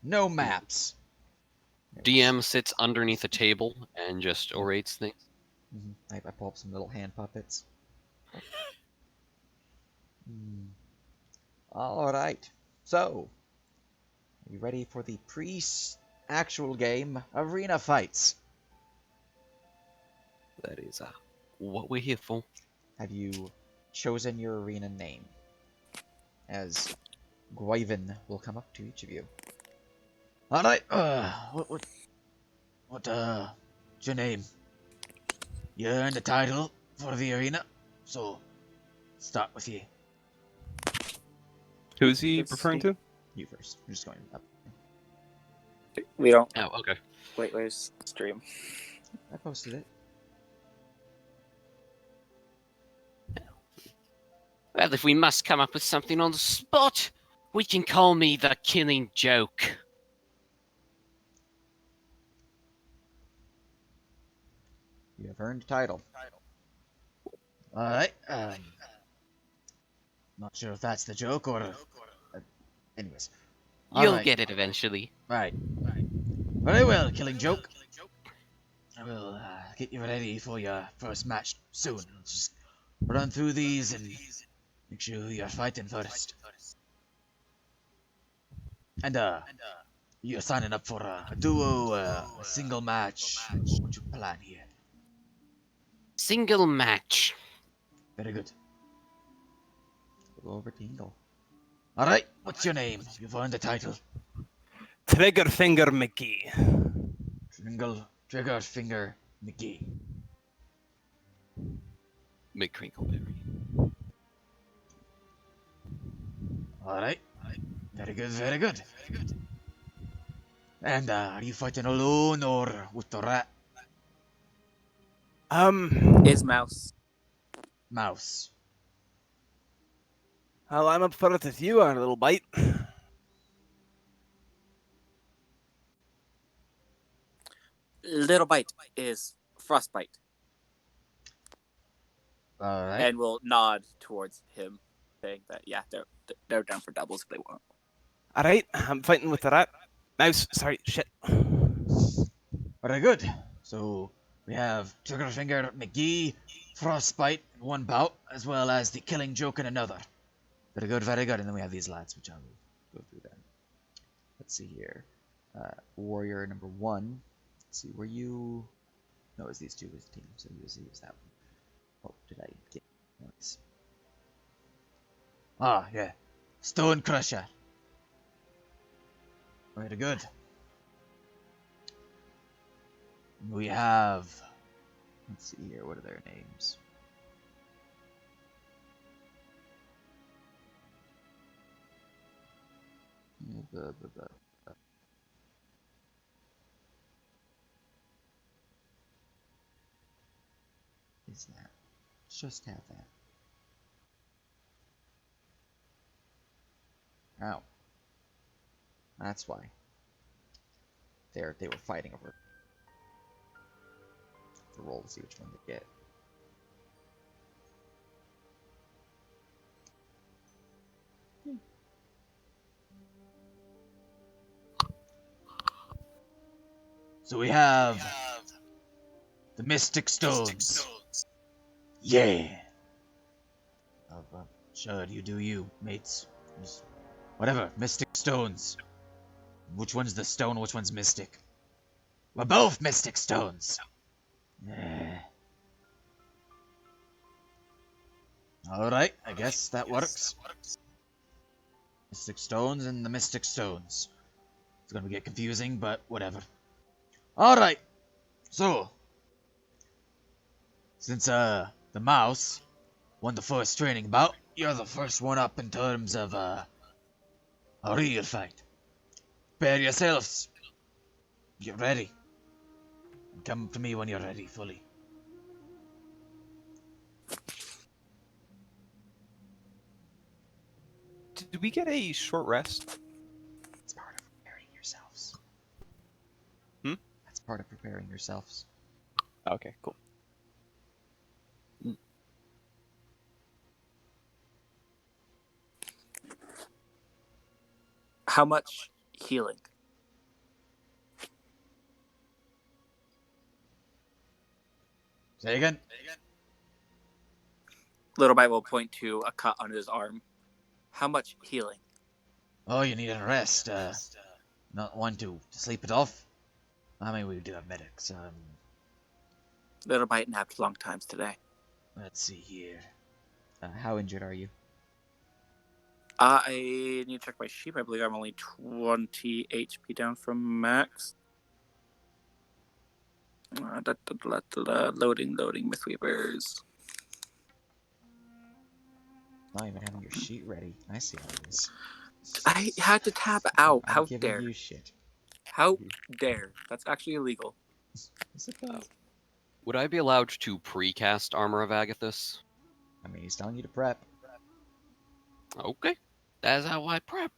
No maps. DM sits underneath a table and just orates things. I pull up some little hand puppets. All right. So, are you ready for the pre-actual game, Arena Fights? That is what we're here for. Have you chosen your arena name? As Gwyvin will come up to each of you. All right. What's your name? You earned the title for the arena, so start with you. Who's he Let's referring see. to? You first. I'm just going up. We don't. Oh, okay. Wait, where's stream? I posted it. Well, if we must come up with something on the spot, we can call me the Killing Joke. You have earned a title. All right. Not sure if that's the joke or. Anyways. All You'll right. get it eventually. Right. Very well, Killing Joke. I will get you ready for your first match soon. Let's just run through these and make sure who you're fighting first. And you're signing up for a duo, a single match. What you plan here? Single match. Very good. We'll go over to Ingle. All right. What's your name? You've earned the title. Trigger Finger McGee. Trigger Finger McGee. McCrinkleberry. All right. Very good. Very good. And are you fighting alone or with the rat? Is Mouse. Mouse. Well, I'm up for it with you, our little bite. Little Bite is Frostbite. All right. And we'll nod towards him, saying that, yeah, they're down for doubles if they want. All right, I'm fighting with the rat. Mouse, sorry, shit. Very good. So we have Triggerfinger McGee, Frostbite in one bout, as well as the Killing Joke in another. Very good, very good. And then we have these lads, which I will go through then. Let's see here. Warrior number 1. Let's see, were you... No, it was these two as a team, so he was that one. Oh, did I get... Nice. Ah, yeah. Stone Crusher. Very good. We have... Let's see here, what are their names? Is that? Just have that. Oh. That's why. They were fighting over. To roll to see which one they get. So we have the Mystic Stones. Yeah. Sure, you do you, mates. Just whatever, Mystic Stones. Which one's the stone, which one's mystic? We're both Mystic Stones. Yeah. Alright, I guess that works. Mystic Stones and the Mystic Stones. It's gonna get confusing, but whatever. Alright, so... Since, the mouse won the first training bout, you're the first one up in terms of, a real fight. Prepare yourselves. Get ready. And come to me when you're ready, fully. Did we get a short rest? It's part of preparing yourselves. Hmm? That's part of preparing yourselves. Okay, cool. How much healing Say again? Little Bite will point to a cut on his arm. How much healing? Oh, you need a rest. Not one to sleep it off. I mean, we do have medics. Little Bite napped long times today. Let's see here. How injured are you? I need to check my sheep. I believe I'm only 20 HP down from max. Loading, Mistweavers. Not even having your sheet ready. I see how it is. I had to tap out. I'm How giving dare? you shit. How dare? That's actually illegal. Yes, it does. Would I be allowed to precast Armor of Agathis? I mean, he's telling you to prep. Okay. That's how I prep.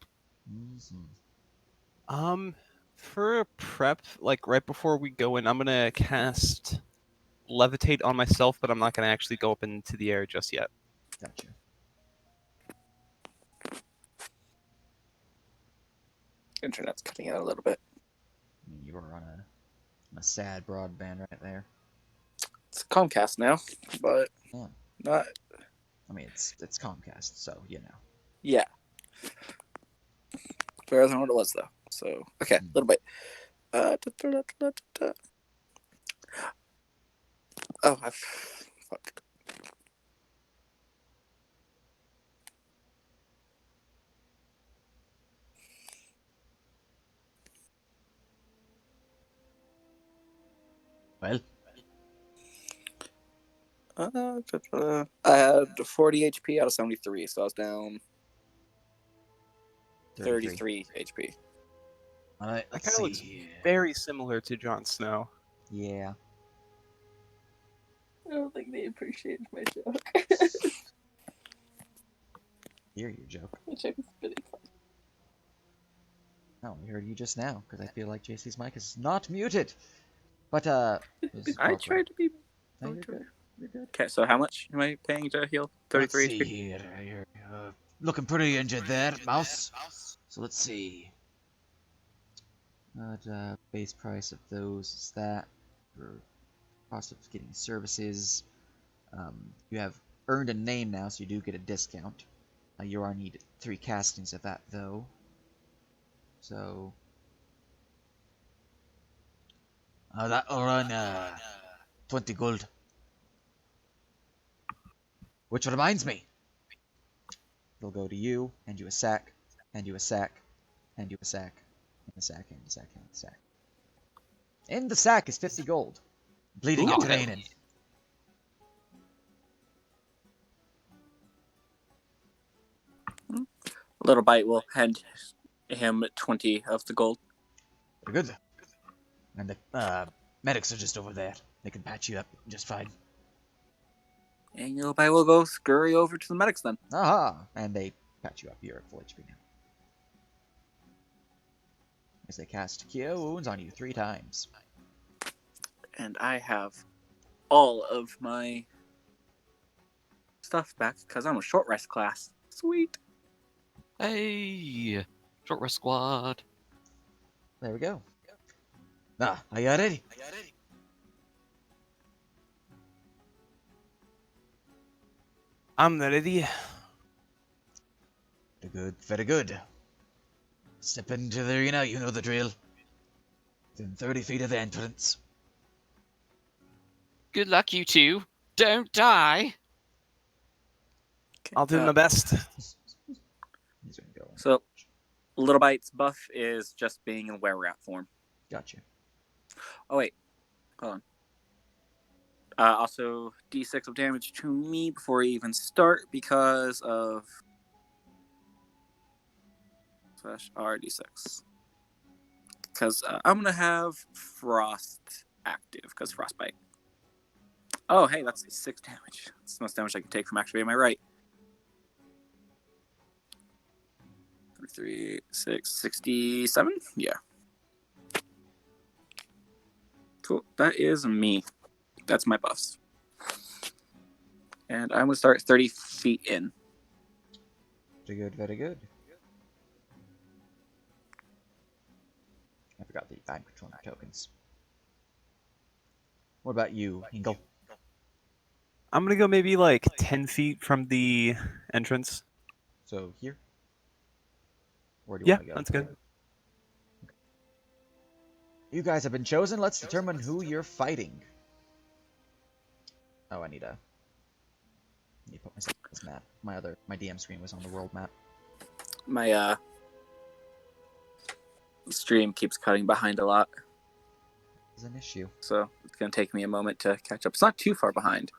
For prep, like right before we go in, I'm gonna cast Levitate on myself, but I'm not gonna actually go up into the air just yet. Gotcha. Internet's cutting out a little bit. I mean, you are on a sad broadband right there. It's Comcast now, but Yeah. not. I mean, it's Comcast, so you know. Yeah. Better than what it was though. So okay, a little bit. Oh, fuck. Well, I had 40 HP out of 73, so I was down 33 HP. All right, That let's kind of see looks here. very similar to Jon Snow. Yeah. I don't think they appreciated my joke. Hear your joke. My joke is pretty funny. No, we heard you just now because I feel like JC's mic is not muted. But I tried to be. No, you're good. You're good. Okay, so how much am I paying to heal? 33 Let's see HP. here. You're looking pretty injured there, mouse. So let's see. Base price of those is that. For cost of getting services. You have earned a name now, so you do get a discount. You are need 3 castings of that though. So that'll run 20 gold. Which reminds me, they'll go to you, hand you a sack, hand you a sack, hand you a sack, and a sack, and a sack, and a sack. In the sack is 50 gold. Bleeding your Ooh. training. Little Bite will hand him 20 of the gold. Very good. And the medics are just over there. They can patch you up just fine. And Little Bite will go scurry over to the medics then. Aha! And they patch you up. You're at full HP now. As they cast Cure Wounds on you 3 times. And I have all of my stuff back because I'm a short rest class. Sweet. Hey, short rest squad. There we go. Are you ready? I'm ready. Very good, very good. Step into the arena, you know the drill. Within 30 feet of the entrance. Good luck, you two. Don't die. Okay, I'll do my best. He's gonna go. So, Little Bite's buff is just being in were-rat form. Gotcha. Oh, wait. Hold on. Also, d6 of damage to me before I even start because of /RD6. Because I'm going to have Frost active because Frostbite. Oh, hey, that's 6 damage. That's the most damage I can take from activating my right. 3, 6, 67? Yeah. Cool. That is me. That's my buffs. And I'm going to start 30 feet in. Very good, very good. I forgot that I'm controlling tokens. What about you, Hingle? I'm gonna go maybe like 10 feet from the entrance. So here? Where do you Yeah, want to go? that's good. You guys have been chosen. Let's determine who you're fighting. Oh, I need to put myself on this map. My DM screen was on the world map. My stream keeps cutting behind a lot, Is an issue. so it's gonna take me a moment to catch up. It's not too far behind,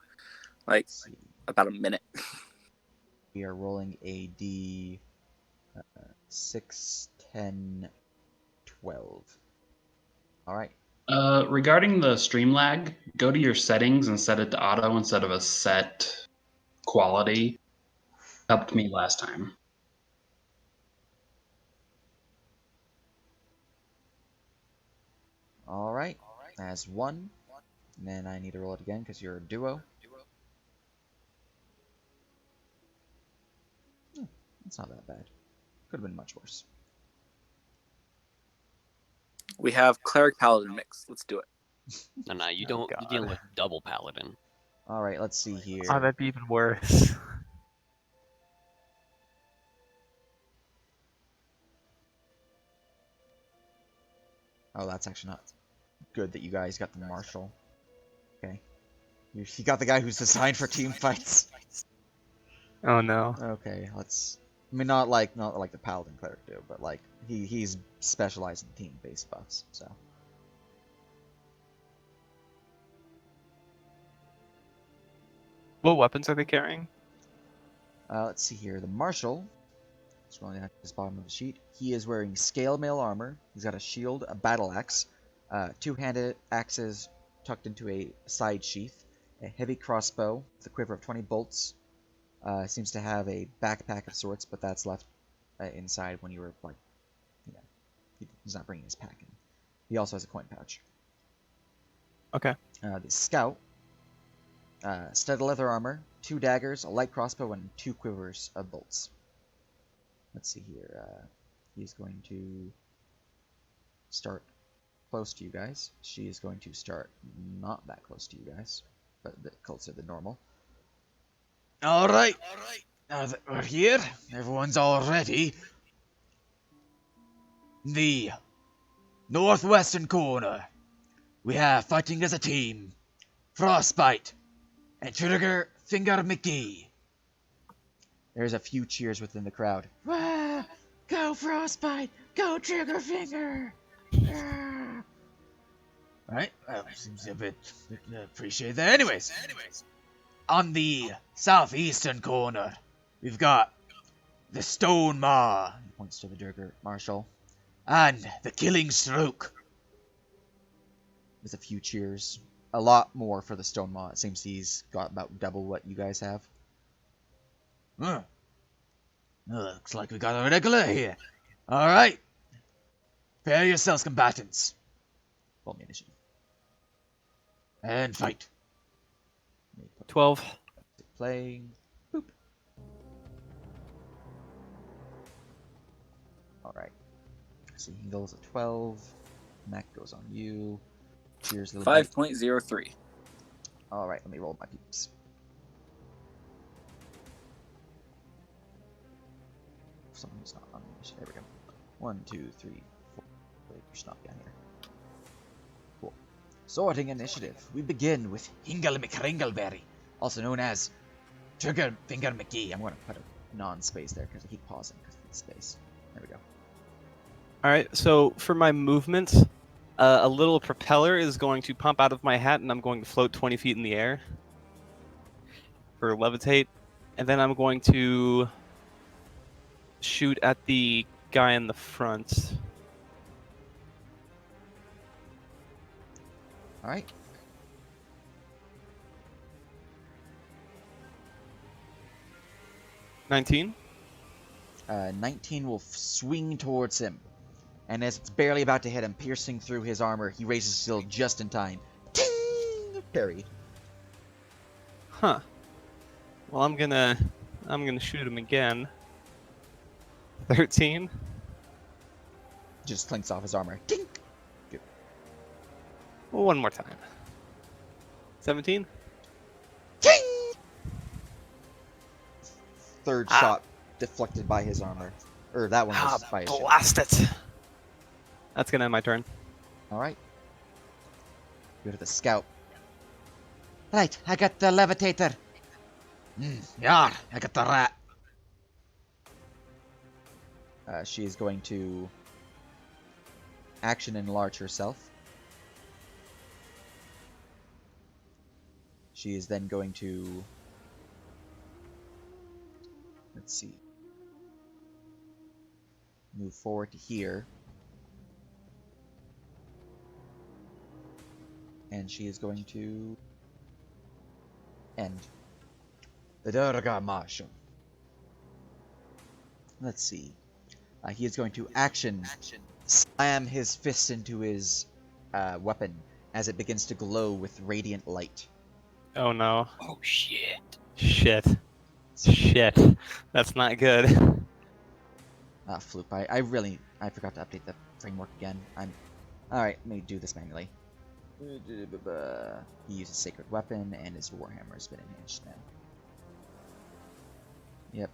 like Let's see. about a minute. We are rolling a D 6, 10, 12. All right. Regarding the stream lag, go to your settings and set it to auto instead of a set quality. Helped me last time. All right. As 1. And then I need to roll it again because you're a duo. It's not that bad. Could have been much worse. We have cleric paladin mix. Let's do it. No, you Oh, don't. God. You're dealing with double paladin. All right. Let's see here. Oh, that'd be even worse. Oh, that's actually not good that you guys got the marshal. Okay. You got the guy who's designed for team fights. Oh no. Okay, let's. I mean, not like the paladin cleric do, but like he's specialized in team-based buffs. So What weapons are they carrying? let's see here. The marshal. Scrolling down to the bottom of the sheet. He is wearing scale mail armor. He's got a shield, a battle axe, 2-handed axes tucked into a side sheath, a heavy crossbow with a quiver of 20 bolts. Seems to have a backpack of sorts, but that's left inside when you were like, he's not bringing his pack in. He also has a coin pouch. Okay. The scout, studded leather armor, 2 daggers, a light crossbow, and 2 quivers of bolts. Let's see here. He's going to start close to you guys. She is going to start not that close to you guys, but a bit closer than normal. All right. Now that we're here, everyone's all ready. The northwestern corner, we have fighting as a team, Frostbite and Trigger Finger McGee. There's a few cheers within the crowd. Wah! Go Frostbite! Go Trigger Finger! Ah! Alright, well, seems a bit appreciate that. Anyways, on the southeastern corner, we've got the Stone Maw, he points to the Durger Marshal, and the Killing Stroke. There's a few cheers. A lot more for the Stone Maw. It seems he's got about double what you guys have. Huh. Looks like we got a regular here. Alright. Prepare yourselves, combatants. Roll me initiative. And fight. 12. Playing. Boop. Alright. So he goes a 12. Mac goes on you. Cheers, little mate. 5.03. Alright, let me roll my peeps. Someone's not on the There we go. 1, 2, 3, 4. Wait, you should not be on here. Cool. Sorting initiative. We begin with Hingle McRingleberry, also known as Trigger Finger McGee. I'm going to put a non-space there because I keep pausing because of the space. There we go. Alright, so for my movement, a little propeller is going to pump out of my hat and I'm going to float 20 feet in the air for levitate. And then I'm going to shoot at the guy in the front. Alright. $19. 19 will swing towards him. And as it's barely about to hit him, piercing through his armor, he raises his shield just in time. Ting! Parry. Huh. Well, I'm gonna shoot him again. 13. Just clinks off his armor. Tink! Good. One more time. 17. Ting! third shot deflected by his armor. Or that one was by his shield. Blast it. That's gonna end my turn. Alright. Go to the scout. Right, I got the levitator. Yeah, I got the rat. She is going to action enlarge herself. She is then going to... Let's see. Move forward to here. And she is going to end the Durga Marshal. Let's see. He is going to action slam his fist into his weapon as it begins to glow with radiant light. Oh no. Oh shit. Shit. That's not good. Ah, floop. I forgot to update the framework again. Alright, let me do this manually. He uses Sacred Weapon, and his Warhammer has been enhanced now. Yep.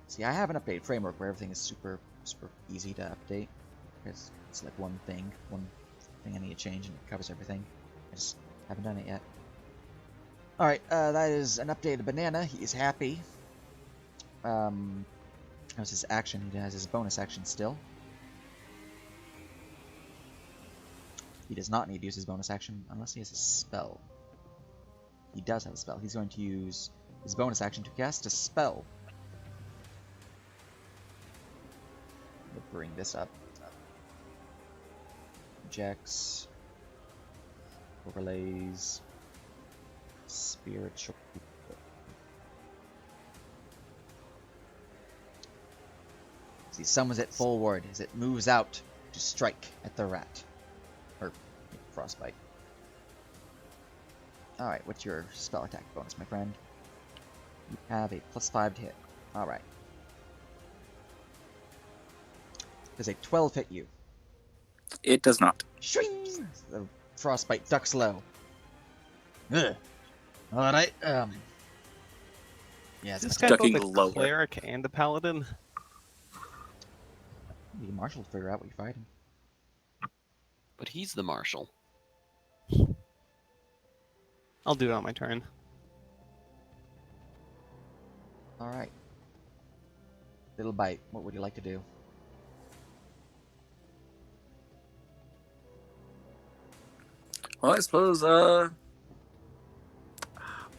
See, I have an updated framework where everything is super easy to update. Because it's like one thing I need to change, and it covers everything. I just haven't done it yet. Alright, that is an updated banana. He is happy. That was his action. He has his bonus action still. He does not need to use his bonus action unless he has a spell. He does have a spell. He's going to use his bonus action to cast a spell. We'll bring this up. Objects. Overlays. Spiritual. He summons it forward as it moves out to strike at the rat. Or frostbite. Alright, what's your spell attack bonus, my friend? You have a +5 to hit. Alright. Does a 12 hit you? It does not. Shwing! The frostbite ducks low. Ugh. Alright, yeah, Is it's this gonna guy ducking both a lower. cleric and a paladin? be Marshall to figure out what you're fighting. But he's the marshal. I'll do it on my turn. Alright. Little bite, what would you like to do? Well, I suppose,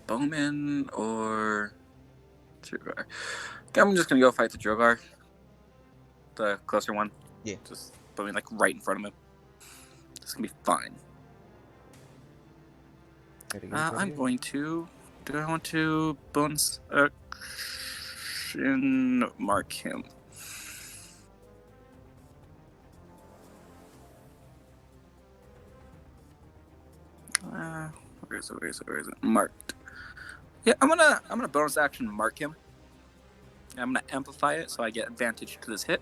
Bowman or Drogar. Okay, I'm just gonna go fight the Drogar. The closer one. Yeah. Just put me like right in front of him. This is gonna be fine. I'm going to. Do I want to bonus action mark him? Where is it? Marked. Yeah, I'm gonna bonus action mark him. I'm gonna amplify it so I get advantage to this hit.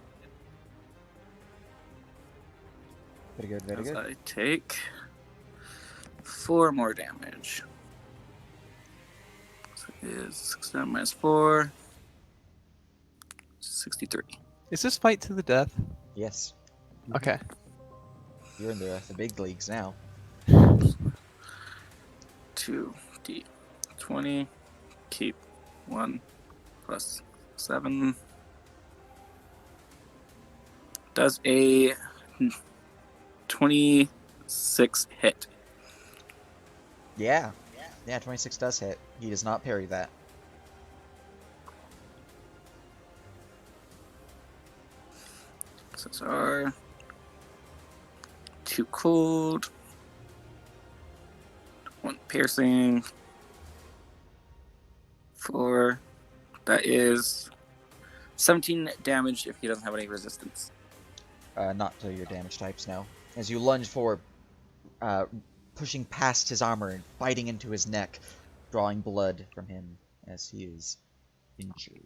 Very good, very As good. I take 4 more damage. So it is 69 minus 4. 63. Is this fight to the death? Yes. Okay. You're in the big leagues now. 2d 20. Keep 1 plus 7. Does a 26 hit? Yeah. Yeah, 26 does hit. He does not parry that. So those are 2 cold, 1 piercing, 4. That is 17 damage if he doesn't have any resistance. Not to your damage types, no. As you lunge forward, pushing past his armor and biting into his neck, drawing blood from him as he is injured.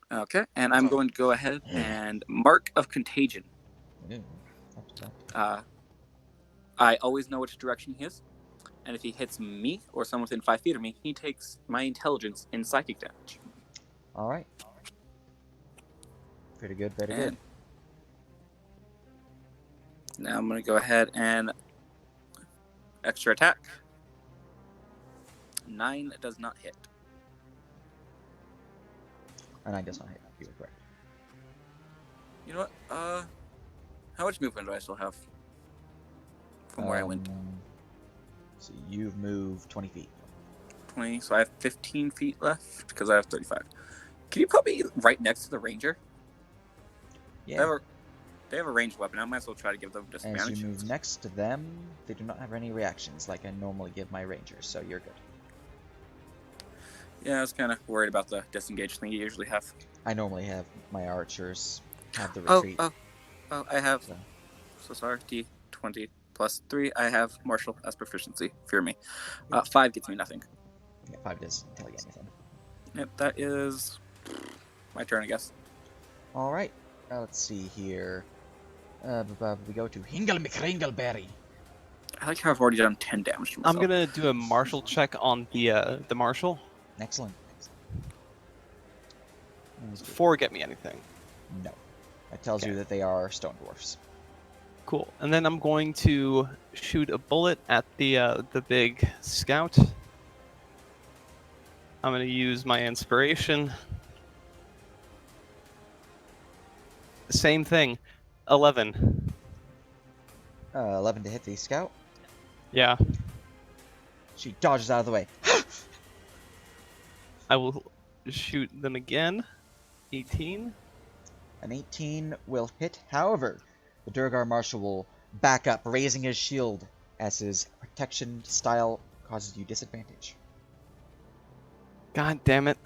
Okay, and I'm going to go ahead and Mark of Contagion. Ooh, not too bad. I always know which direction he is, And if he hits me or someone within 5 feet of me, he takes my intelligence and psychic damage. All right. Pretty good. Very good. And now I'm going to go ahead and extra attack. 9 does not hit. And I guess not hit. You were correct. You know what? How much movement do I still have from where I went? So you've moved 20 feet. 20. So I have 15 feet left because I have 35. Can you put me right next to the ranger? Yeah. They have a ranged weapon. I might as well try to give them As disadvantage. you move next to them, they do not have any reactions like I normally give my rangers, so you're good. Yeah, I was kind of worried about the disengage thing you usually have. I normally have my archers have the Oh, retreat. I have. So. So sorry, D20 plus 3. I have martial as proficiency. Fear me. 5 gets me nothing. Yeah, 5 doesn't tell you anything. Yep, that is my turn, I guess. All right. Let's see here. We go to Hingle McRingleberry. I like how I've already done 10 damage to myself. I'm gonna do a martial check on the marshal. Excellent. 4 get me anything. No. That tells you that they are stone dwarfs. Cool. And then I'm going to shoot a bullet at the big scout. I'm gonna use my inspiration. Same thing. 11. 11 to hit the scout. Yeah. She dodges out of the way. I will shoot them again. 18. An 18 will hit. However, the Durgar Marshal will back up, raising his shield as his protection style causes you disadvantage. God damn it.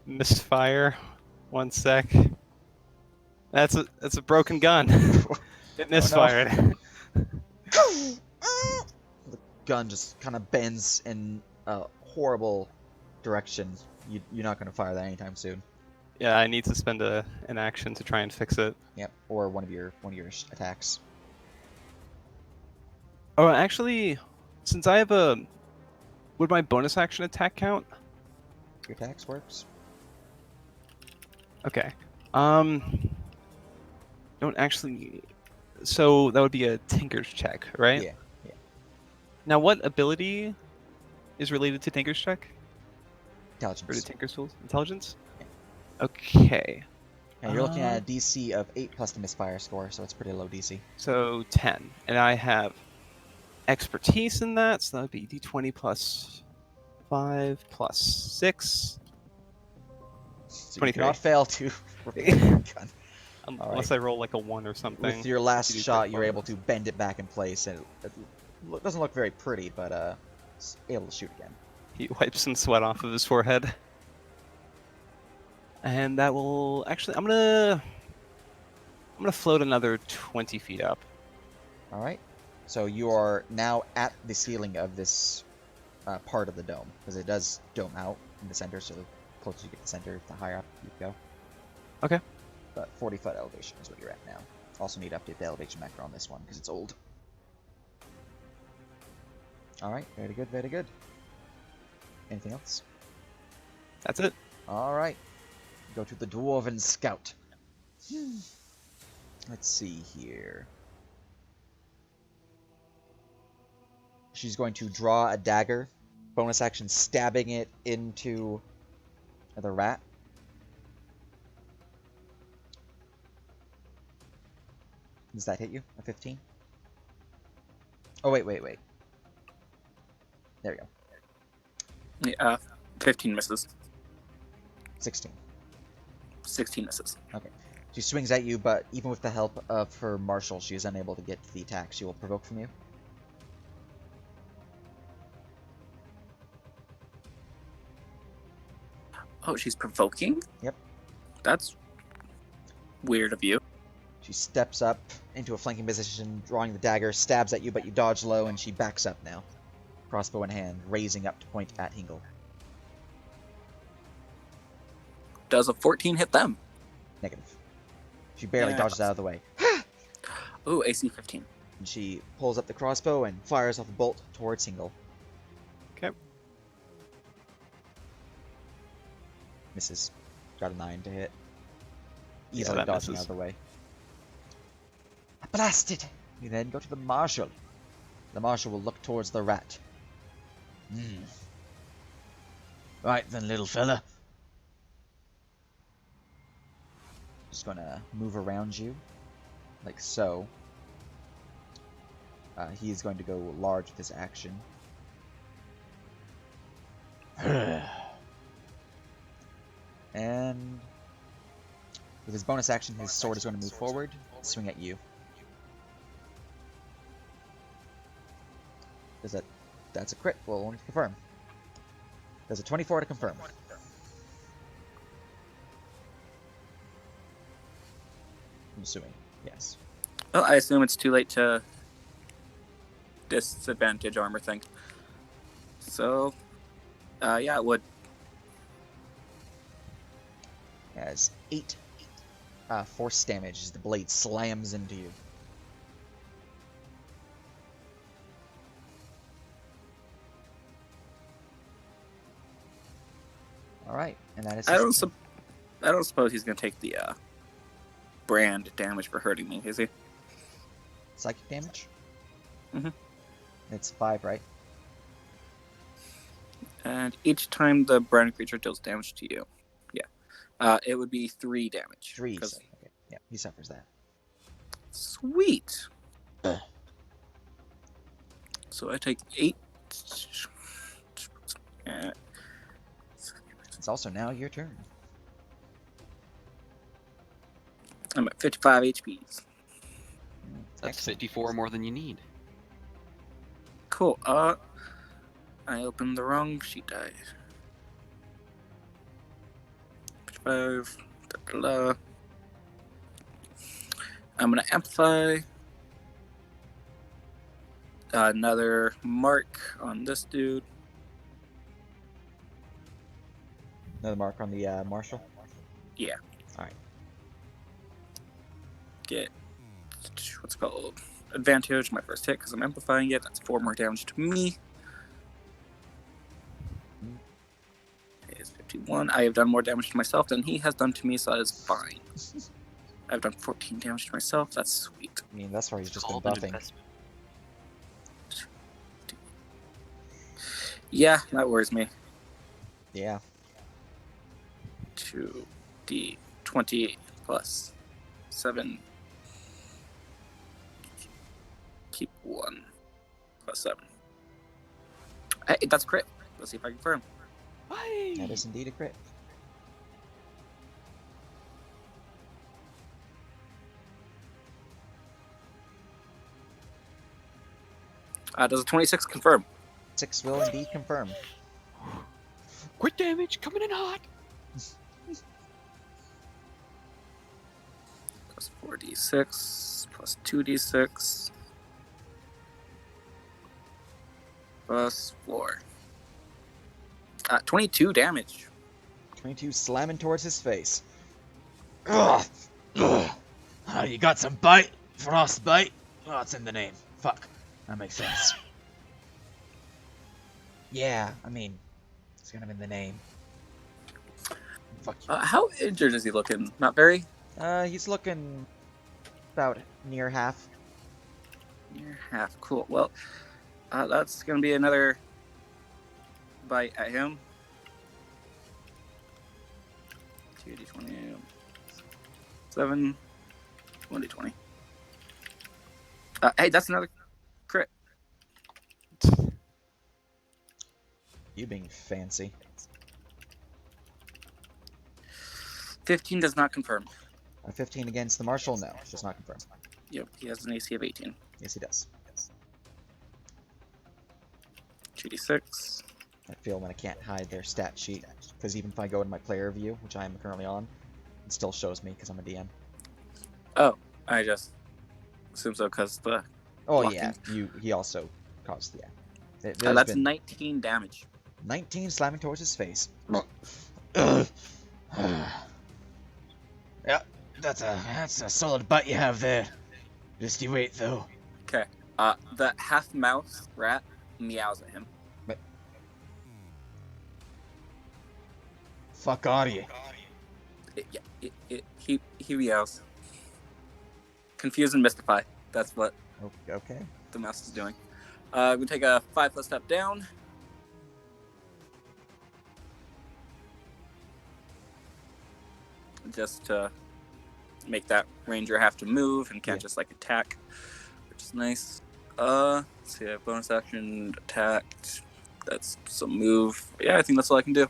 Misfire. 1 sec. That's a broken gun. It misfired. The gun just kind of bends in a horrible direction. You're not going to fire that anytime soon. Yeah, I need to spend an action to try and fix it. Yep, or one of your attacks. Oh, actually, since I have a... Would my bonus action attack count? Your attacks works. Okay. Don't actually... So that would be a Tinker's check, right? Yeah. Now, what ability is related to Tinker's check? Or to Intelligence. Tinker's tools? Intelligence? Okay. And you're looking at a DC of 8 plus the misfire score, so it's pretty low DC. So 10. And I have expertise in that, so that would be D20 plus 5 plus 6. So you 23. cannot fail to repair your gun. Unless I roll like a 1 or something. With your last You do shot, take you're one. able to bend it back in place, and it doesn't look very pretty, but it's able to shoot again. He wipes some sweat off of his forehead. And that will actually I'm gonna float another 20 feet up. All right. So you are now at the ceiling of this part of the dome, because it does dome out in the center. So the closer you get to the center, the higher up you go. Okay. But 40-foot elevation is what you're at now. Also need to update the elevation macro on this one because it's old. All right. Very good. Very good. Anything else? That's it. All right. Go to the Dwarven Scout. Let's see here. She's going to draw a dagger. Bonus action stabbing it into the rat. Does that hit you? A 15? Oh, wait. There we go. Yeah, 15 misses. 16. 16 misses. Okay. She swings at you, but even with the help of her marshal, she is unable to get to the attack. She will provoke from you. Oh, she's provoking? Yep. That's weird of you. She steps up into a flanking position, drawing the dagger, stabs at you, but you dodge low, and she backs up now. Crossbow in hand, raising up to point at Hingle. Does a 14 hit them? Negative. She barely Yeah. dodges out of the way. Ooh, AC 15. And she pulls up the crossbow and fires off a bolt towards Hingle. Okay. Misses. Got a 9 to hit. Easily that dodging misses. out of the way. Blasted! We then go to the Marshal. The Marshal will look towards the rat. Right then, little fella. Just gonna move around you. Like so. He is going to go large with his action. And with his bonus action, his sword is going to move forward, swing at you. Does that? That's a crit. We'll only confirm. Does a 24 to confirm? I'm assuming. Yes. Well, I assume it's too late to disadvantage armor thing. So, yeah, it would. As 8 force damage as the blade slams into you. All right, and that is. I don't suppose he's gonna take the brand damage for hurting me, is he? Psychic damage. Mhm. It's 5, right? And each time the brand creature deals damage to you, it would be 3 damage. 3. 'cause- So, okay. Yeah, he suffers that. Sweet. So I take 8. It's also now your turn. I'm at 55 HPs. That's Excellent. 54 more than you need. Cool. I opened the wrong sheet die. 55. I'm gonna amplify another mark on this dude. Another mark on the Marshal. Yeah. All right. Get what's it called advantage my first hit because I'm amplifying it. That's 4 more damage to me. It's 51. I have done more damage to myself than he has done to me, so that is fine. I've done 14 damage to myself. That's sweet. I mean, that's where he's just been Called an buffing. investment. Yeah, that worries me. Yeah. 2d20 plus 7. Keep 1 plus 7. Hey, that's crit. Let's see if I confirm. That is indeed a crit. Does a 26 confirm? 6 will indeed confirm. Quick damage coming in hot. Plus 4d6 plus 2d6 plus 4. 22 damage. 22 slamming towards his face. Ugh. Ugh. You got some bite? Frostbite? Oh, it's in the name. Fuck. That makes sense. Yeah, I mean, it's kind of in the name. Fuck you. How injured is he looking? Not very? He's looking about near half. Near half. Cool. Well, that's going to be another bite at him. 2d20. 7. 1d20. Hey, that's another crit. You being fancy. 15 does not confirm. A 15 against the Marshal? No, does not confirm. Yep, he has an AC of 18. Yes, he does. 2d6. I feel when I can't hide their stat sheet, because even if I go into my player view, which I am currently on, it still shows me because I'm a DM. Oh, I just assume so because the. Oh Blocking. yeah, he also caused There's that's been 19 damage. 19 slamming towards his face. Yeah, that's a solid butt you have there. Just you wait, though. Okay. The half mouse rat meows at him. Fuck are you? He meows. Confuse and mystify. That's what Okay. the mouse is doing. We take a 5-foot step down. Just to make that ranger have to move and can't just like attack, which is nice. Let's see, I have bonus action, attacked. That's some move. Yeah, I think that's all I can do.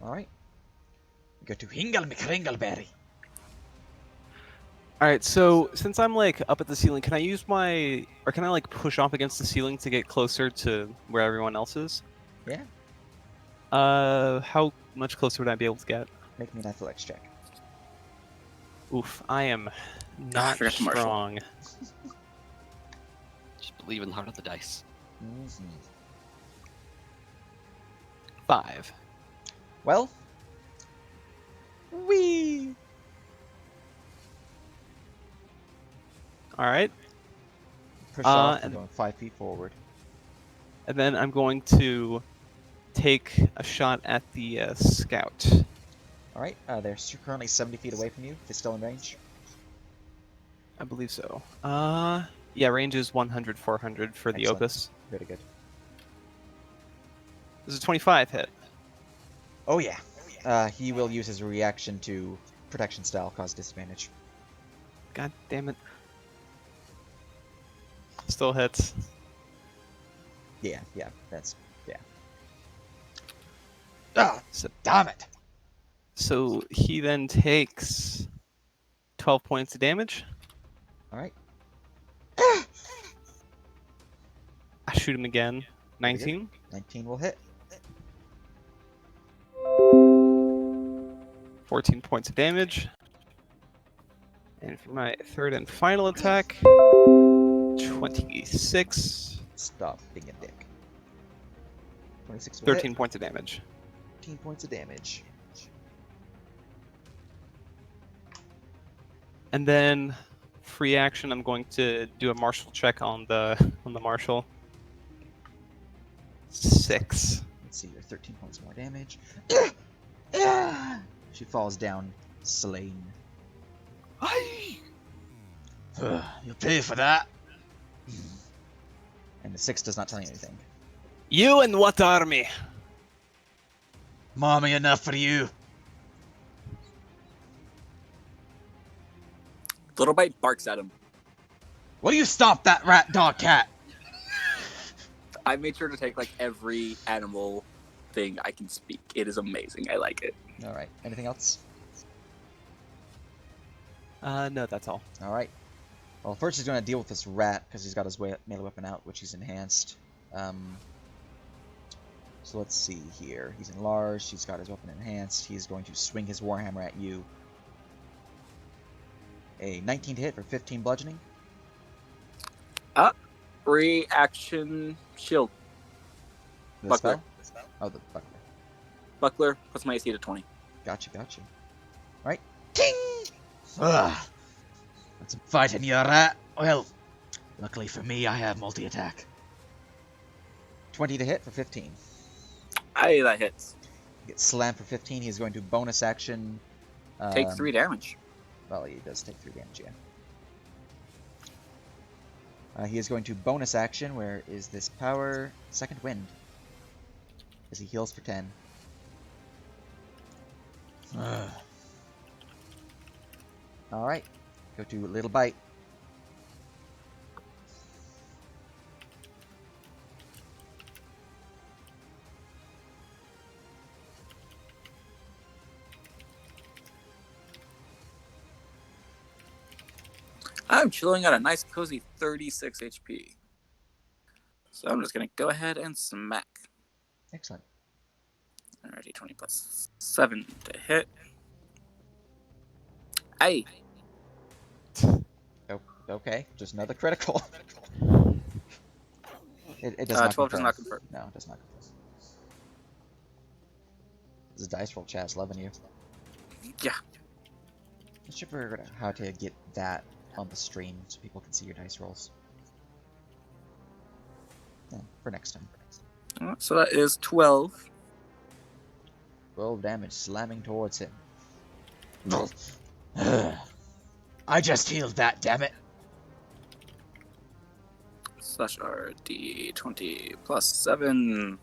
Alright. We go to Hingle McRingleberry. Alright, so since I'm like up at the ceiling, can I use my... Or can I like push off against the ceiling to get closer to where everyone else is? Yeah. How much closer would I be able to get? Make me an athletics check. Oof, I am not forgot to marshal. strong. Just believe in the heart of the dice. Mm-hmm. 5. Well. Wee. Alright, Push off and and- going 5 feet forward. and then I'm going to take a shot at the scout. Alright, they're currently 70 feet away from you. They're still in range. I believe so. Yeah, range is 100, 400 for the Excellent. Opus. Very good. This is a 25 hit. Oh yeah. He will use his reaction to protection style, cause disadvantage. God damn it. Still hits. Yeah, that's... yeah. Ah, So, damn it! so he then takes 12 points of damage. Alright. I shoot him again. 19. 19 will hit. 14 points of damage. And for my third and final attack, 26. Stop being a dick. 26 will 13 hit. points of damage. 13 points of damage. And then, free action, I'm going to do a martial check on the marshal. 6. Let's see, you're 13 points more damage. She falls down, slain. You'll pay for that. And the 6 does not tell you anything. You and what army? Mommy, enough for you. Little Bite barks at him. Will you stop that rat dog cat? I made sure to take like every animal thing I can speak. It is amazing. I like it. Alright, anything else? No, that's all. Alright. Well, first he's going to deal with this rat, because he's got his melee weapon out, which he's enhanced. So let's see here. He's enlarged, he's got his weapon enhanced, he's going to swing his warhammer at you. A 19 to hit for 15 bludgeoning. Reaction shield. The Buckler. spell? Oh, the buckler. Buckler puts my AC to 20. Gotcha. Alright. Ting! Ugh. Want some fighting, you rat? Well, luckily for me, I have multi-attack. 20 to hit for 15. Aye, that hits. Get slammed for 15. He's going to bonus action. Take 3 damage. Well, he does take 3 damage, yeah. He is going to bonus action. Where is this power? Second wind. As he heals for 10. Alright. Go to Little Bite. I'm chilling at a nice cozy 36 HP. So I'm just going to go ahead and smack. Excellent. Alrighty, 20 plus 7 to hit. Aye. Oh, okay. Just another critical. It does 12 not does confirm. not confirm. No, it does not confirm. This is a dice roll, Chaz, loving you. Yeah. Let's figure out how to get that on the stream so people can see your dice rolls. Yeah, for next time. So that is 12. 12 damage slamming towards him. I just healed that, damn it. Slash R D20 plus 7.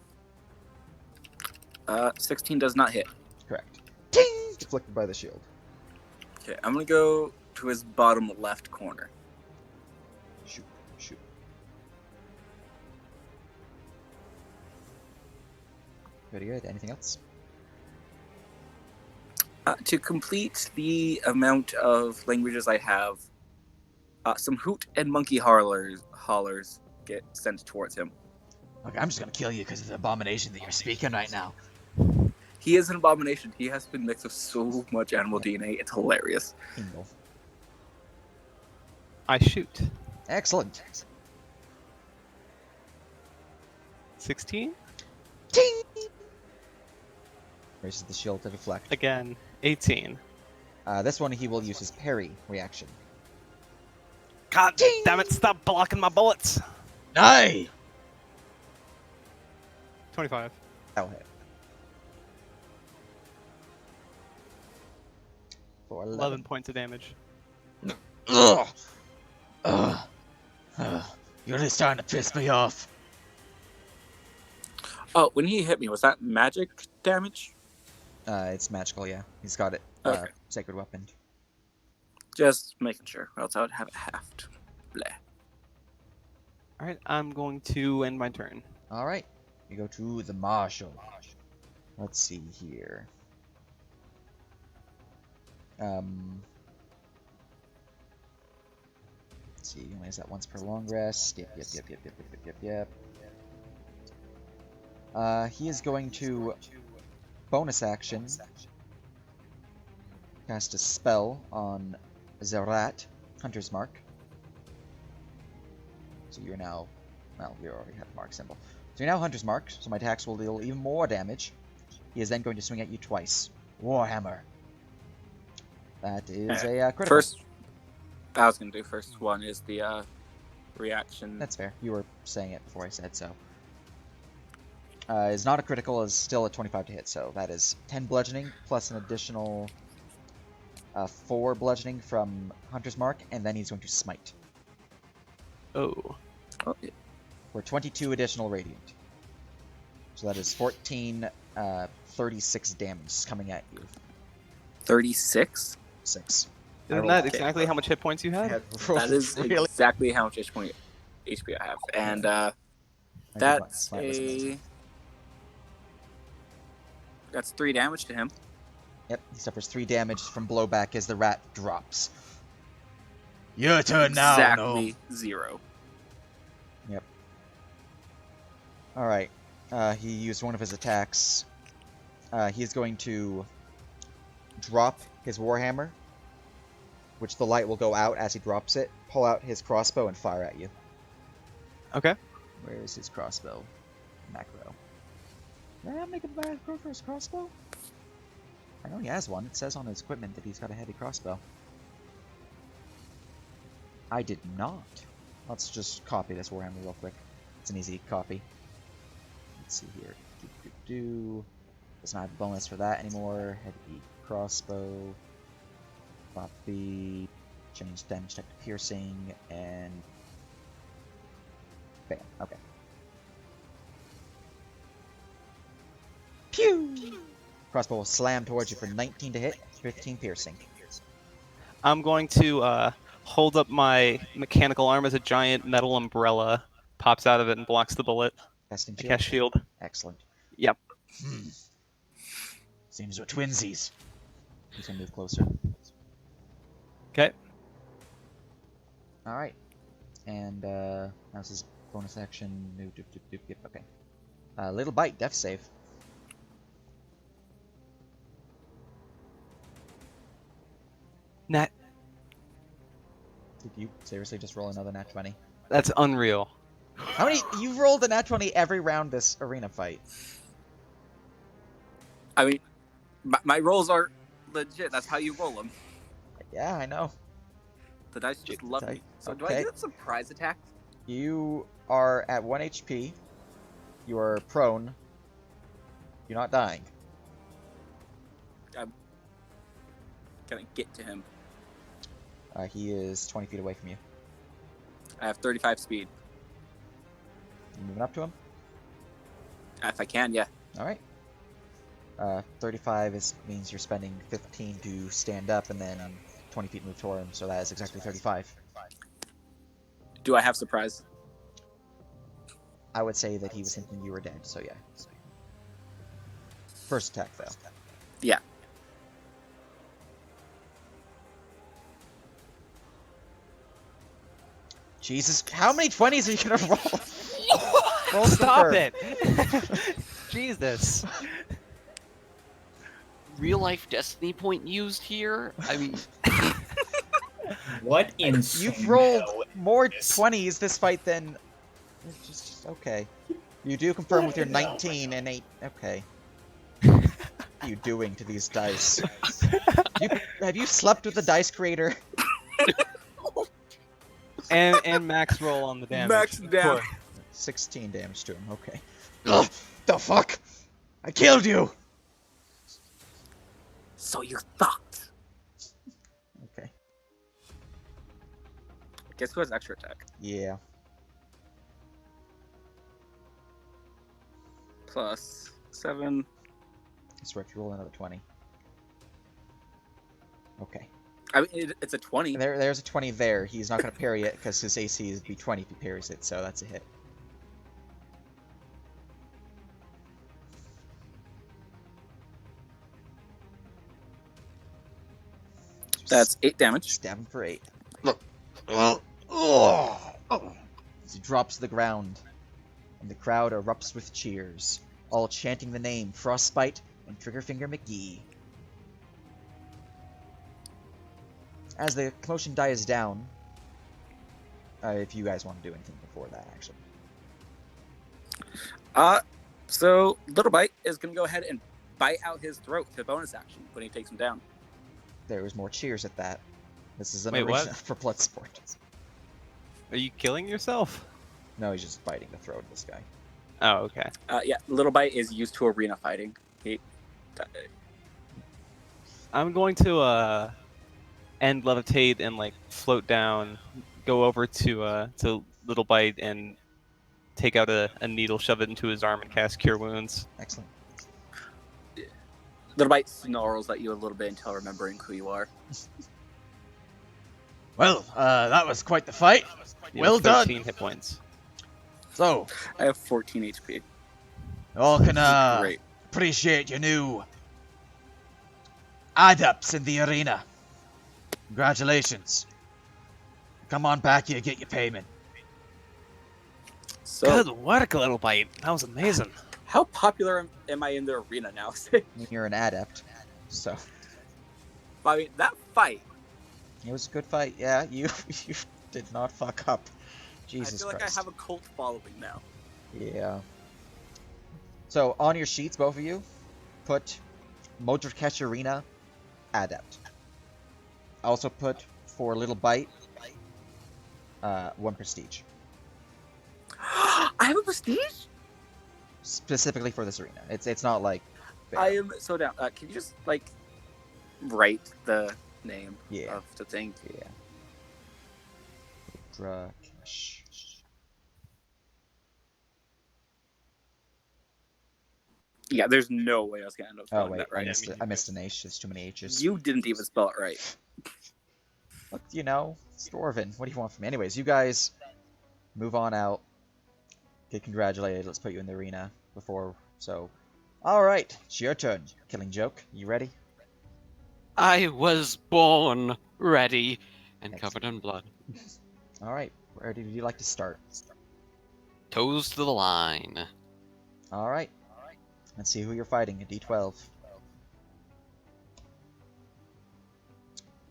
16 does not hit. Correct. Ting! Deflected by the shield. Okay, I'm gonna go to his bottom left corner. Shoot, shoot. Very good. Anything else? To complete the amount of languages I have, some hoot and monkey hollers get sent towards him. Okay, I'm just gonna kill you because of the abomination that you're speaking right now. He is an abomination. He has been mixed with so much animal DNA. It's hilarious. Ingle. I shoot. Excellent. 16? Ting! Raises the shield to deflect. Again, 18. This one he will use his parry reaction. God damn it, stop blocking my bullets! Aye! 25. That'll hit. For 11 points of damage. Ugh. Ugh. Ugh. You're really starting to piss me off. Oh, when he hit me, was that magic damage? It's magical, yeah. He's got it. Okay. Sacred weapon. Just making sure, or else I would have it halved. Bleh. Alright, I'm going to end my turn. Alright. We go to the Marshal. Let's see here. Let's see, only has that once per long rest. Yep. He is going to bonus action cast a spell on Zerat, Hunter's Mark. So you're now, well, you already have the mark symbol. So you're now Hunter's Mark, so my attacks will deal even more damage. He is then going to swing at you twice. Warhammer. That is a critical. First, I was going to do first one is the reaction. That's fair. You were saying it before I said so. Is not a critical, is still a 25 to hit, so that is 10 bludgeoning plus an additional 4 bludgeoning from Hunter's Mark, and then he's going to smite. Oh. Oh, yeah. For 22 additional radiant. So that is 14, 36 damage coming at you. 36? 6. Isn't that exactly how much hit points you have? That is Really? exactly how much HP I have. And that's That's 3 damage to him. Yep, he suffers 3 damage from blowback as the rat drops. Your turn now, Exactly 0. Yep. Alright. He used one of his attacks. He's going to drop his Warhammer, which the light will go out as he drops it, pull out his crossbow, and fire at you. Okay. Where is his crossbow? Macro. Did I make a macro for his crossbow? I know he has one. It says on his equipment that he's got a heavy crossbow. I did not. Let's just copy this Warhammer real quick. It's an easy copy. Let's see here. Doesn't have a bonus for that anymore. Heavy crossbow. Copy. Change damage type to piercing. And bam. Okay. Pew! Crossbow will slam towards you for 19 to hit, 15 piercing. I'm going to hold up my mechanical arm as a giant metal umbrella pops out of it and blocks the bullet. Casting I shield. cast shield. Excellent. Yep. Seems we're twinsies. He's gonna move closer. Okay. Alright. And now's his bonus action. Yep, okay. Little bite, death save. Nat. Did you seriously just roll another nat 20? That's unreal. How many? You've rolled a nat 20 every round this arena fight. I mean, my rolls are legit. That's how you roll them. Yeah, I know. The dice just love me. So do I Okay. get a surprise attack? You are at 1 HP. You are prone. You're not dying. I'm gonna get to him. He is 20 feet away from you. I have 35 speed. You moving up to him? If I can, yeah. All right. 35 means you're spending 15 to stand up, and then 20 feet move toward him. So that is exactly 35. Do I have surprise? I would say that he was thinking you were dead. So yeah. First attack fail. Yeah. Jesus, how many 20s are you gonna roll? Roll Stop confirm. it! Jesus. Real life destiny point used here. I mean, What in You've rolled snow more is- 20s this fight than. It's just okay. You do confirm with your What the 19 and 8. Okay. What are you doing to these dice? Have you slept with the dice creator? And max roll on the damage. Max down. 16 damage to him. Okay. Ugh, the fuck? I killed you. So you thought. Okay. Guess who has extra attack? Yeah. Plus 7. That's right. You roll another 20. Okay. I mean, it's a 20. There's a 20 there. He's not going to parry it because his AC is B20 if he parries it, so that's a hit. That's 8 damage. Stab him for 8. As he drops to the ground, and the crowd erupts with cheers, all chanting the name Frostbite and Triggerfinger McGee. As the commotion dies down, if you guys want to do anything before that, actually. So Little Bite is gonna go ahead and bite out his throat to bonus action when he takes him down. There was more cheers at that. This is an Wait, arena what? for Bloodsport. Are you killing yourself? No, he's just biting the throat of this guy. Oh, okay. Yeah, Little Bite is used to arena fighting. I'm going to end levitate and like float down, go over to Little Bite and take out a needle, shove it into his arm, and cast Cure Wounds. Excellent. Little Bite snarls at you a little bit until remembering who you are. Well, that was quite the fight. You Well have done. 13 hit points. So, I have 14 HP. all can Great. appreciate your new adepts in the arena. Congratulations. Come on back here, get your payment. So, Good work, Little Bite. That was amazing. how popular am I in the arena now? I mean, you're an adept, so I mean, that fight. it was a good fight. Yeah, you did not fuck up. Jesus I feel like Christ. I have a cult following now. Yeah. So on your sheets, both of you, put Modric Arena Adept. Also put for Little Bite, 1 prestige. I have a prestige? Specifically for this arena. It's not like I am so down. Can you just, like, write the name Yeah. of the thing? Yeah. Dracash. Yeah, there's no way I was going to end up Oh spelling wait, that right. I missed an H. There's too many H's. You didn't even spell it right. Look, you know, it's Dwarven. What do you want from me? Anyways, you guys move on out. Get congratulated. Let's put you in the arena before. So, all right, it's your turn. Killing Joke. You ready? I was born ready and covered in blood. All right. Where do you like to start? Toes to the line. All right. Let's see who you're fighting. A D12.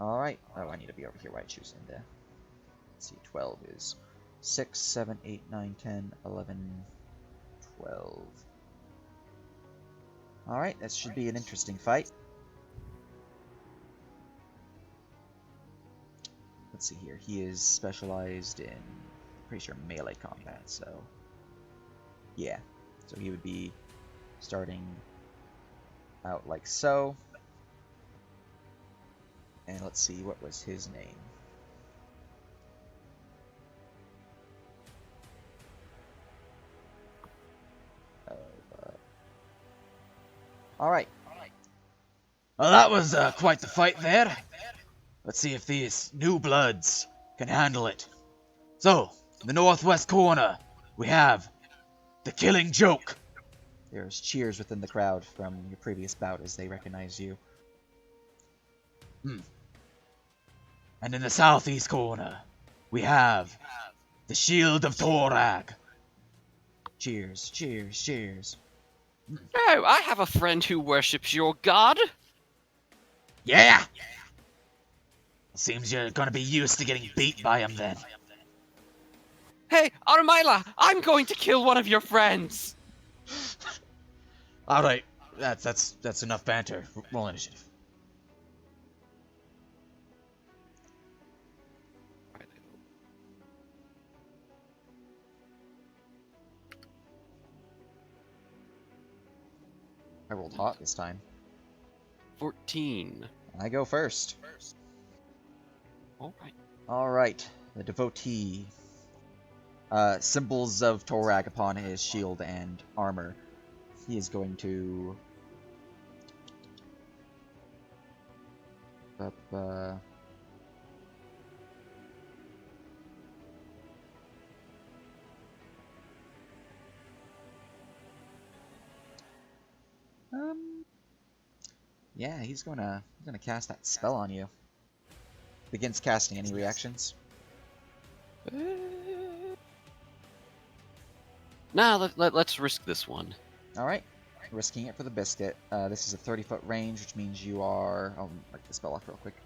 All right. Oh, I need to be over here. Why I choose in there? Let's see. 12 is 6, 7, 8, 9, 10, 11, 12. All right. That should be an interesting fight. The let's see here. He is specialized in, pretty sure, melee combat, so... Yeah. So he would be starting out like so. And let's see, what was his name? Alright. Well, that was quite the fight there. Let's see if these new bloods can handle it. So, in the northwest corner, we have the Killing Joke. There's cheers within the crowd from your previous bout as they recognize you. And in the southeast corner, we have the Shield of Torag. Cheers, cheers, cheers. Oh, I have a friend who worships your god. Yeah! Seems you're gonna be used to getting beat by him then. Hey, Armila, I'm going to kill one of your friends. Alright, that's enough banter. Roll initiative. I rolled hot this time. 14. I go first. Alright. Alright, the devotee. Symbols of Torag upon his shield and armor. He is going to... Yeah, he's gonna cast that spell on you. Begins casting. Any reactions? Nah, let's risk this one. Alright. Risking it for the biscuit. This is a 30-foot range, which means you are... I'll mark the spell off real quick.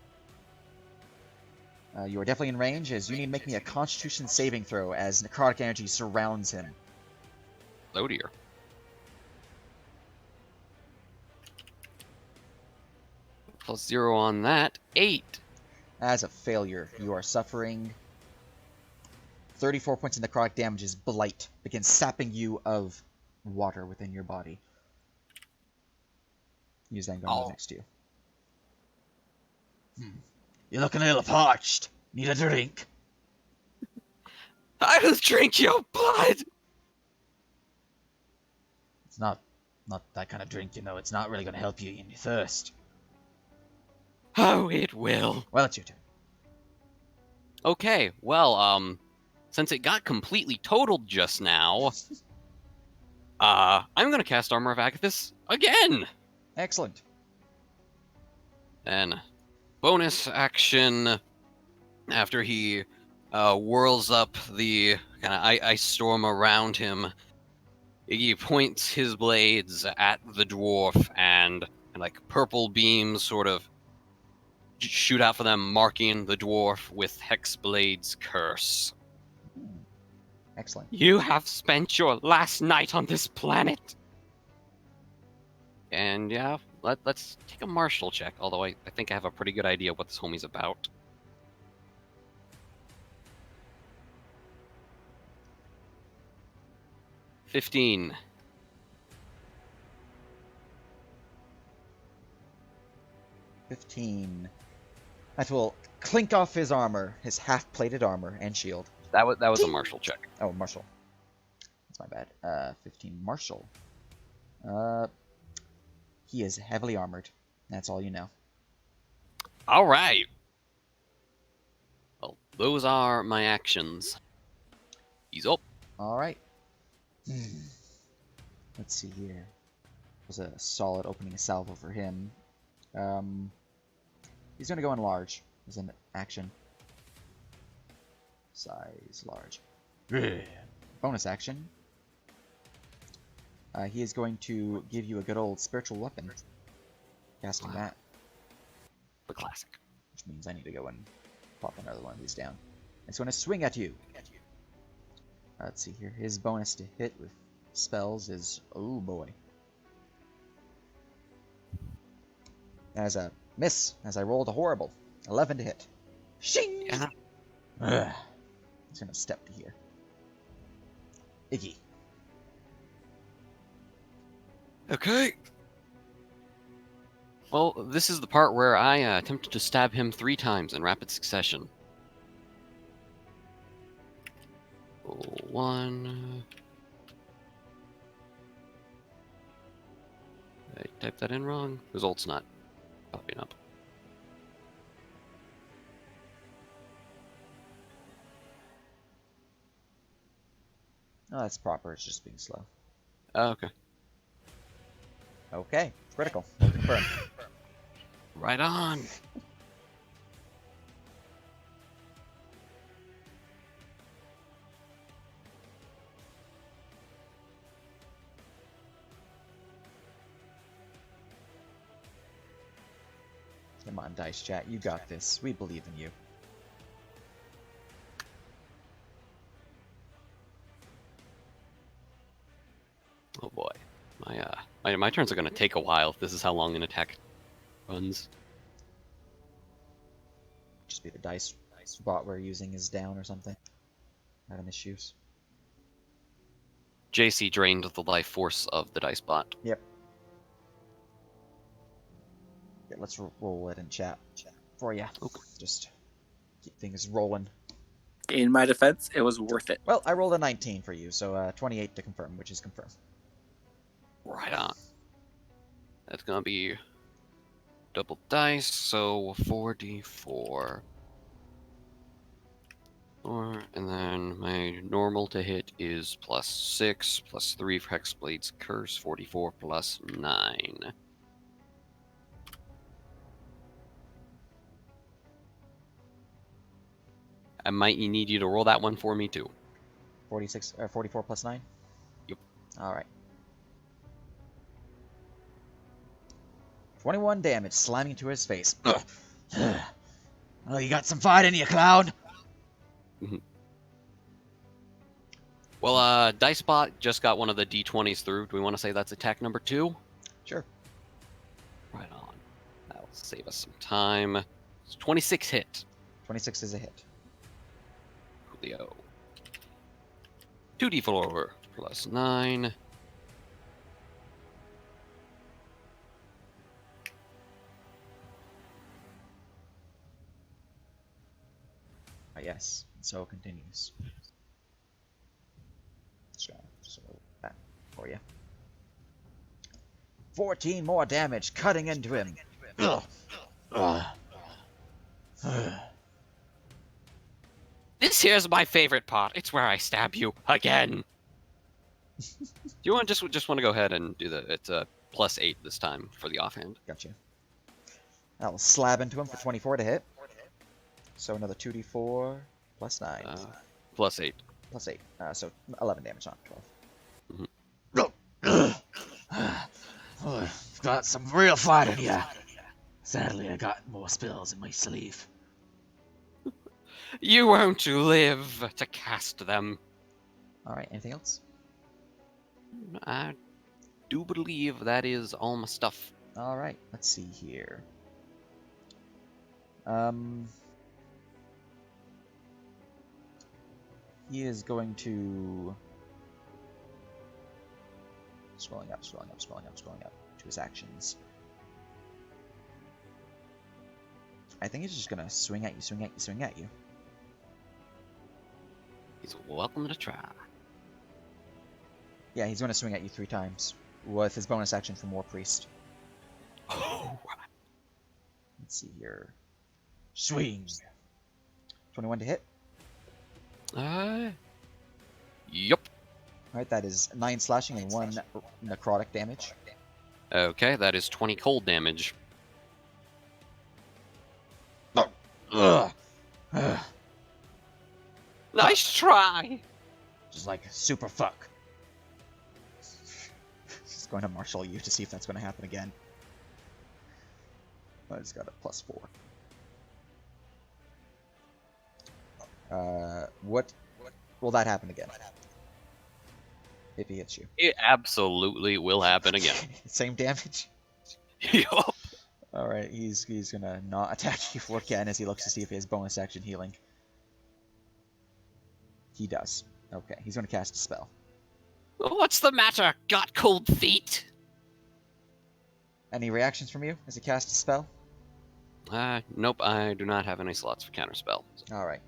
You are definitely in range, as you need to make me a Constitution saving throw, as necrotic energy surrounds him. Oh dear. +0 on that. 8. As a failure, you are suffering 34 points of necrotic damage as blight begins sapping you of water within your body. Use that gun next to you. You're looking a little parched. Need a drink? I will drink your blood! It's not that kind of drink, you know. It's not really going to help you in your thirst. Oh, it will. Well, it's your turn. Okay, well, since it got completely totaled just now, I'm gonna cast Armor of Agathis again! Excellent. And bonus action, after he whirls up the kind of ice storm around him, he points his blades at the dwarf, and like purple beams sort of shoot out for them, marking the dwarf with Hexblade's curse. Excellent. You have spent your last night on this planet. And yeah, let's take a martial check, although I think I have a pretty good idea what this homie's about. $15. 15. That will clink off his armor, his half-plated armor and shield. That was a martial check. Oh, martial. That's my bad. 15 martial. He is heavily armored. That's all you know. All right. Well, those are my actions. He's up. All right. Let's see here. Was a solid opening salvo for him. He's going to go in large as an action. Size large. Bonus action. He is going to give you a good old spiritual weapon. Casting that. The classic. Which means I need to go and pop another one of these down. It's going to swing at you. Let's see here. His bonus to hit with spells is... Oh boy. As a miss, as I rolled a horrible 11 to hit. Shing! Yeah. He's gonna step to here. Iggy. Okay. Well, this is the part where I attempted to stab him 3 times in rapid succession. Roll 1. I typed that in wrong. Result's not popping up. Oh, that's proper. It's just being slow. Oh, okay. Okay. Critical. We'll confirm. Right on. Come on, Dice Chat. You got this. We believe in you. Oh boy. My turns are going to take a while if this is how long an attack runs. Just be the dice bot we're using is down or something. Having issues. JC drained the life force of the dice bot. Yep. Yeah, let's roll it in chat for you. Okay. Just keep things rolling. In my defense, it was worth it. Well, I rolled a 19 for you, so 28 to confirm, which is confirmed. Right on. That's going to be double dice, so 4d4. And then my normal to hit is +6, +3 for Hexblade's Curse, 44 plus 9. I might need you to roll that one for me too. 44 plus 9? Yep. Alright. 21 damage, slamming into his face. Oh, you got some fight in you, clown! Well, Dicebot just got one of the d20s through. Do we want to say that's attack number 2? Sure. Right on. That'll save us some time. It's 26 hit. 26 is a hit. Coolio. 2d4 plus 9. Ah, yes. So it continues. So that for you. 14 more damage, cutting into him. This here's my favorite part. It's where I stab you again. Do you want just want to go ahead and do it's a +8 this time for the offhand? Gotcha. I will slab into him for 24 to hit. So another 2d4 plus 9. +8. Plus 8. So 11 damage on 12. Got some real fight in ya. Sadly, I got more spells in my sleeve. You won't live to cast them. Alright, anything else? I do believe that is all my stuff. Alright, let's see here. He is going to... Scrolling up to his actions. I think he's just gonna swing at you. He's welcome to try. Yeah, he's gonna swing at you 3 times with his bonus action from War Priest. Oh. Let's see here. Swing. 21 to hit. Yup. Alright, that is 9 slashing and 1 necrotic damage. Okay, that is 20 cold damage. Ugh. Nice try. Just like super fuck. Just going to marshal you to see if that's going to happen again. I just got a +4. What will that happen again? If he hits you. It absolutely will happen again. Same damage? Yup. Alright, he's gonna not attack you again as he looks to see if he has bonus action healing. He does. Okay, he's going to cast a spell. What's the matter? Got cold feet? Any reactions from you as he casts a spell? Nope, I do not have any slots for counterspell. All right.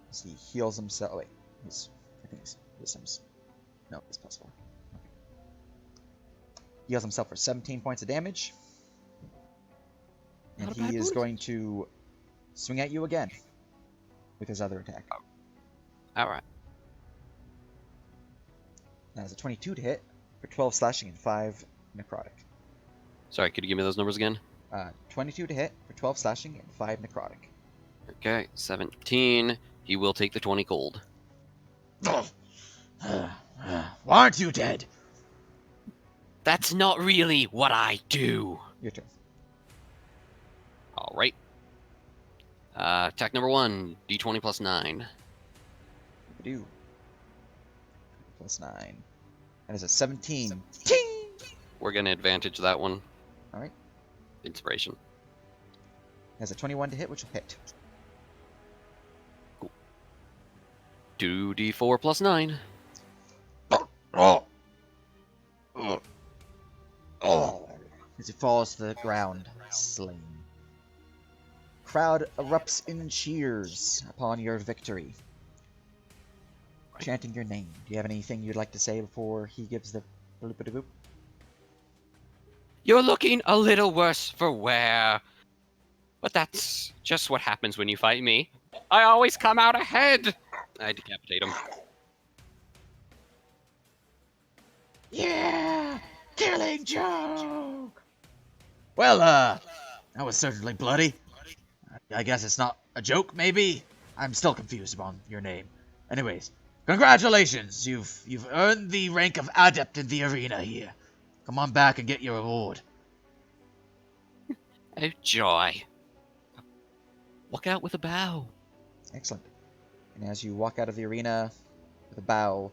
As he heals himself. Oh, wait. I think his wisdom's. No, it's +4. Okay. Heals himself for 17 points of damage. And Not a bad he is bonus. going to swing at you again with his other attack. Alright. That is a 22 to hit for 12 slashing and 5 necrotic. Sorry, could you give me those numbers again? 22 to hit for 12 slashing and 5 necrotic. Okay, 17. He will take the 20 cold. Why aren't you dead? That's not really what I do. Your turn. Alright. Attack number 1, d20 plus 9. Do. Plus 9. That is a 17. Ting! We're gonna advantage that one. Alright. Inspiration. Has a 21 to hit, which will hit. 2d4 plus 9. As he falls to the ground, slain. Crowd erupts in cheers upon your victory, chanting your name. Do you have anything you'd like to say before he gives the bloop-a-doop? You're looking a little worse for wear. But that's just what happens when you fight me. I always come out ahead. I decapitate him. Yeah! Killing joke! Well, that was certainly bloody. I guess it's not a joke, maybe? I'm still confused about your name. Anyways, congratulations! You've earned the rank of adept in the arena here. Come on back and get your reward. Oh, joy. Walk out with a bow. Excellent. And as you walk out of the arena with a bow,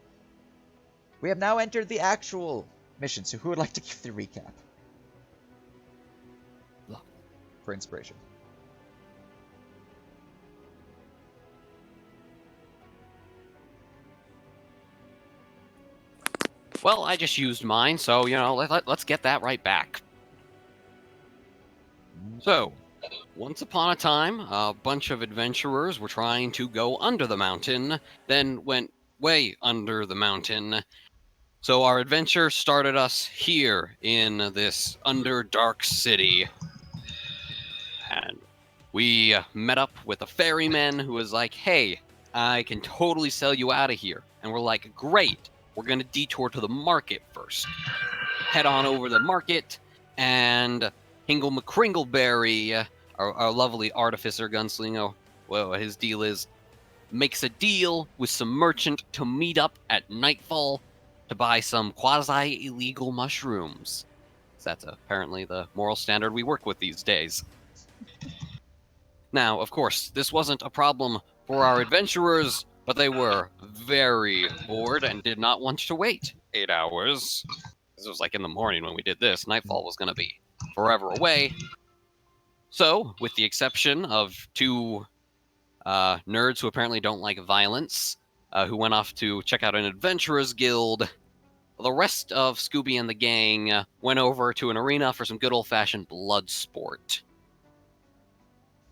we have now entered the actual mission. So who would like to give the recap? For inspiration. Well, I just used mine, so, let's get that right back. So, once upon a time, a bunch of adventurers were trying to go under the mountain, then went way under the mountain. So our adventure started us here in this underdark city. And we met up with a ferryman who was like, hey, I can totally sell you out of here. And we're like, great, we're going to detour to the market first. Head on over to the market, and Hingle McCringleberry, our lovely artificer gunslinger, well, his deal is, makes a deal with some merchant to meet up at nightfall to buy some quasi-illegal mushrooms. That's apparently the moral standard we work with these days. Now, of course, this wasn't a problem for our adventurers, but they were very bored and did not want to wait 8 hours. This was like in the morning when we did this. Nightfall was going to be forever away. So, with the exception of two nerds who apparently don't like violence, who went off to check out an adventurers guild, the rest of Scooby and the gang went over to an arena for some good old-fashioned blood sport.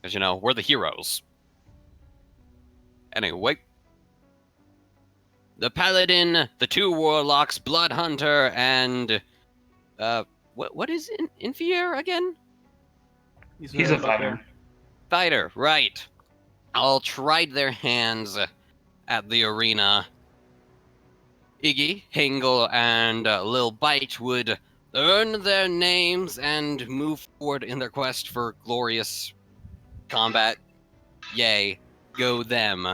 Because, we're the heroes. Anyway. The Paladin, the two Warlocks, Blood Hunter, and... what is Infier again? He's a fighter. Fighter, right. All tried their hands at the arena. Iggy, Hingle, and Lil Bite would earn their names and move forward in their quest for glorious combat. Yay, go them.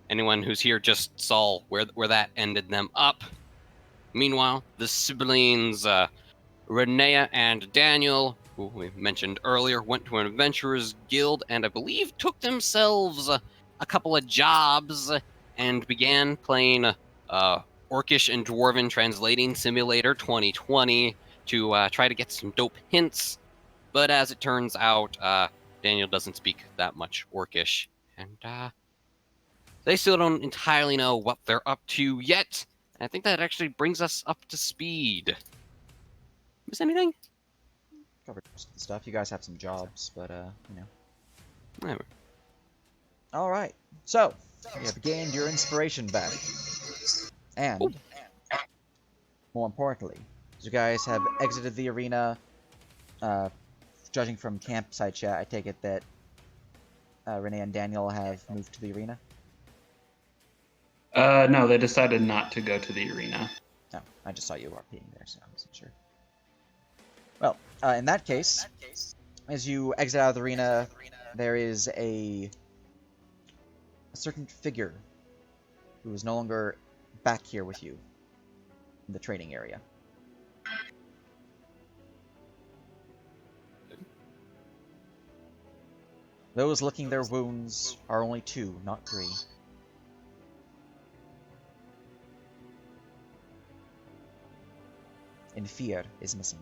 Anyone who's here just saw where that ended them up. Meanwhile, the siblings, Renea and Daniel, who we mentioned earlier, went to an adventurers guild and I believe took themselves a couple of jobs and began playing Orcish and Dwarven Translating Simulator 2020 to try to get some dope hints. But as it turns out, Daniel doesn't speak that much Orcish, and They still don't entirely know what they're up to yet. I think that actually brings us up to speed. Miss anything? Covered most of the stuff. You guys have some jobs, but you know. Whatever. All right. So you have gained your inspiration back, and Ooh. more importantly, you guys have exited the arena. Judging from campsite chat, I take it that Renee and Daniel have moved to the arena. No, they decided not to go to the arena. No, I just saw you RPing there, so I wasn't sure. Well, in that case, as you exit out of the arena, there is a certain figure who is no longer back here with you in the training area. Those licking their wounds are only 2, not 3. And Fear is missing.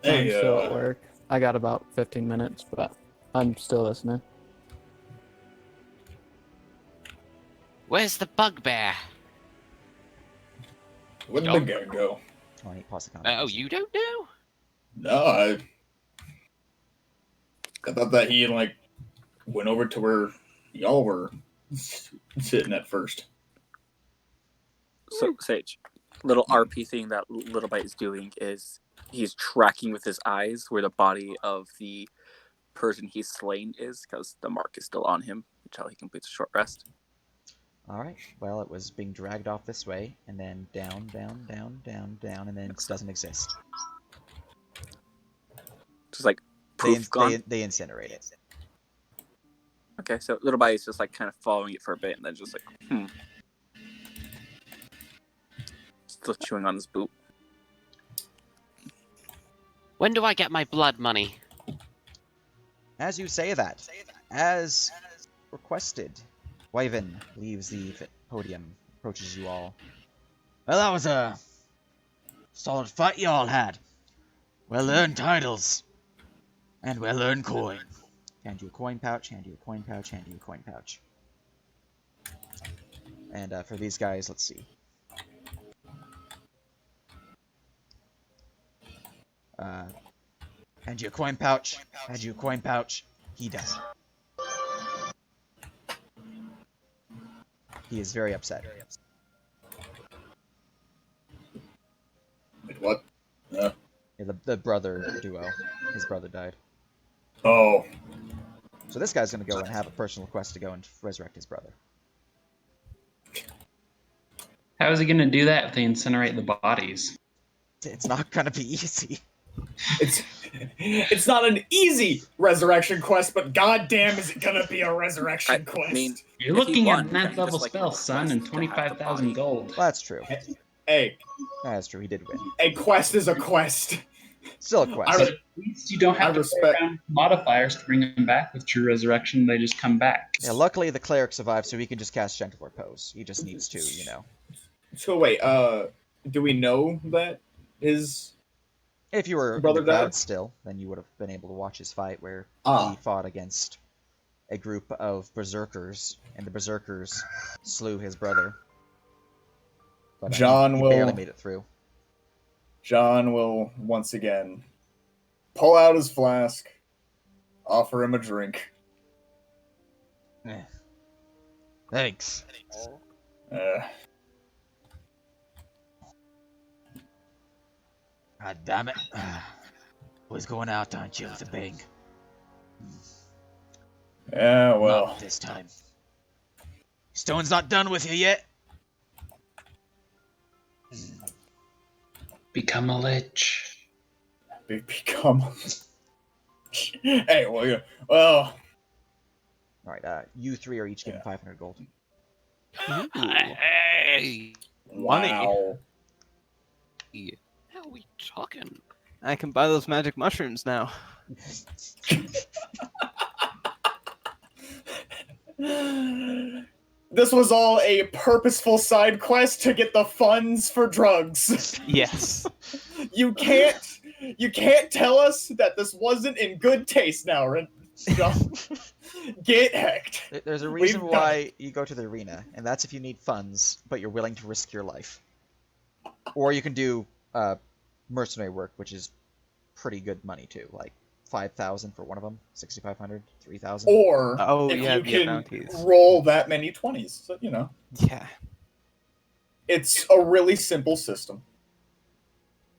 I'm still at work. I got about 15 minutes, but I'm still listening. Where's the bugbear? Where'd the Don't- big guy go? Oh, I pause the Oh, conversation. you don't know? No, I thought that he like went over to where y'all were sitting at first. So, Sage, little RP thing that Little Bite is doing is he's tracking with his eyes where the body of the person he's slain is, because the mark is still on him until he completes a short rest. Alright, well, it was being dragged off this way, and then down, down, down, down, down, and then it doesn't exist. Just like poof, gone. They incinerate it. Okay, so Little Bite is just like kind of following it for a bit, and then just like, still chewing on his boot. When do I get my blood money? As you say that, as requested, Wyvern leaves the podium, approaches you all. Well, that was a solid fight you all had. Well-earned titles. And well-earned coin. Hand you a coin pouch, hand you a coin pouch, hand you a coin pouch. And for these guys, let's see. Hand you a coin pouch, hand you a coin pouch. He does. He is very upset. Wait, what? Yeah, the brother duo. His brother died. Oh, So this guy's gonna go and have a personal quest to go and resurrect his brother. How is he going to do that if they incinerate the bodies? It's not gonna be easy. it's not an easy resurrection quest, but goddamn, is it gonna be a resurrection quest? I mean, You're if he looking won, at he 9th just, level like, spell, son, and requested to have the 25,000 body. gold. Well, that's true. Hey, That's true. He did win. a quest is a quest. Still a quest. But at least you don't have I to respect- play around with modifiers to bring them back with true resurrection. They just come back. Yeah, luckily the cleric survived, so he can just cast Gentle Repose. He just needs to, you know. So wait, do we know that his If you were in Brother the crowd died? still, then you would have been able to watch his fight where Ah. he fought against a group of berserkers, and the berserkers slew his brother. But John he will- barely made it through. John will once again pull out his flask, offer him a drink. Thanks. God damn it. Always going out, aren't you, with a bang? Yeah, well, Not this time. Stone's not done with you yet? Become a lich. become. Hey, well, yeah, well, Alright, you three are each getting 500 gold. Hey! wow. How are we talking? I can buy those magic mushrooms now. This was all a purposeful side quest to get the funds for drugs. Yes. You can't tell us that this wasn't in good taste now, Ren. John, get hecked. There's a reason We've done why you go to the arena, and that's if you need funds, but you're willing to risk your life. Or you can do mercenary work, which is pretty good money too, like 5,000 for one of them, 6,500, 3,000. Or Oh, if yeah, you the can bounties. roll that many 20s. So, you know, Yeah. it's a really simple system.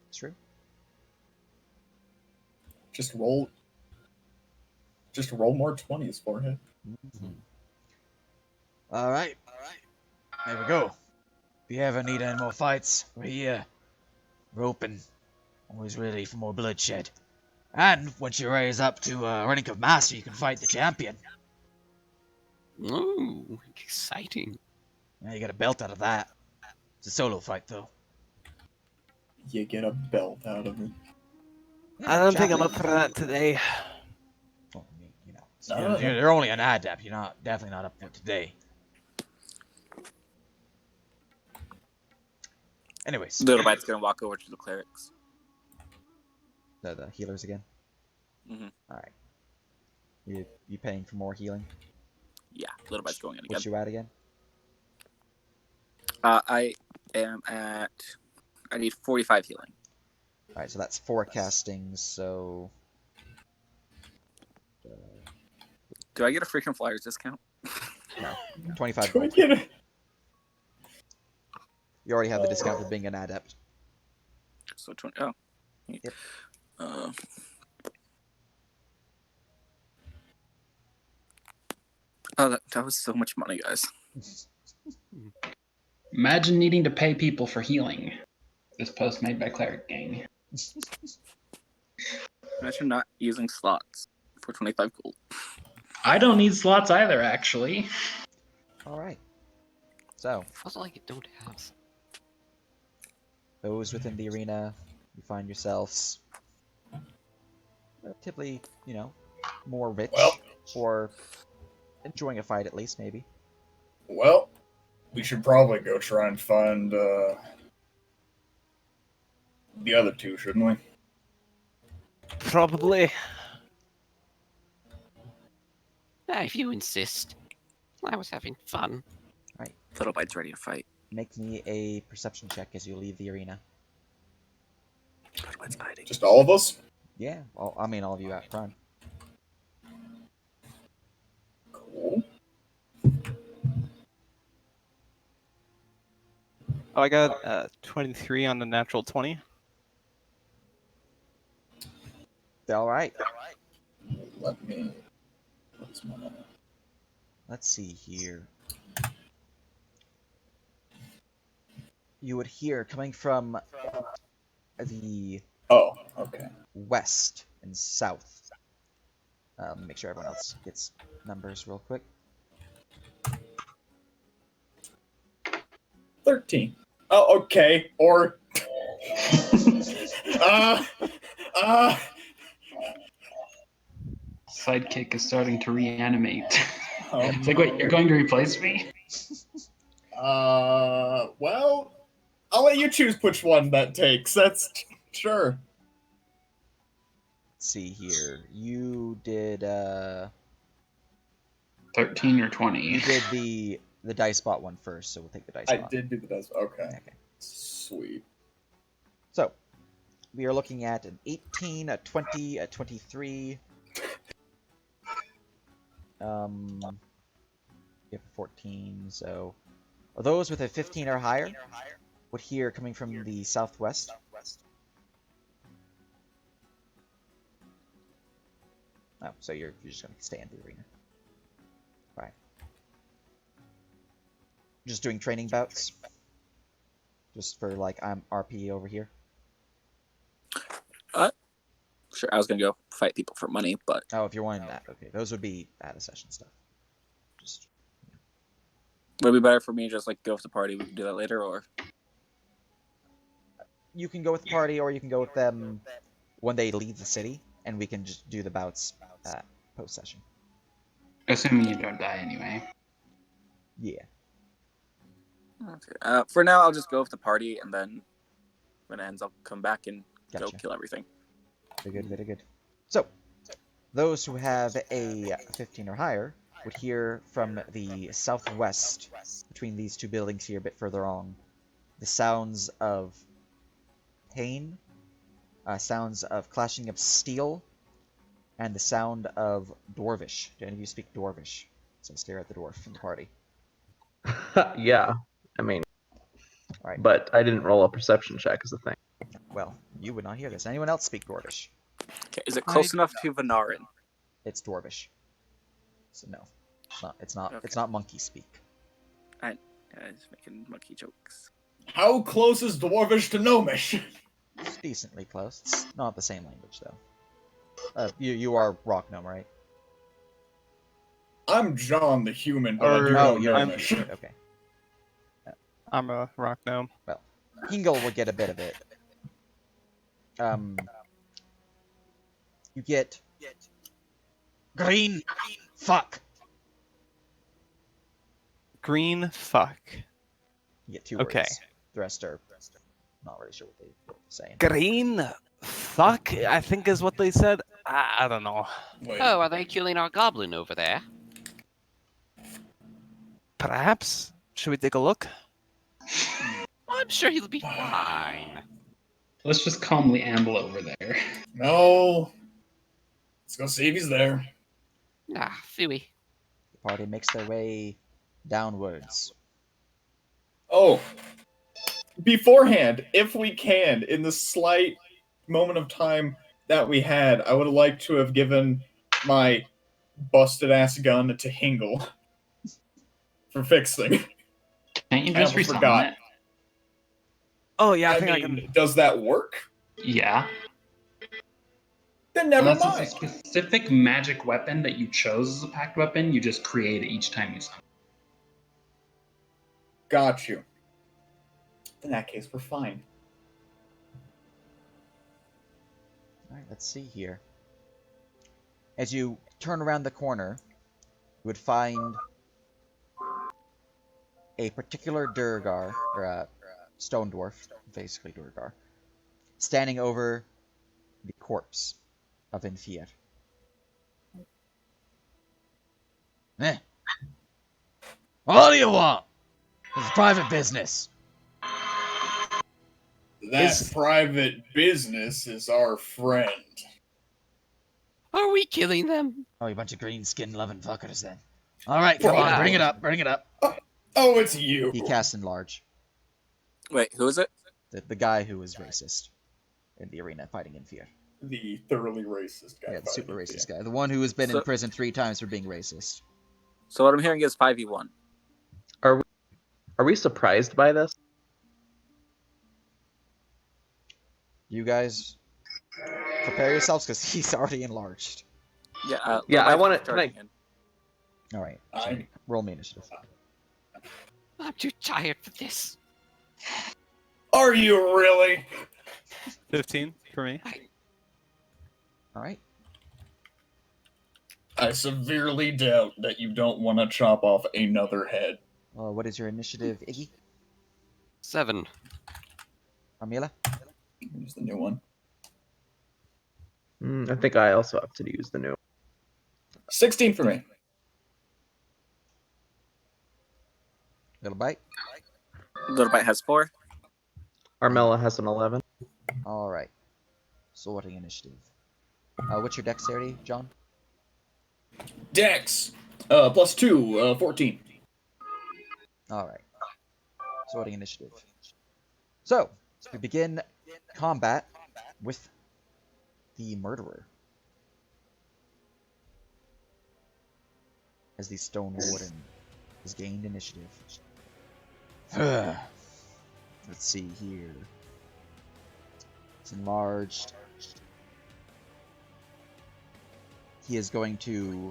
It's true. Just roll more 20s for him. All right. There we go. If you ever need any more fights, we're here. We're open. Always ready for more bloodshed. And once you raise up to rank of master, you can fight the champion. Ooh, exciting. Now you get a belt out of that. It's a solo fight, though. You get a belt out of it. I don't think I'm up for that today. Well, you know, No. you're only an adept. You're definitely not up for it today. Anyways, Little Bite's gonna walk over to the clerics. the healers again. Mhm. All right. You paying for more healing? Yeah, Little Bite's going in again. What you at again? I am at. I need 45 healing. All right, so that's forecasting. So Do I get a freaking flyers discount? no, 25 Do I gold. get it? You already have the discount for being an adept. So 20. Oh. Yep. Oh, that was so much money, guys. Imagine needing to pay people for healing. This post made by Cleric Gang. Imagine not using slots for 25 gold. I don't need slots either, actually. All right. So Feels like you don't have. those within the arena, you find yourselves relatively, more rich Well. or enjoying a fight at least, maybe. Well, we should probably go try and find the other two, shouldn't we? Probably. If you insist. I was having fun. Little Bite's ready to fight. Make me a perception check as you leave the arena. Little Bite's hiding. Just all of us? Yeah, well, I mean all of you out front. Cool. Oh, I got 23 on the natural 20. All right. Let me. What's my. Let's see here. You would hear coming from the Oh, okay. west and south. Make sure everyone else gets numbers real quick. 13. Oh, okay. Or. Sidekick is starting to reanimate. Um, It's like, wait, you're going to replace me? Well, I'll let you choose which one that takes. That's sure. Let's see here. You did 13 or you 20. did the dice bot one first, so we'll take the dice I bot. did do the dice. Okay. Okay. Sweet. So we are looking at an 18, a 20, a 23. You have a 14, so those with a 15 or higher would hear coming from the southwest. Oh, so you're just gonna stay in the arena. Right. Just doing training bouts. Just for like I'm RP over here. Sure, I was gonna go fight people for money, but Oh, if you're wanting that, okay. Those would be out of session stuff. Just would it be better for me to just like go with the party? We can do that later, or you can go with the party, or you can go with them when they leave the city, and we can just do the bouts post session. Assuming you don't die anyway. Yeah. okay. For now, I'll just go with the party, and then when it ends, I'll come back and go Gotcha. kill everything. Very good, very good. So, Those who have a 15 or higher would hear from the southwest, between these two buildings here a bit further on, the sounds of pain, sounds of clashing of steel, and the sound of Dwarvish. Do any of you speak Dwarvish? So I stare at the dwarf in the party. Yeah, I mean, Alright, but I didn't roll a perception check as a thing. well, you would not hear this. Anyone else speak Dwarvish? Okay, is it close enough to Venarin? It's Dwarvish. So no, it's not. It's Okay. not monkey speak. I was making monkey jokes. How close is Dwarvish to Gnomish? It's decently close. It's not the same language though. You are rock gnome, right? I'm John the human, but I do Or- know Oh, you're Gnomish. okay. I'm a rock gnome. Hingle will get a bit of it. You get green fuck. Green fuck. You get 2 Okay. words. The rest are not really sure what they're saying. Green fuck, I think is what they said. I don't know. Wait, Oh, are they killing our goblin over there? Perhaps? Should we take a look? I'm sure he'll be fine. Let's just calmly amble over there. no. Let's go see if he's there. Ah, phooey. The party makes their way downwards. Oh, beforehand, if we can, in the slight moment of time that we had, I would like to have given my busted ass gun to Hingle for fixing. Can't you I just almost resummon forgot. it? Oh yeah, I I think I mean, can. does that work? Yeah. Then never Unless mind. it's a specific magic weapon that you chose as a pact weapon, you just create it each time you summon. Got you. In that case, we're fine. Alright, let's see here. As you turn around the corner, you would find a particular Durgar, or a stone dwarf, basically Durgar, standing over the corpse of Infir. What do you want? It's private business. That private business is our friend. Are we killing them? Oh, you bunch of green skin loving fuckers then. Alright, come on, Wow. bring it up, bring it up. Oh, it's you. He cast enlarge. Wait, who is it? The guy who was racist in the arena fighting Infir. The thoroughly racist guy. Yeah, the super fighting racist guy. The one who has been in So- prison 3 times for being racist. So what I'm hearing is 5v1. Are we surprised by this? You guys prepare yourselves because he's already enlarged. Yeah, Yeah, I wanna- charging can All right, I'm- roll me initiative. I'm too tired for this. Are you really? 15 for me. All right, I severely doubt that you don't want to chop off another head. what is your initiative, Iggy? 7. Armila? Use the new one. I think I also have to use the new. 16 for me. Little bite. Little Bite has 4. Armella has an 11. All right. Sorting initiative. What's your dexterity, John? Dex. +2, 14. All right. Sorting initiative. So we begin combat with the murderer. As the Stone Warden has gained initiative. Let's see here. It's enlarged. He is going to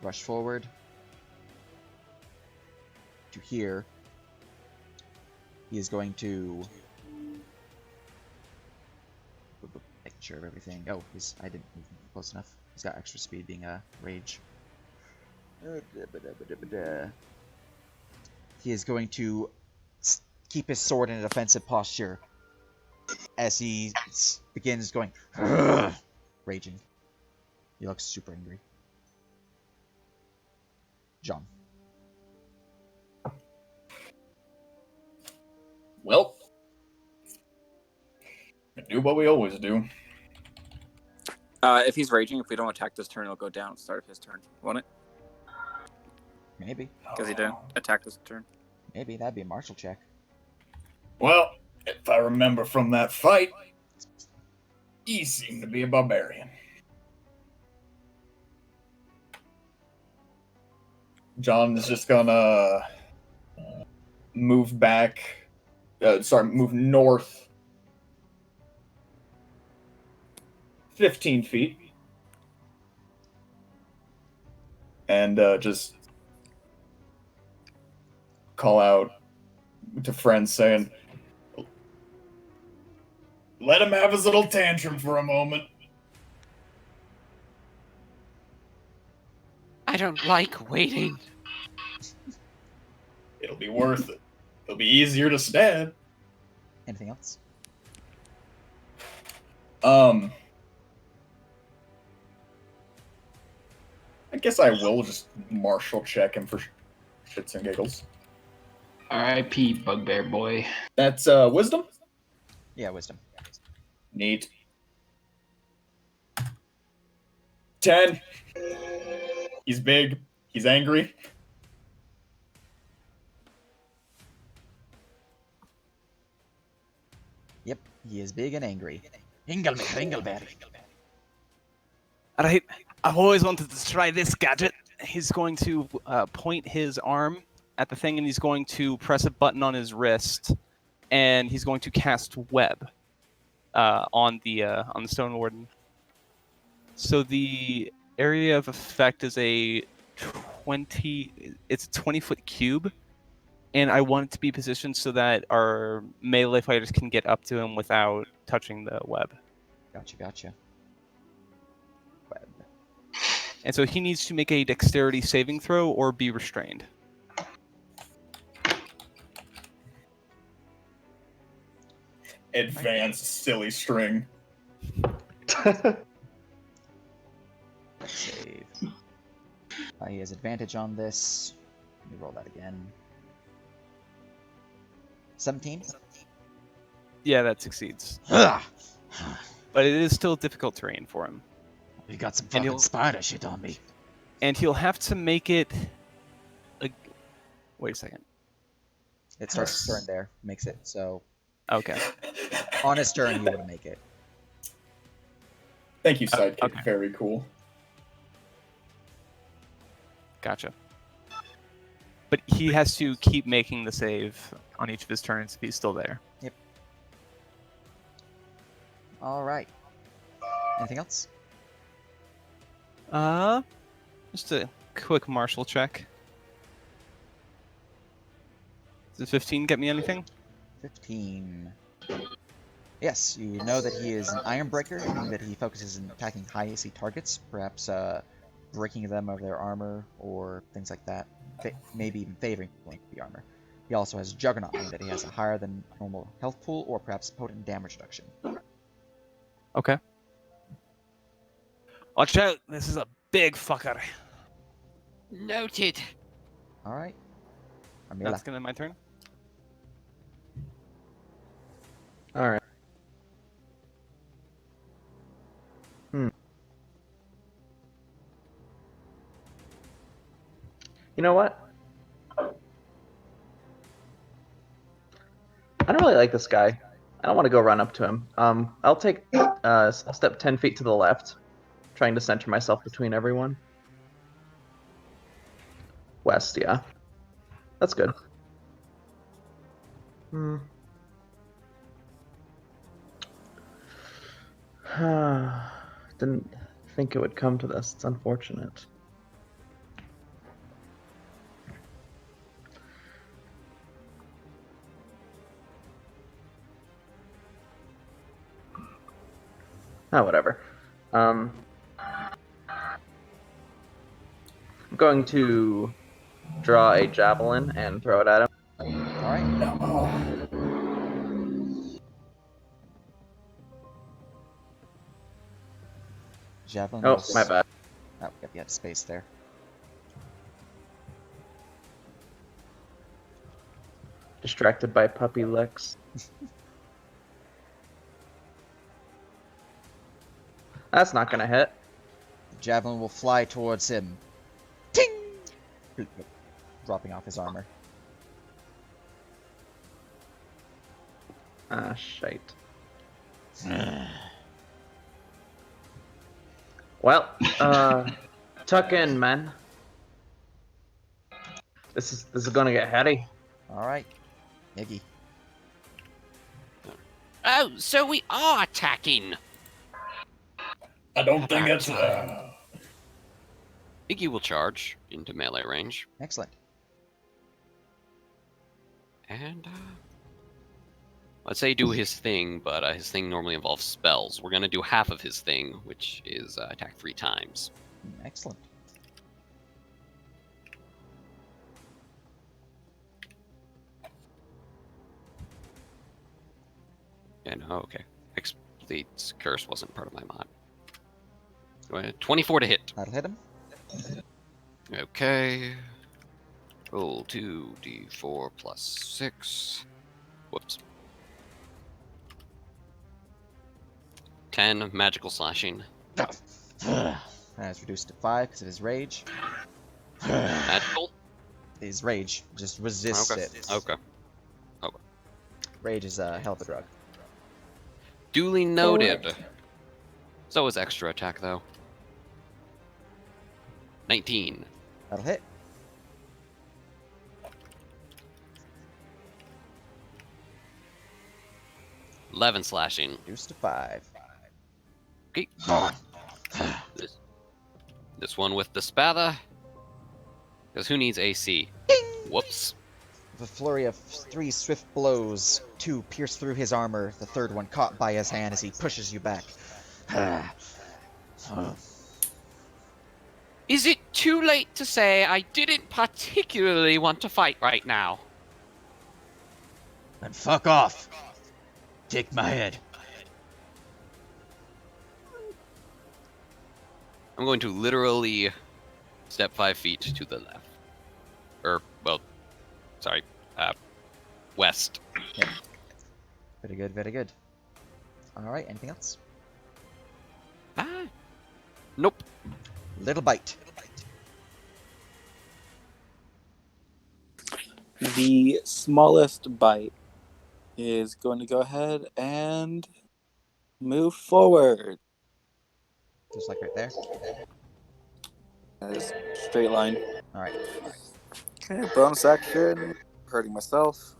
rush forward to here. He is going to make sure of everything. Oh, I didn't move him close enough. He's got extra speed being a rage. He is going to keep his sword in a defensive posture as he begins going raging. He looks super angry. John. Well, do what we always do. If he's raging, if we don't attack this turn, it'll go down at the start of his turn, won't it? Maybe. Because he didn't attack this turn. Maybe. That'd be a martial check. Well, if I remember from that fight, he seemed to be a barbarian. John is just gonna move back. Move north 15 feet. And just call out to friends saying, let him have his little tantrum for a moment. I don't like waiting. It'll be worth it. It'll be easier to stab. Anything else? I guess I will just martial check him for shits and giggles. R.I.P. Bugbear Boy. That's wisdom? Yeah, wisdom. Neat. 10. He's big. He's angry. Yep, he is big and angry. Ingleberry. Alright, I've always wanted to try this gadget. He's going to point his arm at the thing, and he's going to press a button on his wrist, and he's going to cast Web on the Stone Warden. So the area of effect is a 20-foot cube, and I want it to be positioned so that our melee fighters can get up to him without touching the web. Gotcha. Web. And so he needs to make a dexterity saving throw or be restrained. Advanced silly string. Save. He has advantage on this. Let me roll that again. 17? Yeah, that succeeds. Ugh. But it is still difficult terrain for him. You got some And fucking he'll- spider shit on me. And he'll have to make it... Wait a second. It starts his turn there. Makes it. So, Okay. on his turn, he would make it. Thank you, sidekick. Okay. Very cool. Gotcha. But he has to keep making the save on each of his turns if he's still there. Alright. Anything else? Just a quick martial check. Does 15 get me anything? 15. Yes, you know that he is an Iron Breaker, meaning that he focuses on attacking high AC targets, perhaps breaking them of their armor or things like that. Maybe even favoring the armor. He also has Juggernaut, meaning that he has a higher than normal health pool or perhaps potent damage reduction. Okay. Watch out! This is a big fucker. Noted. Alright. Armila. That's gonna be my turn. All right. You know what? I don't really like this guy. I don't want to go run up to him. I'll take a step 10 feet to the left, trying to center myself between everyone. West, yeah. That's good. Didn't think it would come to this. It's unfortunate. Whatever. I'm going to draw a javelin and throw it at him. Alright. Javelin Oh, was... my bad. Oh, yep, you had space there. Distracted by puppy Lex. That's not gonna hit. The javelin will fly towards him. Ting! Dropping off his armor. Ah, shite. Well, tuck in, man. This is gonna get heady. Alright. Iggy. Oh, so we are attacking. I don't think That's that's. Iggy will charge into melee range. Excellent. And, let's say do his thing, but his thing normally involves spells. We're gonna do half of his thing, which is attack 3 times. Excellent. And, oh, okay. The curse wasn't part of my mod. 24 to hit. That'll hit him. Okay. Roll 2d4 plus 6. Whoops. 10 magical slashing. That's reduced to 5 because of his rage. Magical? His rage just resists Okay. it. Okay. Rage is a hell of a drug. Duly noted. So is extra attack, though. 19. That'll hit. $11 slashing. Reduced to 5. Okay. This one with the spada. Because who needs AC? Whoops. With a flurry of 3 swift blows, 2 pierce through his armor, the third one caught by his hand as he pushes you back. Is it too late to say I didn't particularly want to fight right now? Then fuck off. Take my head. I'm going to literally step 5 feet to the left. Well, sorry, west. Yep. Very good, very good. Alright, anything else? Nope. Little bite. The smallest bite is going to go ahead and move forward. Just like right there. That is straight line. Alright. Okay, bonus action. Hurting myself.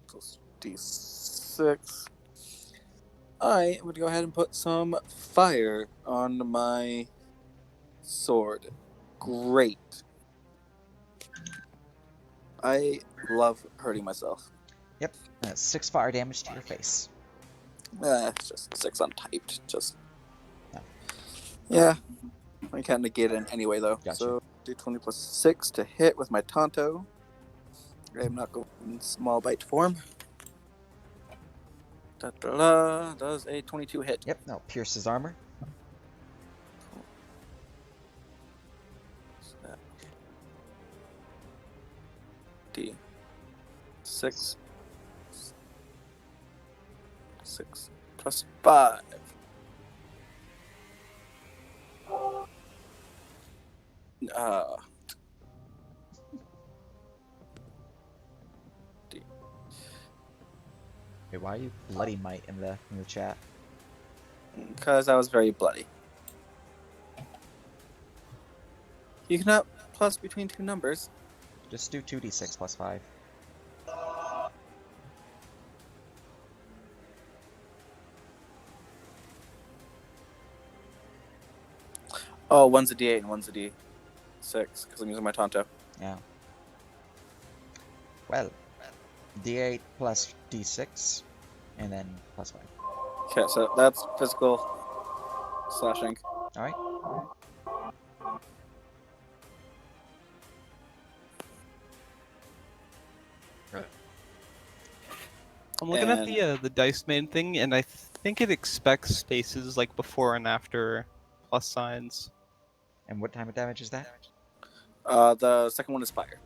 Plus D6. I would go ahead and put some fire on my sword. Great. I love hurting myself. Yep. That's 6 fire damage to your face. It's just 6 untyped. Just. Yeah. Yeah. I can't negate it anyway, though. Gotcha. So, D20 plus 6 to hit with my Tonto. I'm not going in small bite form. Does a 22 hit. Yep, that'll pierce his armor. D6. 6 plus 5. Wait, why are you bloody might in the chat? Because I was very bloody. You cannot plus between 2 numbers. Just do 2d6 plus 5. Oh, one's a D8 and one's a D6 because I'm using my Tonto. Yeah. Well, d8 plus d6, and then plus 5. Okay, so that's physical slashing. Alright. I'm looking at the Dice Main thing, and I think it expects spaces like before and after plus signs. And what type of damage is that? The second one is fire.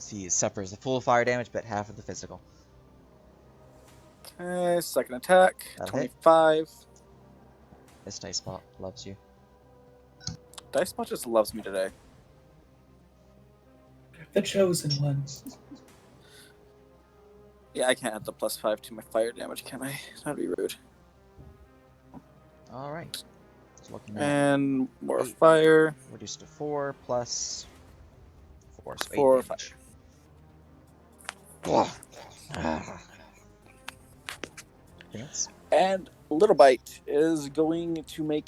He suffers the full fire damage, but half of the physical. Okay, second attack, That'll hit. 25. This dice spot loves you. Dice Bot just loves me today. The chosen one. Yeah, I can't add the +5 to my fire damage, can I? That'd be rude. All right. Just looking at And more 8. fire. Reduced to 4 plus 4. So 4 8 fire. Dance. And Little Bite is going to make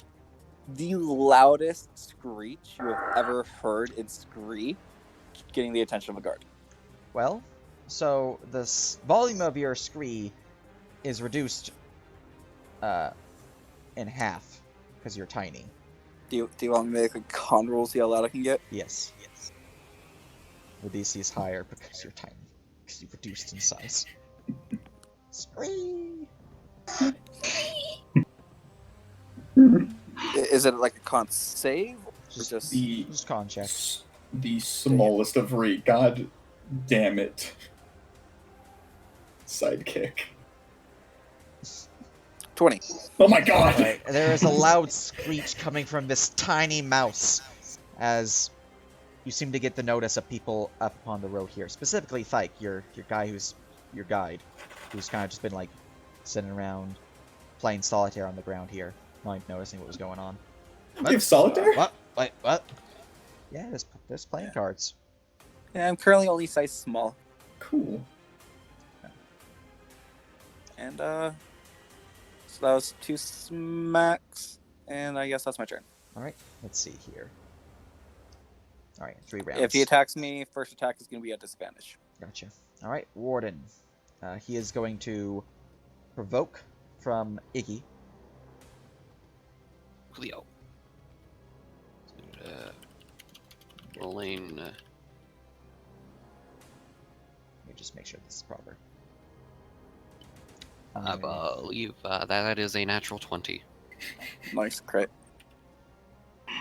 the loudest screech you have ever heard in Scree, getting the attention of a guard. Well, so the volume of your scree is reduced in half because you're tiny. Do you want me to make a con roll, see how loud I can get? Yes. The DC is higher because you're tiny. Because you've reduced in size. Scree! Is it like a con save? Or just... The Just con check. the smallest of read. God damn it. Sidekick. 20. Oh my god! Right. There is a loud screech coming from this tiny mouse as you seem to get the notice of people up upon the road here. Specifically Thyke, your guy who's your guide, who's kind of just been like sitting around playing solitaire on the ground here, not even noticing what was going on. You have solitaire? What? Wait, what? Yeah, there's playing cards. Yeah, I'm currently only size small. Cool. And, so that was 2 smacks, and I guess that's my turn. Alright, let's see here. Alright, 3 rounds. If he attacks me, first attack is going to be at disadvantage. Gotcha. Alright, Warden. He is going to provoke from Iggy. Cleo. Rolling. Let me just make sure this is proper. I believe that is a natural 20. Nice crit.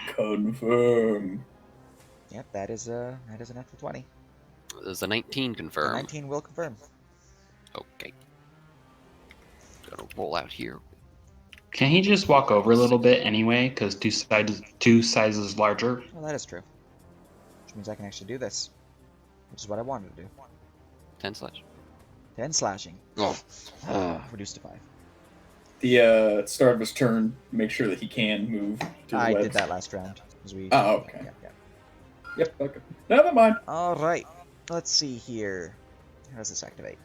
Confirm. Yep, that is a natural 20. Is a 19 The confirmed? 19 will confirm. Okay. Gonna roll out here. Can he just walk over a little bit anyway? Because two sizes larger. Well, that is true. Which means I can actually do this. Which is what I wanted to do. 10 slash. 10 slashing. Reduced to 5. The start of his turn, make sure that he can move to the I left. did that last round. 'Cause we, Oh, okay. Yeah. Yep, okay. Never mind. Alright. Let's see here. How does this activate?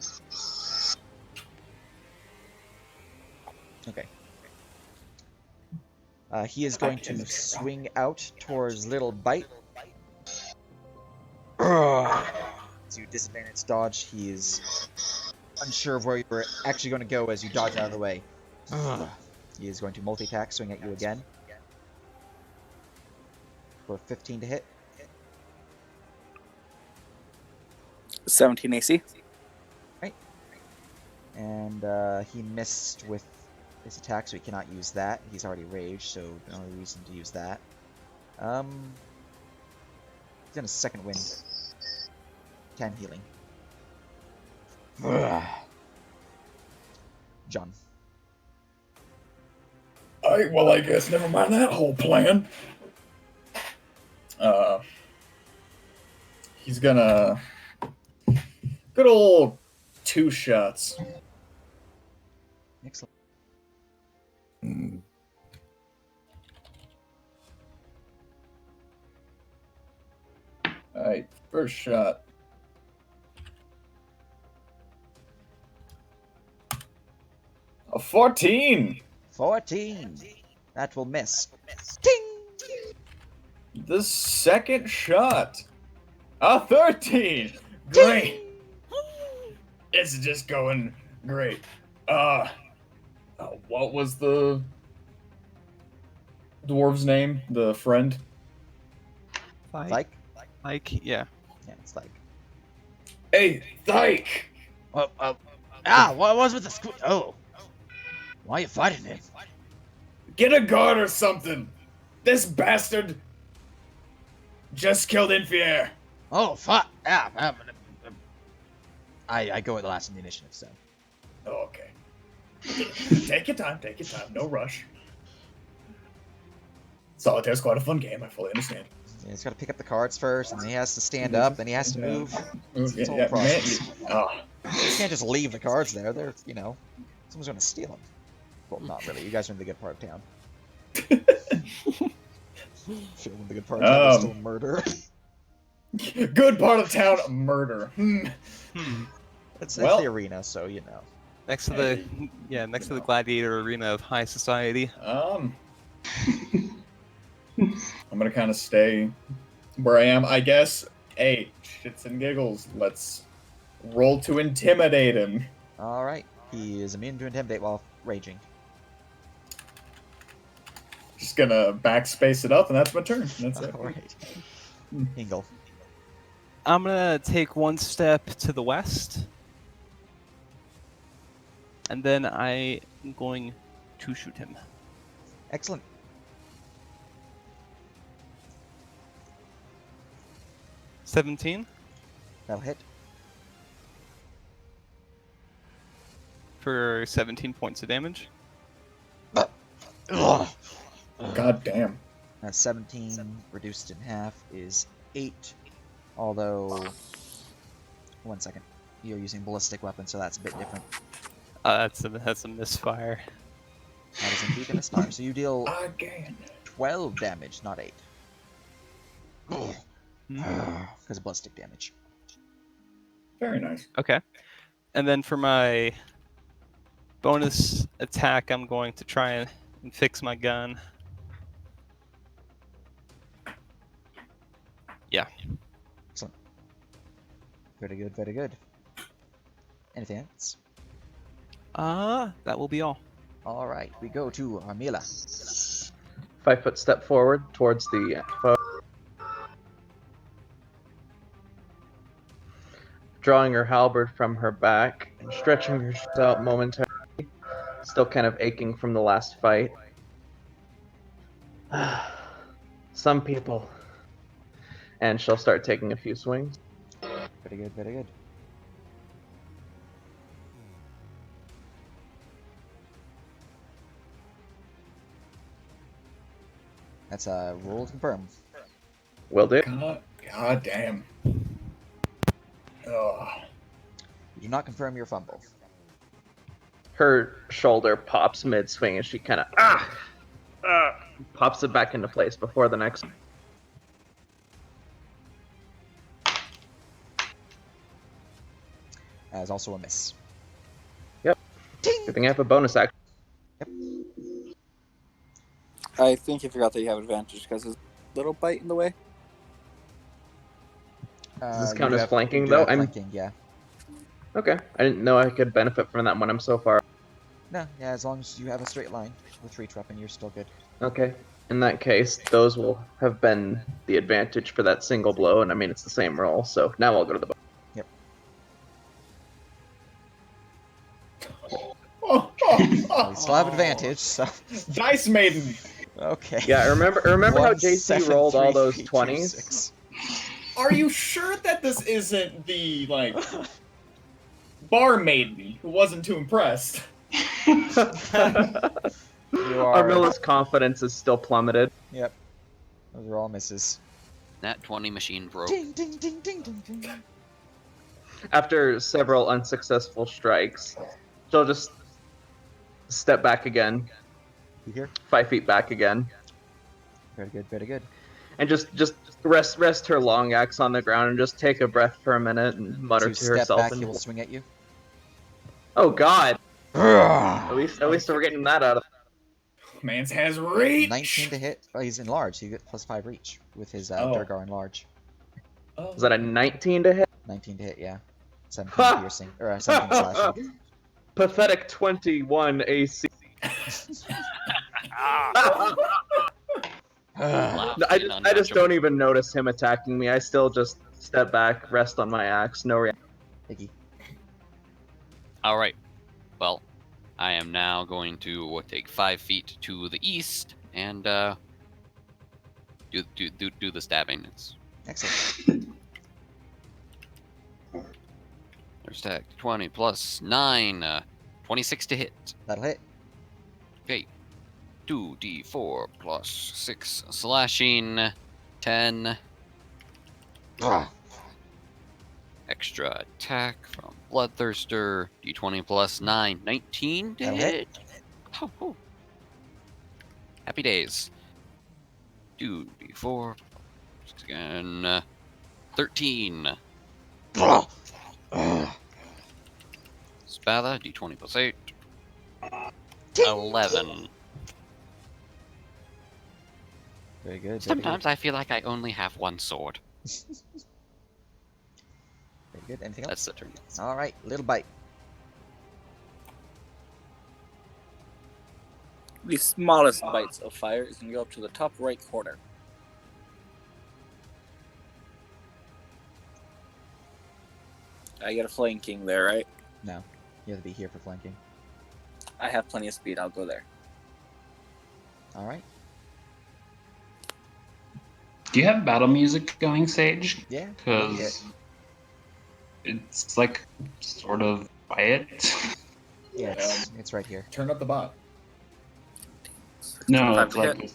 Okay. He is going to swing out towards Little Bite. To disadvantage dodge, he is unsure of where you're actually going to go as you dodge out of the way. He is going to multi-attack, swing at you again. For 15 to hit. 17 AC. And he missed with his attack, so he cannot use that. He's already raged, so no reason to use that. He's on a second wind. 10 healing. John. Well, I guess never mind that whole plan. He's gonna good old 2 shots. Excellent. Alright, first shot. A 14! 14. That will miss. Ting! The second shot. A 13! Great! It's just going great. What was the dwarf's name? The friend? Like? Like, yeah. Yeah, it's like. Hey, Thyke! what was with the Oh. Why are you fighting him? Get a guard or something. This bastard just killed Infier. Oh, fuck. I go with the last in the initiative, so. Oh, okay. Take your time, no rush. Solitaire's quite a fun game, I fully understand. Yeah, he's got to pick up the cards first, and then he has to stand up, then he has to move. It's a whole Man, process. oh. You can't just leave the cards there. They're, someone's going to steal them. Well, not really. You guys are in the good part of town. Sure, in the good part of town, there's still murder. Good part of town, murder. It's the arena, so Next to the gladiator arena of high society. I'm gonna kind of stay where I am, I guess. Hey, shits and giggles, let's roll to intimidate him. All right, he is immune to intimidate while raging. Just gonna backspace it up, and that's my turn. That's it. All right, Hingle. I'm gonna take one step to the west, and then I am going to shoot him. Excellent. $17 That'll hit. for 17 points of damage. Ugh. God damn. That's 17 reduced in half is 8. Although, 1 second. You're using ballistic weapon, so that's a bit different. That's a misfire. That is indeed a misfire. So you deal Again. 12 damage, not 8. Because of ballistic damage. Very nice. Okay. And then for my bonus attack, I'm going to try and fix my gun. Yeah. Excellent. Very good, very good. Anything else? That will be all. Alright, we go to Armila. 5-foot step forward towards the foe. Drawing her halberd from her back and stretching herself out momentarily, still kind of aching from the last fight. Some people. And she'll start taking a few swings. Very good, very good. That's a roll to confirm. Will do. God damn. Ugh. You do not confirm your fumble. Her shoulder pops mid-swing and she kind of pops it back into place before the next. That is also a miss. Yep. Ting! Good thing I have a bonus action. I think you forgot that you have advantage because there's a little bite in the way. Does this You count do as have- flanking, you do though? have I'm flanking, yeah. Okay. I didn't know I could benefit from that when I'm so far. No, yeah, as long as you have a straight line with reach weapon, you're still good. Okay. In that case, those will have been the advantage for that single blow, and I mean, it's the same roll, so now I'll go to the bonus. Well, you still have advantage, so. Dice Maiden. Okay. Yeah, remember how 1, JC 7, rolled all 3, those 3, 2, 20s? 6. Are you sure that this isn't the, bar maiden who wasn't too impressed? You are. Armilla's confidence is still plummeted. Yep. Those are all misses. That 20 machine broke. Ding, ding, ding, ding, ding, ding. After several unsuccessful strikes, she'll just step back again, You hear? 5 feet back again, Very good, very good. and just rest her long axe on the ground and just take a breath for a minute and mutter To to step herself. back, And he will swing at you. oh God! At Ugh. least we're getting that out of. Man's has reach. 19 to hit. Oh, he's enlarged, so you get +5 reach with his Durgar enlarge. Oh. Is that a 19 to hit? 19 to hit, yeah. 17 piercing, or 17 slashing. Pathetic 21 AC. Ugh. No, I just don't even notice him attacking me. I still just step back, rest on my axe, no reaction. Iggy. All right. Well, I am now going to take 5 feet to the east and do the stabbing. It's Excellent. there's attack 20 plus 9, 26 to hit. That'll hit. Okay. 2d4 plus 6 slashing, 10 Ah. extra attack from Bloodthirster, d20 plus 9, 19 to That'll hit. hit. Oh. Happy days. 2d4 again, 13. Ah. Ah. Spatha, d20 plus 8, Ting. 11. Very good. Sometimes I feel like I only have one sword. Very good. Anything That's else? the turn. All right. Little bite. The smallest bites of fire is going to go up to the top right corner. I get a flanking there, right? No. You have to be here for flanking. I have plenty of speed. I'll go there. All right. Do you have battle music going, Sage? Yeah. Because it's like sort of quiet. Yeah. It's right here. Turn up the bot. No, 25 it's to like hit.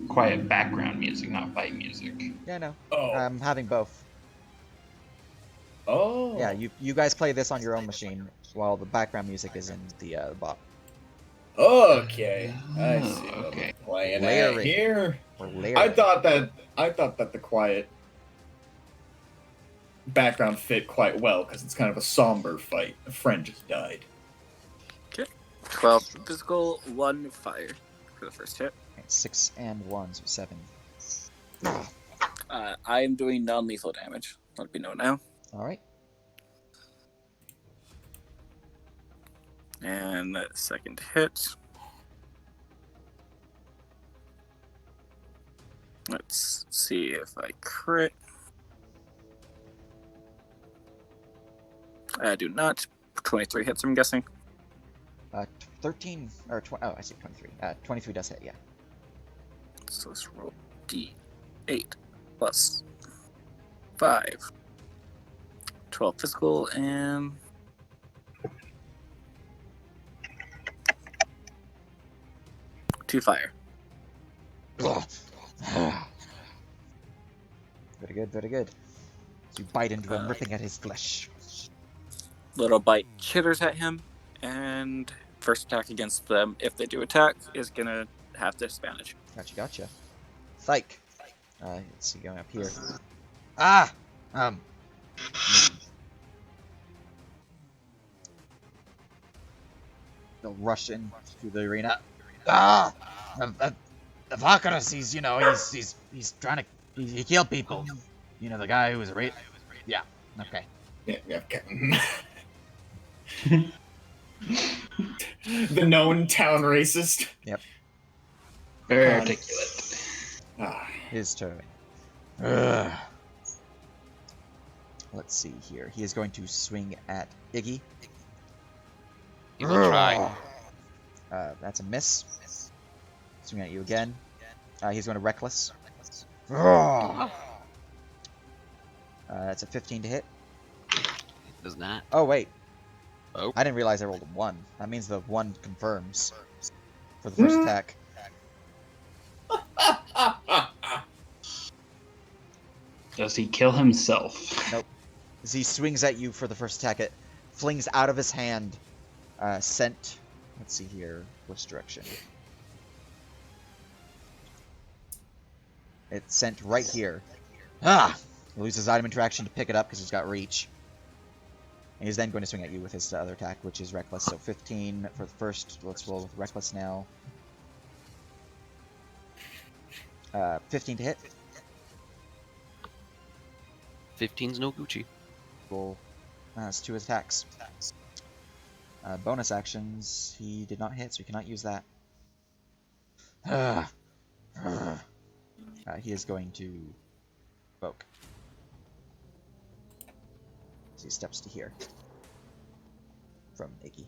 quiet background music, not fight music. Yeah. No. Oh. I'm having both. Oh. Yeah. You guys play this on your own machine while the background music is in the bot. Okay. I see. Oh, What okay. we're playing at Layering. here. Or layering. I thought that the quiet background fit quite well because it's kind of a somber fight. A friend just died. 12 physical, 1 fire for the first hit. 6 and 1, so 7. I am doing non-lethal damage. Let it be known now. All right. And the second hit. Let's see if I crit. I do not. 23 hits, I'm guessing. 13 or 20. Oh, I see 23. 23 does hit. Yeah. So let's roll D8 plus 5. 12 physical and 2 fire. Very good. Very good. So you bite into him, ripping at his flesh. Little bite chitters at him, and first attack against them, if they do attack, is gonna have disadvantage. Gotcha. Thyke. Let's see, going up here. Ah! They'll rush in through the arena. Ah! The Valkyros, he's trying to, he killed people. You know, the guy who was raped? Yeah, okay. Yeah, okay. The known town racist. Very Um, articulate. Ah. His turn. Ugh. Let's see here. He is going to swing at Iggy. He will try. That's a miss. Swing at you again. He's going to reckless. That's a 15 to hit. Does not. Oh wait. Oh. I didn't realize I rolled a 1. That means the 1 confirms for the first attack. Does he kill himself? Nope. As he swings at you for the first attack, it flings out of his hand, sent. Let's see here, which direction? It's sent right here. Ah! He loses item interaction to pick it up because he's got reach. And he's then going to swing at you with his other attack, which is reckless. So 15 for the first. Let's roll with reckless now. 15 to hit. 15's no Gucci. Roll. That's 2 attacks. Bonus actions. He did not hit, so he cannot use that. He is going to poke. So he steps to here. from Iggy.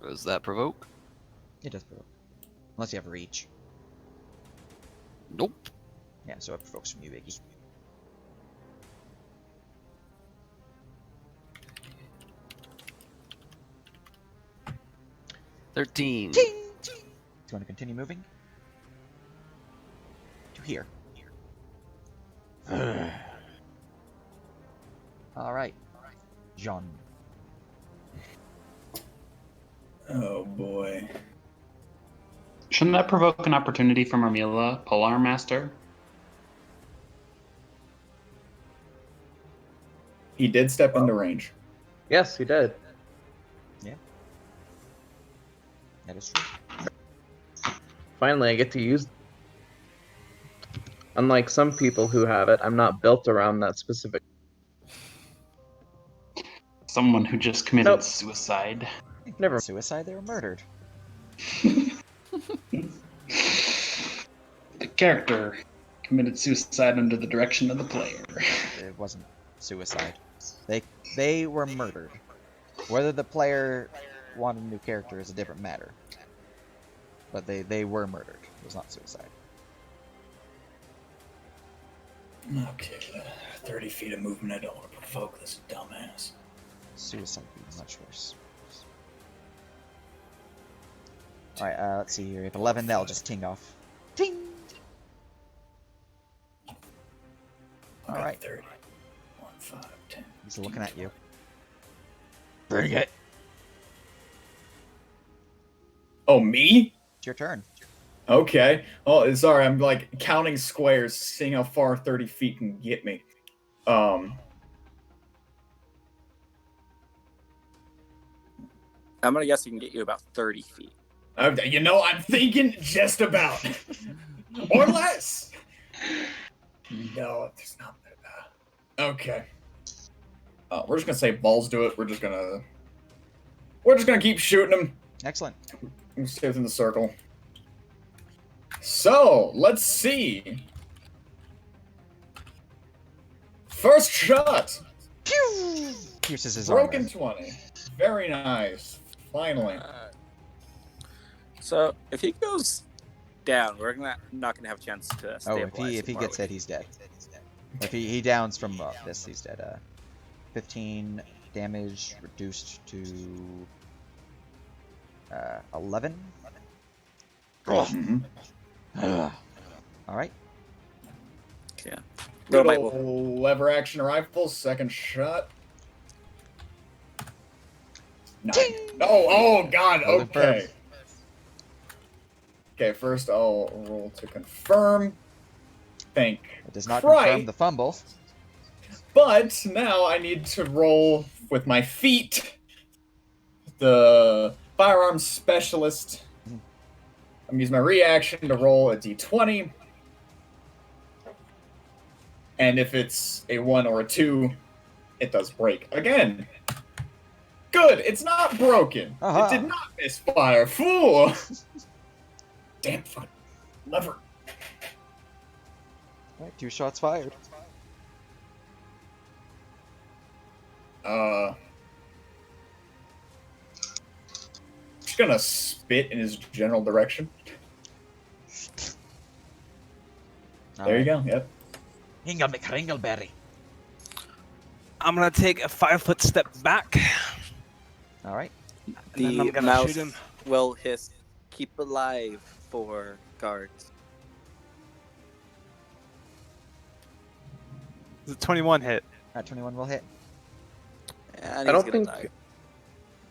Does that provoke? It does provoke. Unless you have reach. Nope. Yeah, so it provokes from you, Iggy. $13. Do you want to continue moving? To here. Alright. Jean. Oh boy. Shouldn't that provoke an opportunity from Armila, Polearm Master? He did step into range. Yes, he did. That is true. Finally, I get to use. Unlike some people who have it, I'm not built around that specific. Someone who just committed Nope. suicide. Never. Suicide, they were murdered. The character committed suicide under the direction of the player. It wasn't suicide. They were murdered. Whether the player wanted a new character is a different matter. But they were murdered. It was not suicide. Okay, 30 feet of movement. I don't want to provoke this dumbass. Suicide would be much worse. Alright, let's see here. If 11, that'll just ting off. Ting! Alright. 30. 1, 5, 10. He's looking at you. Bring it! Oh, me? It's your turn. Okay. Oh, sorry. I'm like counting squares, seeing how far 30 feet can get me. I'm gonna guess he can get you about 30 feet. I'm thinking just about. Or less. No, it's not that bad. Okay. We're just gonna say balls do it. We're just gonna keep shooting them. Excellent. Stay within the circle. So, let's see. First shot. Pew! Pierces his Broken armor. 20. Very nice. Finally. So if he goes down, we're not gonna have a chance to Oh, stabilize if he him, gets are hit, he's dead. If he downs from this, he's dead. 15 damage reduced to 11. Mhm. Alright. we? Yeah. Good Little old Michael. lever action rifle, second shot. Nice. Oh god, Roll confirm. okay. Okay, first I'll roll to confirm. Thank It does not Christ. confirm the fumble. But now I need to roll with my feet. The firearms specialist. I'm gonna use my reaction to roll a d20. And if it's a 1 or a 2, it does break again. Good, it's not broken. Aha. It did not misfire. Fool! Damn fucking lever. Alright, 2 shots fired. Just gonna spit in his general direction. There you go, yep. Hingle McHringleberry. I'm gonna take a 5-foot step back. Alright. And then I'm The gonna mouse shoot him. will hiss, keep alive for guards. It's a 21 hit. Alright, 21 will hit. And I he's don't gonna think. die.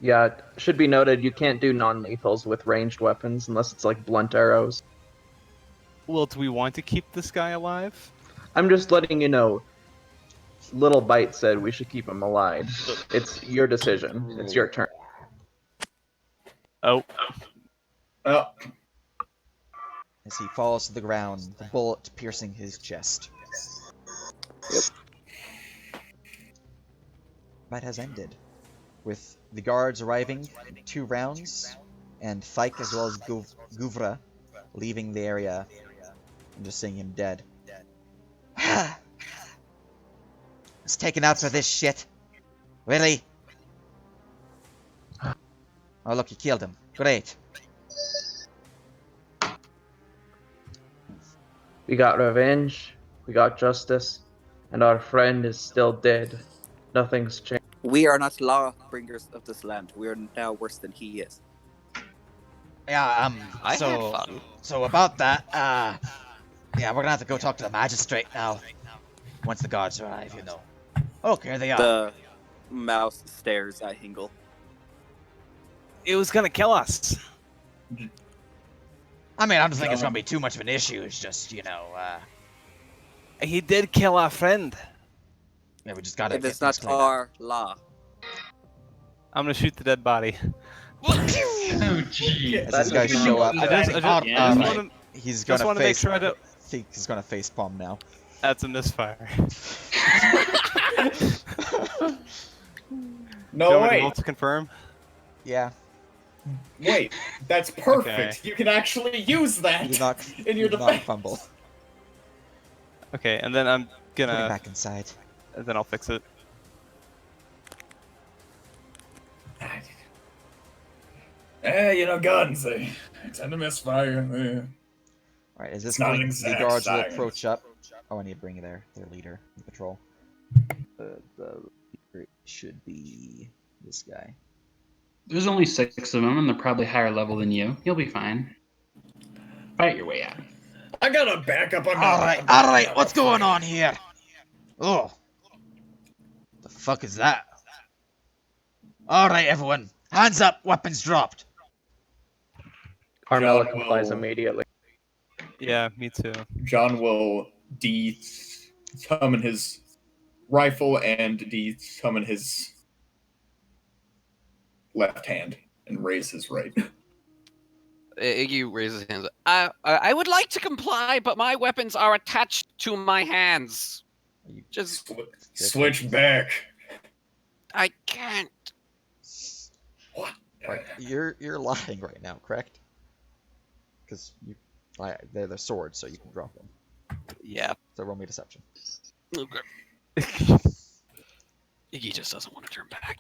Yeah, it should be noted you can't do non-lethals with ranged weapons unless it's like blunt arrows. Well, do we want to keep this guy alive? I'm just letting you know. Little Bite said we should keep him alive. It's your decision. It's your turn. Oh, Oh, As he falls to the ground, the bullet piercing his chest. Yep. Fight has ended, with the guards arriving in 2 rounds, and Thyke as well as Guvra leaving the area and just seeing him dead. was taken out for this shit. Really? Oh, look, you killed him. Great. We got revenge, we got justice, and our friend is still dead. Nothing's changed. We are not law bringers of this land. We are now worse than he is. Yeah, I so, had fun. so about that, yeah, we're gonna have to go talk to the magistrate now. Once the guards arrive, you know. Okay, here they are. The mouse stares at Hingle. It was gonna kill us. I mean, I don't think it's gonna be too much of an issue. It's just, you know, He did kill our friend. yeah, we just gotta It get is things not cleared up. our law. I'm gonna shoot the dead body. Oh, jeez. As this guy show up, I just Yeah. wanna, he's just gonna wanna make face. sure I don't. Think he's gonna face palm now. That's a misfire. No Do you want me to way. roll to confirm? Yeah, Wait, that's perfect. Okay. You can actually use that you did not. in your you did not defense. fumble. Okay, and then I'm Put him gonna. back inside. And then I'll fix it. You know, guns, they tend to misfire. All right, is this It's not an point the exact guards will science. approach up? Oh, I need to bring their leader, the patrol. The leader should be this guy. There's only 6 of them, and they're probably higher level than you. You'll be fine. Fight your way out. I got a backup. I'm All right, what's going on here? Oh, the fuck is that? All right, everyone, hands up, weapons dropped. Carmela John complies will- immediately. Yeah, me too. John will summon his rifle and summon his left hand and raise his right. Iggy raises his hands. I would like to comply, but my weapons are attached to my hands. You Just, Switch back. I can't. What? Right, you're lying right now, correct? Because they're the swords, so you can drop them. Yeah. So roll me deception. Okay. Iggy just doesn't want to turn back.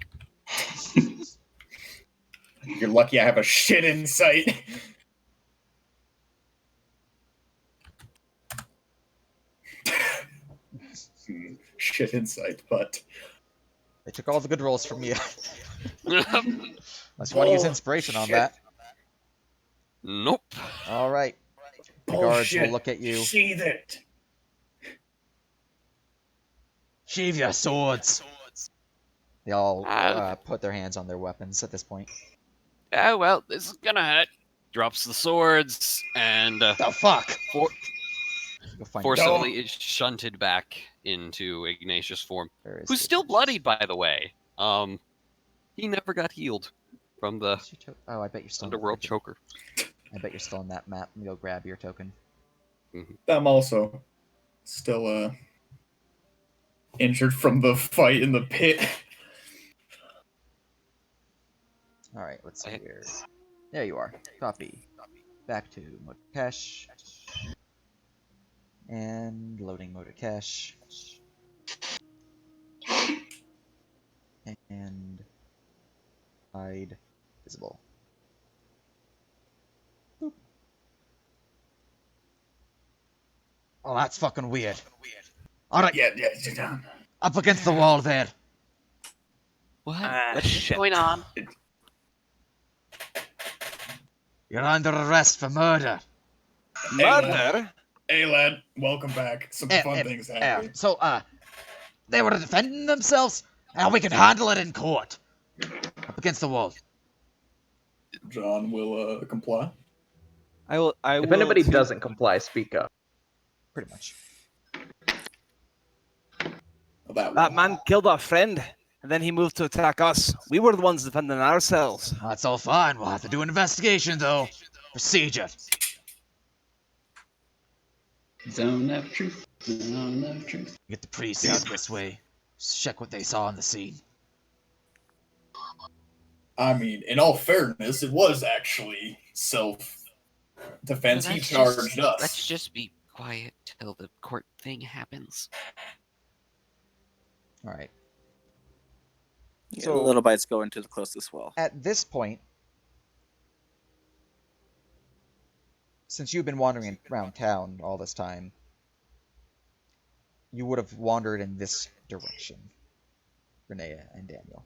You're lucky I have a shit insight. Shit insight, but They took all the good rolls from you. Unless you want to use inspiration on that. Nope. All right. The guards will bullshit. look at you. Sheathe it. Sheathe your swords. They all Ah. put their hands on their weapons at this point. Oh, well, this is gonna hurt. Drops the swords and The fuck? Go find forcibly is shunted back into Ignatius' form, Where is who's it? still bloodied, by the way. He never got healed from the Where's your oh, I bet you're still in the underworld freaking- choker. I bet you're still in that map. Let me go grab your token. I'm also still injured from the fight in the pit. All right, let's see here. There you are. Copy. Back to motor cache. And loading motor cache. And hide visible. Boop. Oh, that's fucking weird. All right, Yeah, sit down. up against the wall there. What? What's What's going on? You're under arrest for murder. Murder? Hey, lad, welcome back. Some fun things happened. So, they were defending themselves, and we can handle it in court. Up against the wall. John will comply. I will. If anybody doesn't comply, speak up. Pretty much. That man killed our friend, and then he moved to attack us. We were the ones defending ourselves. That's all fine. We'll have to do an investigation, though. Procedure. Zone of truth. Zone of truth. Get the priests out this way. Just check what they saw on the scene. I mean, in all fairness, it was actually self-defense. He charged us. Let's just be quiet till the court thing happens. All right. Yeah, So- the little bites go into the closest wall. At this point, since you've been wandering around town all this time, you would have wandered in this direction, Renea and Daniel.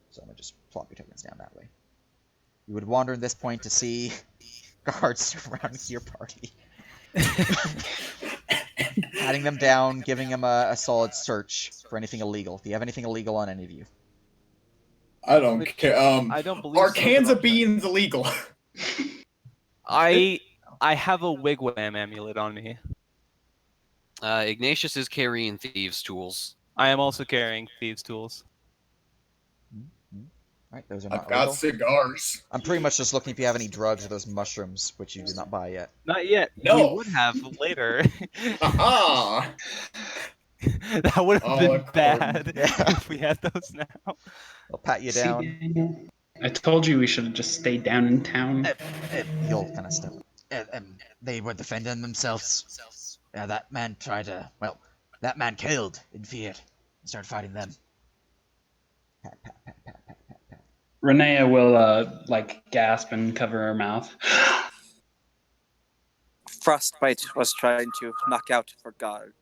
So I'm gonna just plop your tokens down that way. You would wander in this point to see guards surrounding your party. Patting them down, giving them a solid search for anything illegal. Do you have anything illegal on any of you? I don't Which care. I don't believe Are so, cans but of beans illegal? I have a wigwam amulet on me. Ignatius is carrying thieves' tools. I am also carrying thieves' tools. Alright, those are I've not got illegal. cigars. I'm pretty much just looking if you have any drugs or those mushrooms, which you did not buy yet. Not yet. No. We would have later. Aha! That would have Oh, been of bad Yeah. if we had those now. I'll pat you See, down. Daniel? I told you we should have just stayed down in town. He'll kind of step. They were defending themselves. That man tried to. Well, that man killed in fear. And started fighting them. Pat, pat, pat, pat, pat, pat, pat. Renea will like gasp and cover her mouth. Frostbite was trying to knock out our guards.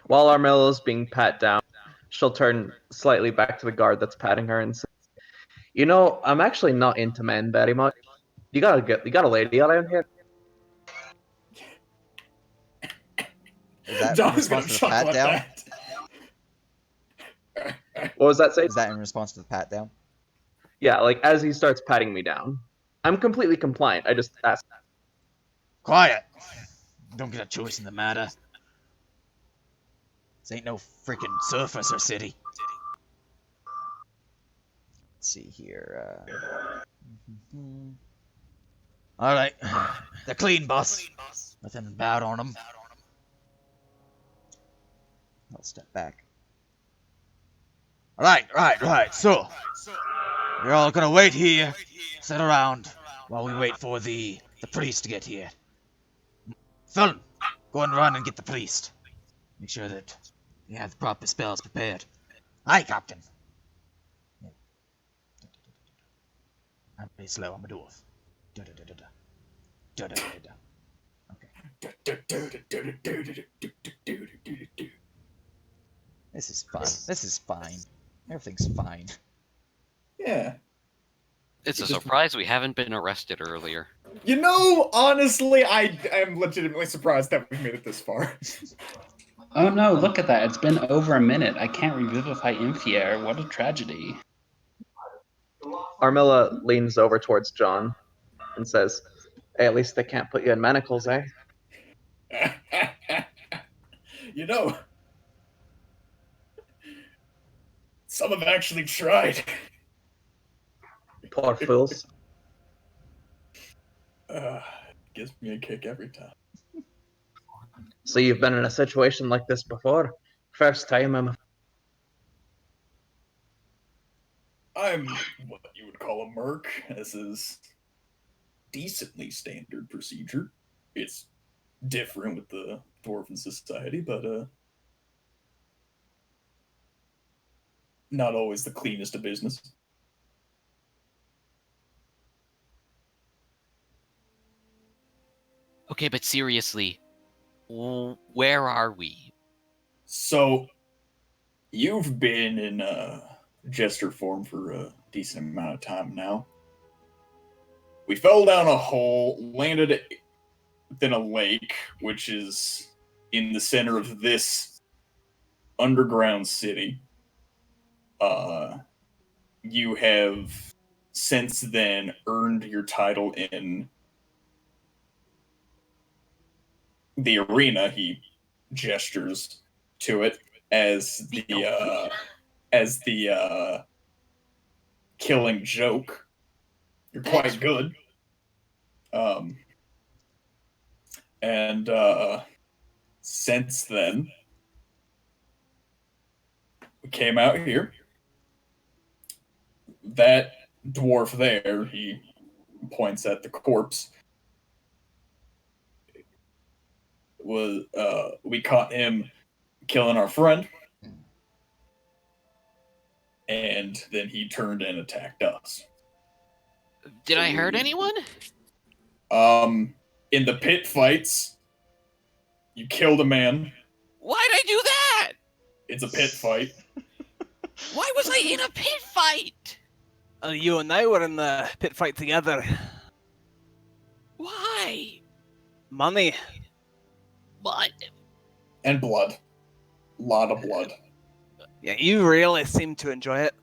While Armella's being pat down, she'll turn slightly back to the guard that's patting her and say, "You know, I'm actually not into men very much. You got a lady around here?" Is that in John's gonna response to the chuckle pat at down? that. What was that say? Is that in response to the pat down? Yeah, like as he starts patting me down. I'm completely compliant. I just ask. Quiet! Don't get a choice in the matter. This ain't no freaking surfacer city. Let's see here. Alright. They're clean, boss. Nothing bad on them. I'll step back. Right. So, we're all gonna wait here. Sit around while we wait for the priest to get here. Felon, go and run and get the priest. Make sure that you have the proper spells prepared. Aye, Captain. I'm pretty slow. I'm a dwarf. Da-da-da-da-da. Da-da-da-da-da. This is fun. This is fine. Everything's fine. Yeah. It's a surprise we haven't been arrested earlier. You know, honestly, I am legitimately surprised that we've made it this far. Oh no, look at that. It's been over a minute. I can't revivify Infier. What a tragedy. Armella leans over towards John and says, "Hey, at least they can't put you in manacles, eh?" You know, some have actually tried. Poor fools. Gives me a kick every time. So you've been in a situation like this before? First time, I'm what you would call a merc, as is decently standard procedure. It's different with the dwarven society, but not always the cleanest of business. Okay, but seriously, where are we? So, you've been in jester form for a decent amount of time now. We fell down a hole, landed within a lake, which is in the center of this underground city. You have since then earned your title in the arena. He gestures to it as the killing joke. You're quite good. And since then, we came out here. That dwarf there, he points at the corpse. was we caught him killing our friend, and then he turned and attacked us. Did I hurt anyone? In the pit fights, you killed a man. Why'd I do that? It's a pit fight. Why was I in a pit fight? You and I were in the pit fight together. Why? Money. What? And blood. A lot of blood. Yeah, you really seem to enjoy it.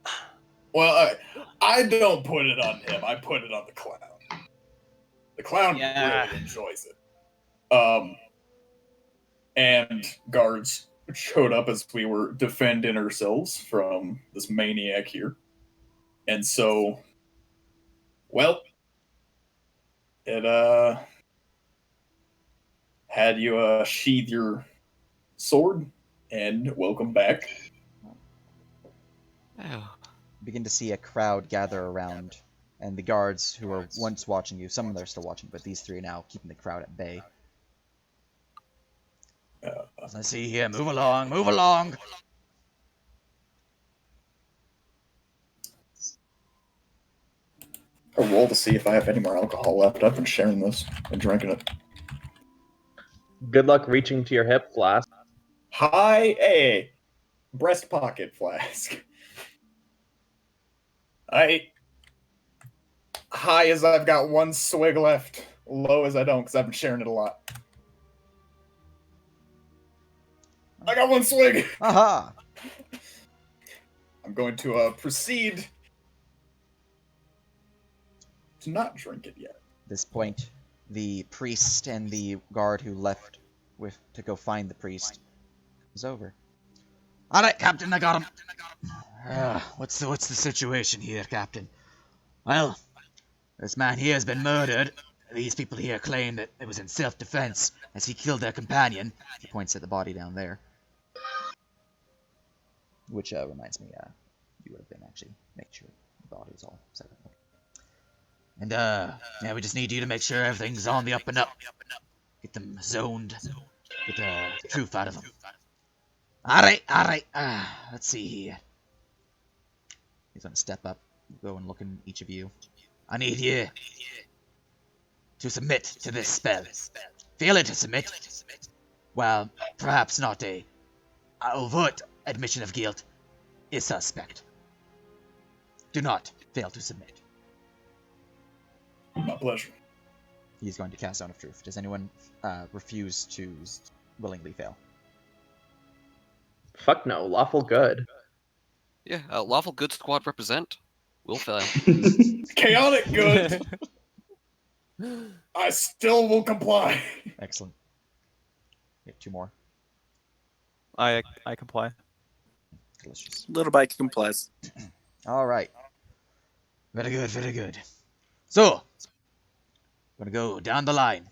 Well, I don't put it on him. I put it on the clown. The clown really enjoys it. And guards showed up as we were defending ourselves from this maniac here. And so, well, it had you sheathe your sword, and welcome back. Oh. Begin to see a crowd gather around, and the guards who were once watching you, some of them are still watching, but these three are now keeping the crowd at bay. Let's see here, move along, move along! I'll roll to see if I have any more alcohol left. I've been sharing this and drinking it. Good luck reaching to your hip flask. High A. Breast pocket flask. High as I've got one swig left. Low as I don't, because I've been sharing it a lot. I got one swig! Aha! I'm going to proceed to not drink it yet. At this point, the priest and the guard who left to go find the priest is over. Alright, Captain, I got him. What's the situation here, Captain? Well, this man here has been murdered. These people here claim that it was in self-defense as he killed their companion. He points at the body down there. Which reminds me, you would have been actually make sure the body is all set up. And yeah, we just need you to make sure everything's on the up and up. Get them zoned. Get the truth out of them. Alright. Let's see here. He's gonna step up, go and look in each of you. I need you to submit to this spell. Failure to submit? Well, perhaps not a overt admission of guilt is suspect. Do not fail to submit. My pleasure. He's going to cast Zone of Truth. Does anyone refuse to willingly fail? Fuck no, lawful good. Yeah, lawful good squad represent. Will fail. Chaotic good! I still will comply. Excellent. You have two more. I comply. Delicious. Little bike complies. All right. Very good, very good. So, I'm gonna go down the line.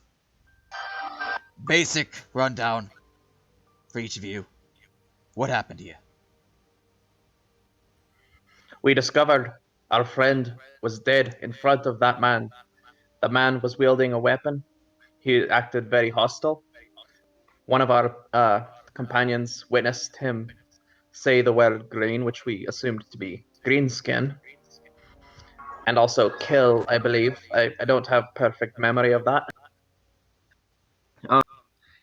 Basic rundown for each of you. What happened here? We discovered our friend was dead in front of that man. The man was wielding a weapon. He acted very hostile. One of our companions witnessed him say the word green, which we assumed to be greenskin, and also kill, I believe. I don't have perfect memory of that.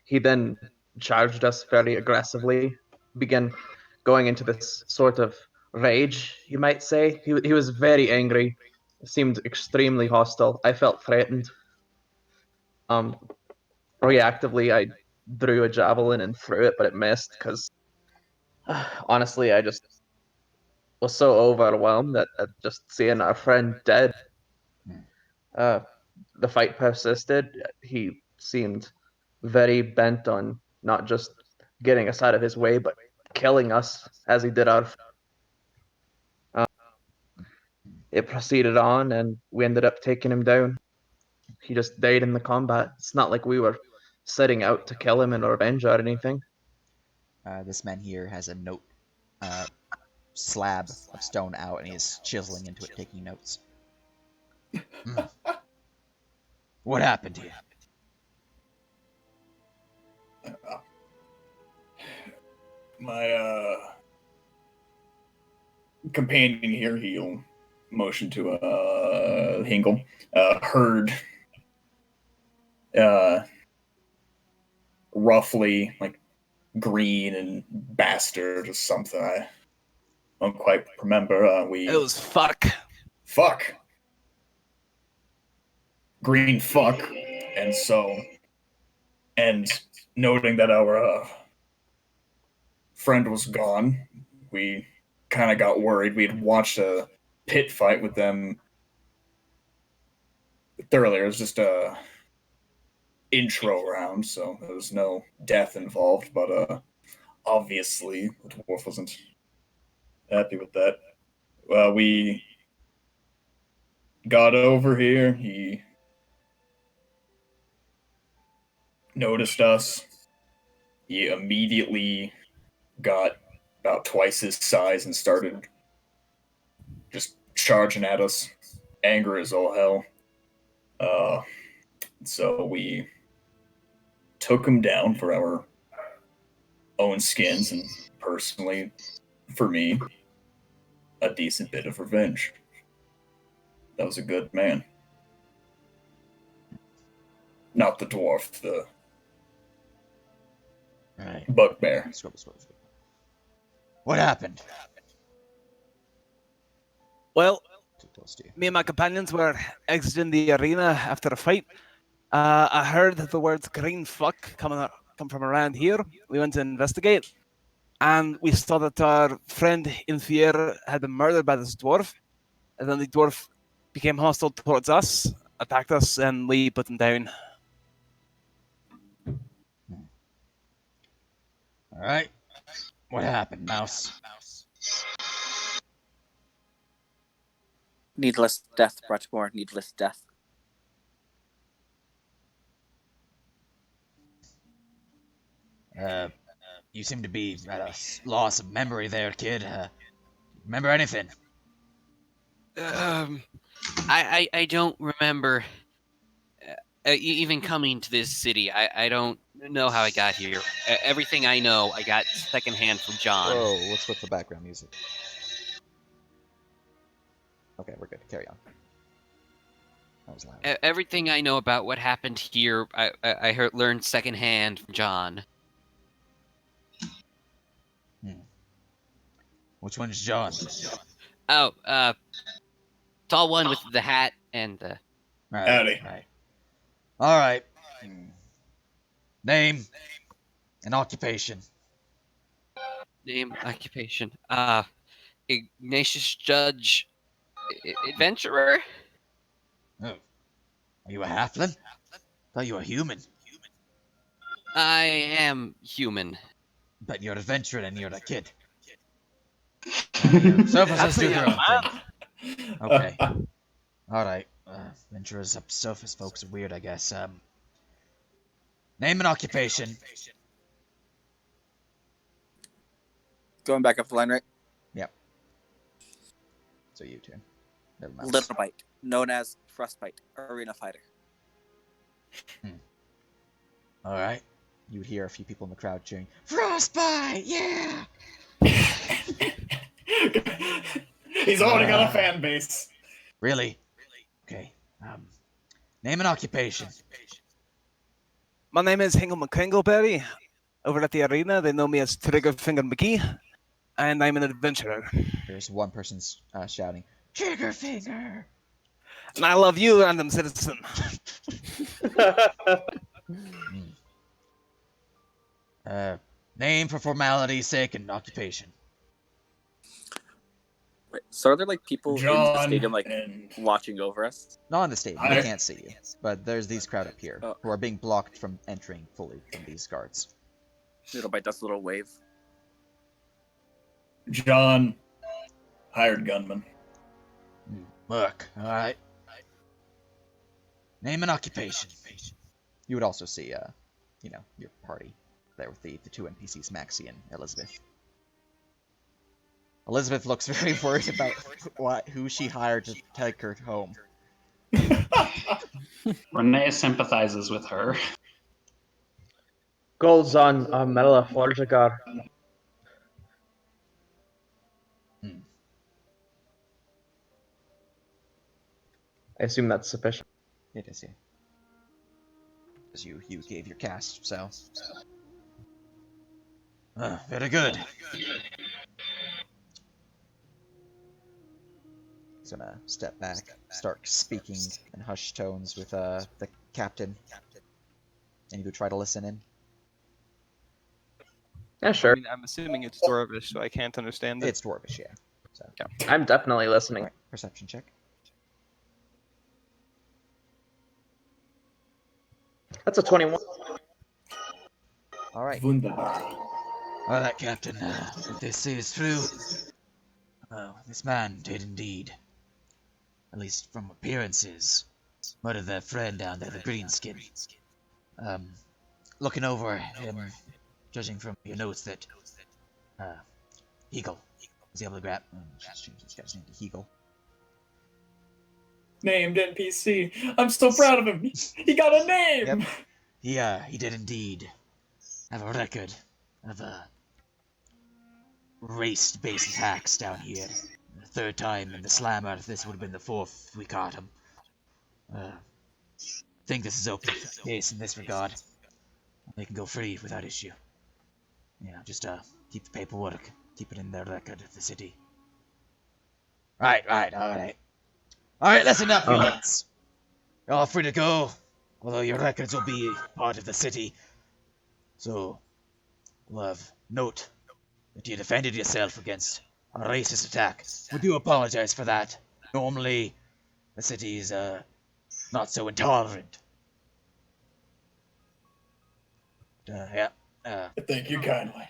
He then charged us very aggressively, began going into this sort of rage, you might say. He was very angry, seemed extremely hostile. I felt threatened. Reactively, I drew a javelin and threw it, but it missed because honestly, I just was so overwhelmed at just seeing our friend dead. The fight persisted. He seemed very bent on not just getting us out of his way, but killing us as he did our. It proceeded on, and we ended up taking him down. He just died in the combat. It's not like we were setting out to kill him in revenge or anything. This man here has a note slab of stone out, and he is chiseling into it, taking notes. What happened here? my companion here, he'll motion to Hingle, heard roughly like green and bastard or something. I don't quite remember. It was fuck. Fuck. Green fuck. And noting that our friend was gone, we kind of got worried. We had watched a pit fight with them earlier. It was just a intro round, so there was no death involved, but obviously the dwarf wasn't happy with that. We got over here. He noticed us. He immediately got about twice his size and started just charging at us, angry as all hell. So we took him down for our own skins, and personally, for me, a decent bit of revenge. That was a good man. Not the dwarf, the bugbear. What happened? Well, Too close to you. me and my companions were exiting the arena after a fight. I heard the words green fuck come from around here. We went to investigate, and we saw that our friend Infier had been murdered by this dwarf. And then the dwarf became hostile towards us, attacked us, and we put him down. All right. What happened, Mouse? Needless death, Bratmore. Needless death. You seem to be at a loss of memory there, kid. Remember anything? I don't remember even coming to this city. I don't know how I got here. Everything I know, I got secondhand from John. Whoa, let's flip the background music. Okay, we're good. Carry on. That was loud. Everything I know about what happened here, I learned secondhand from John. Which one's John? Oh, tall one with the hat and Howdy. Right. All right. Name and occupation. Name, occupation. Ignatius Judge, adventurer. Oh. Are you a halfling? Thought you were human. I am human. But you're adventuring and you're a kid. Surfaces do their own thing. Okay. Alright. Adventurers up surface folks are weird, I guess. Name and occupation. Going back up the line, right? Yep. So you two. Little Bite, known as Frostbite, arena fighter. Alright. You would hear a few people in the crowd cheering, "Frostbite, yeah!" He's already got a fan base. Really? Okay. Name and occupation. My name is Hingle McKingleberry. Over at the arena, they know me as Triggerfinger McGee, and I'm an adventurer. There's one person shouting, "Triggerfinger!" And I love you, random citizen. Name for formality's sake and occupation. Wait, so are there like people in the John stadium like and watching over us? Not in the stadium, they can't see you. But there's these crowd up here Oh. who are being blocked from entering fully from these guards. Little Bite does a little wave. John, hired gunman. Look, alright. Name and occupation. You would also see, your party there with the two NPCs, Maxie and Elizabeth. Elizabeth looks very worried about who she hired to take her home. Renee sympathizes with her. Goals on Mela Forjagar. I assume that's sufficient. It is, yeah. As you gave your cast, so. Very good. He's gonna step back, start speaking in hushed tones with the captain. And you go try to listen in. Yeah, sure. I mean, I'm assuming it's Dwarvish, so I can't understand it. It's Dwarvish, yeah. So. I'm definitely listening. Alright, perception check. That's a 21. Alright. Wunderbar. All right, Captain. What they say is true. This man did indeed, at least from appearances, murder their friend down there, the Greenskin. Looking over him, judging from your notes that Hegel was able to grab. Just change this guy's name to Hegel. Named NPC. I'm so proud of him. He got a name. Yep. He did indeed have a record of race-based attacks down here. The third time in the slammer, this would have been the fourth we caught him. Think this is open case in this regard. They can go free without issue. Just keep the paperwork, keep it in their record of the city. Right, alright. Alright, listen up, you lads. You're all free to go, although your records will be part of the city. So, we'll have note that you defended yourself against a racist attack. We do apologize for that. Normally, the city is not so intolerant. Thank you kindly.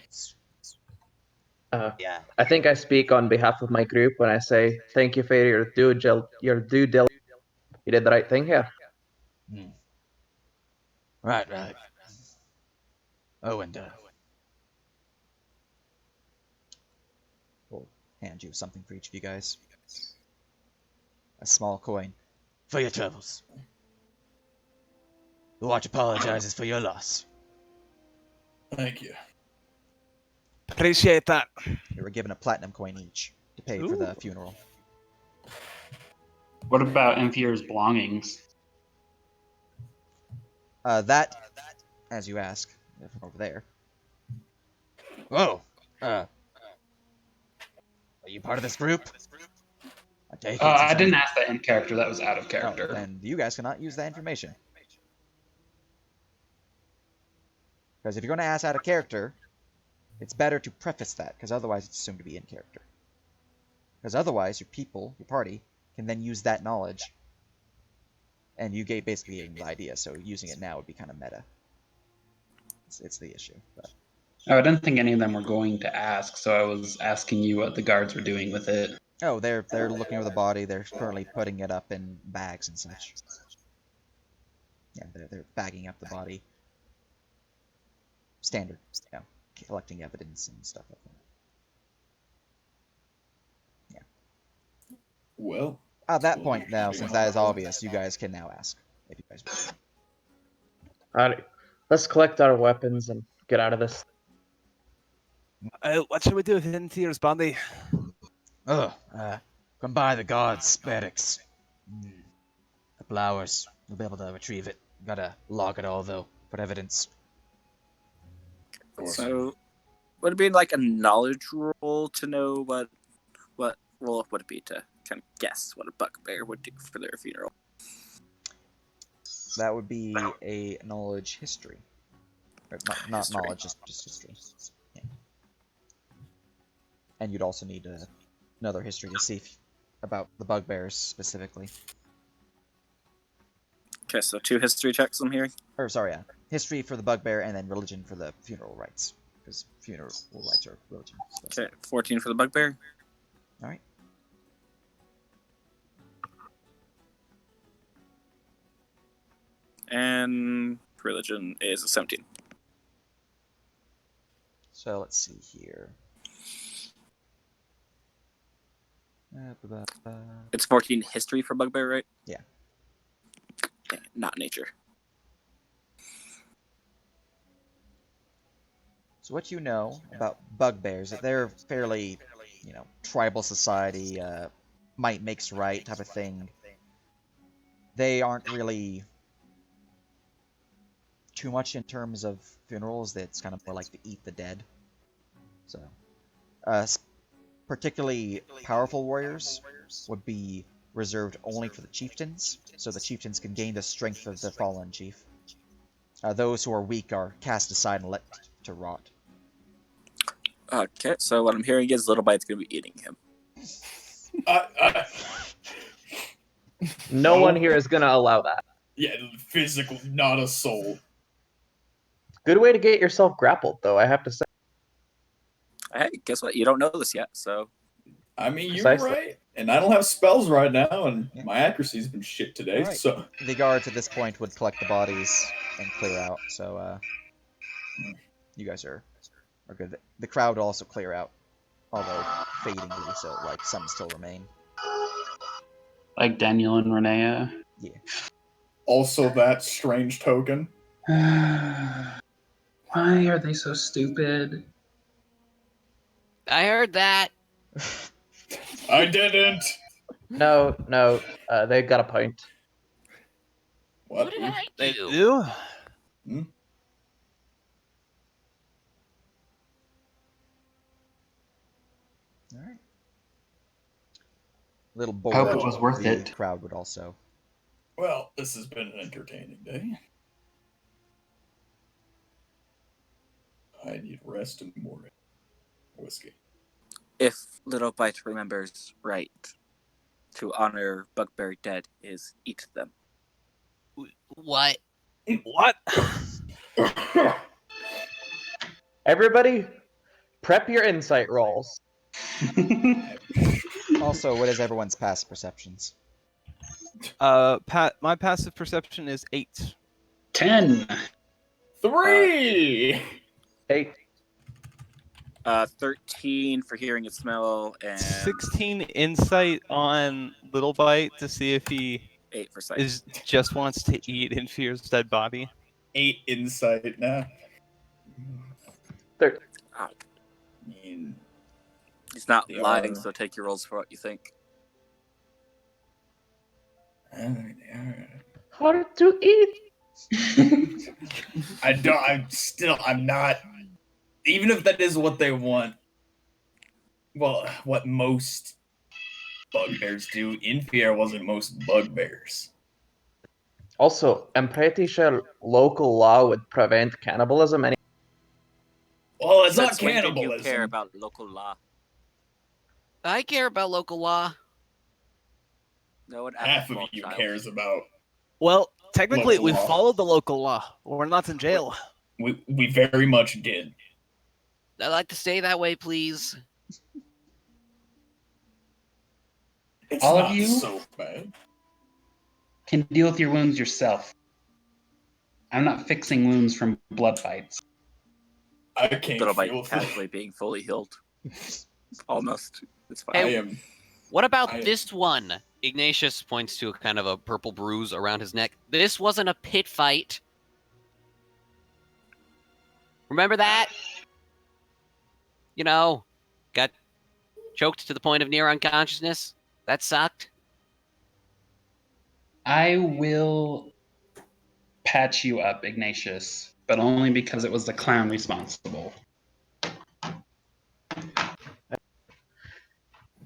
Yeah. I think I speak on behalf of my group when I say thank you for your due diligence. You did the right thing here. Right. Oh, and We'll hand you something for each of you guys. A small coin. for your troubles. The watch apologizes for your loss. Thank you. Appreciate that. You were given a platinum coin each to pay for the funeral. What about Enfier's belongings? That, as you ask, from over there. Whoa. Are you part of this group? I take it. I didn't ask that in character. That was out of character. Oh, then you guys cannot use that information. Because if you're going to ask out of character, it's better to preface that, because otherwise it's assumed to be in character. Because otherwise, your people, your party, can then use that knowledge, and you basically gave them the idea, so using it now would be kind of meta. It's the issue. But. Oh, I didn't think any of them were going to ask, so I was asking you what the guards were doing with it. Oh, they're looking over the body. They're currently putting it up in bags and such. Yeah, they're bagging up the body. Standard, collecting evidence and stuff like that. Yeah. Well. At that point now, since that is obvious, you guys can now ask if you guys want. Alright, let's collect our weapons and get out of this. What should we do with Infier's body? Come by the guards' barracks. Couple hours. We'll be able to retrieve it. Gotta log it all, though, for evidence. So, would it be like a knowledge roll to know what roll would it be to kind of guess what a bugbear would do for their funeral? That would be a knowledge history. Or not History. knowledge, just history. Yeah. And you'd also need another history to see about the bugbears specifically. Okay, so 2 history checks I'm hearing. Or sorry, yeah, history for the bugbear and then religion for the funeral rites, because funeral rites are religion. So. Okay, 14 for the bugbear. All right. And religion is a 17. So let's see here. It's 14 history for bugbear, right? Yeah. Okay, not nature. So what you know about bugbears, that they're fairly, tribal society, might makes right type of thing. they aren't really too much in terms of funerals. It's kind of more like to eat the dead. So, particularly powerful warriors would be reserved only for the chieftains, so the chieftains can gain the strength of the fallen chief. Those who are weak are cast aside and let to rot. Okay, so what I'm hearing is Little Bite's going to be eating him. No one here is gonna allow that. Yeah, physical, not a soul. Good way to get yourself grappled, though, I have to say. Hey, guess what? You don't know this yet, so... I mean, you're Precisely. right. And I don't have spells right now, and my accuracy's been shit today, Alright. so... The guards at this point would collect the bodies and clear out, so you guys are good. The crowd will also clear out, although fadingly, so like some still remain. Like Daniel and Renea. Yeah. Also that strange token. Why are they so stupid? I heard that. I didn't! No, they got a point. What did I They do? do? Alright. Little bored. Hope it was worth the it. crowd would also. Well, this has been an entertaining day. I need rest and more whiskey. If Little Bite remembers right, to honor Bugberry dead is eat them. What? What? Everybody, prep your insight rolls. Also, what is everyone's past perceptions? My passive perception is 8. 10. 3! 8. 13 for hearing and smell, and 16 insight on Little Bite to see if he 8 for sight. just wants to eat and fears dead body. 8 insight now. 13. Ah, I mean, he's not They lying, are- so take your rolls for what you think. Hard to eat. I'm not. Even if that is what they want, well, what most bugbears do, Infier wasn't most bugbears. Also, I'm pretty sure local law would prevent cannibalism. Well, it's not Since when did you cannibalism. care about local law? I care about local law. No one Half of you cares about. Well, technically, Local we law. followed the local law. We're not in jail. We very much did. I'd like to stay that way, please. It's All of not you? so bad. Can deal with your wounds yourself. I'm not fixing wounds from blood fights. I can't Little feel Bite casually being fully healed. Almost. It's fine. I Hey, am. What about I- this one? Ignatius points to a kind of a purple bruise around his neck. This wasn't a pit fight. Remember that? You know, got choked to the point of near unconsciousness. That sucked. I will patch you up, Ignatius, but only because it was the clown responsible.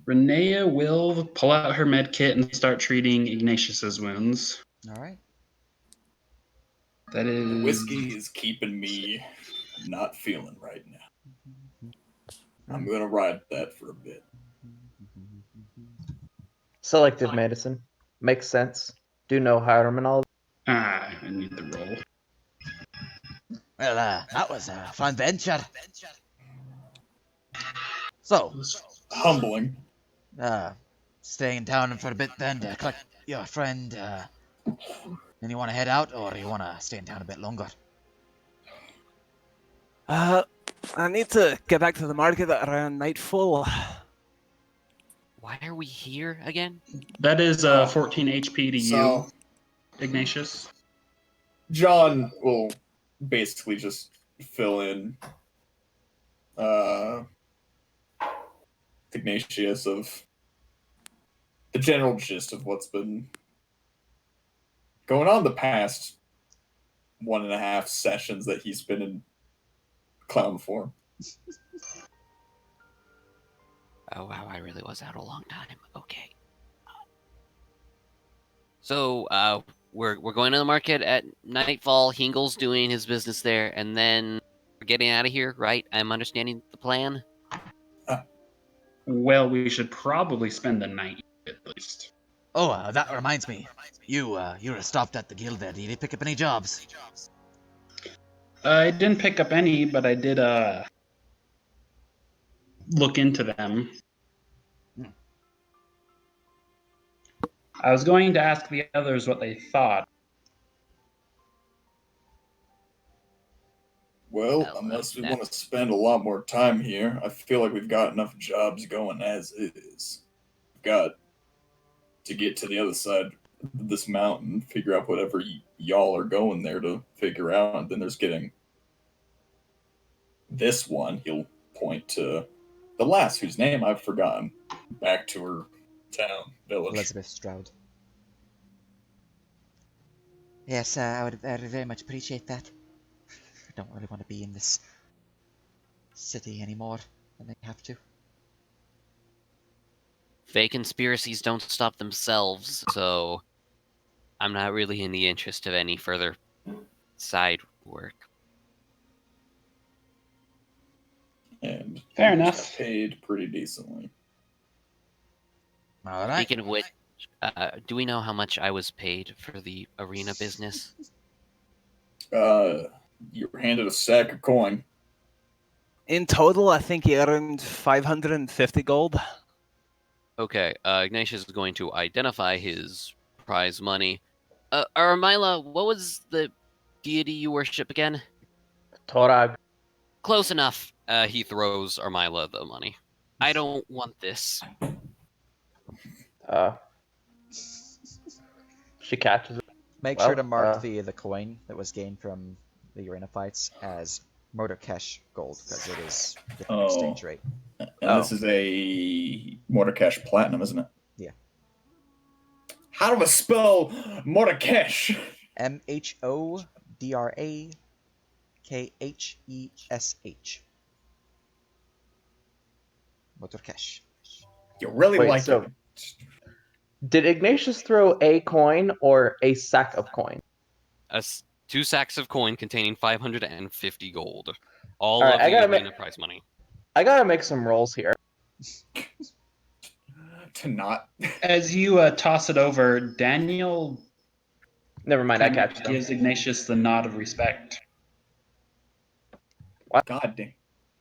Renea will pull out her med kit and start treating Ignatius's wounds. Alright. That is Whiskey is keeping me not feeling right now. I'm gonna ride that for a bit. Selective medicine. Makes sense. Do no harm and all. I need the roll. Well, that was a fun venture. So, Humbling. staying in town for a bit then to collect your friend. Then you want to head out, or you want to stay in town a bit longer? I need to get back to the market around nightfall. Why are we here again? That is 14 HP to you, So, Ignatius. John will basically just fill in Ignatius of the general gist of what's been going on the past 1.5 sessions that he's been in clown form. Oh wow, I really was out a long time. Okay. So we're going to the market at nightfall. Hingel's doing his business there, and then we're getting out of here, right? I'm understanding the plan. Well, we should probably spend the night at least. Oh, that reminds me. You were stopped at the guild there. Did you pick up any jobs? I didn't pick up any, but I did look into them. I was going to ask the others what they thought. Well, unless we want to spend a lot more time here, I feel like we've got enough jobs going as is. We've got to get to the other side of this mountain, figure out whatever y'all are going there to figure out, and then there's getting this one. He'll point to the lass whose name I've forgotten. Back to her town, village. Elizabeth Stroud. Yes, I would very much appreciate that. I don't really want to be in this city anymore, and I have to. Fake conspiracies don't stop themselves, so I'm not really in the interest of any further side work. And fair enough. enough. Paid pretty decently. All right. Speaking of which, do we know how much I was paid for the arena business? You were handed a sack of coin. In total, I think he earned 550 gold. Okay, Ignatius is going to identify his prize money. Armila, what was the deity you worship again? Torag. Close enough. He throws Armila the money. I don't want this. She catches it. Make Well, sure to mark the coin that was gained from the arena fights as Morderkesh gold, because it is a different exchange rate. And this is a Morderkesh Platinum, isn't it? Yeah. How do I spell Morderkesh? Modrakesh. Morderkesh. You really Wait, like so it. did Ignatius throw a coin or a sack of coin? 2 sacks of coin containing 550 gold. All Alright, of I the gotta arena prize money. I gotta make some rolls here. To not. As you toss it over, Daniel Never mind, I catch them. gives Ignatius the nod of respect. God damn.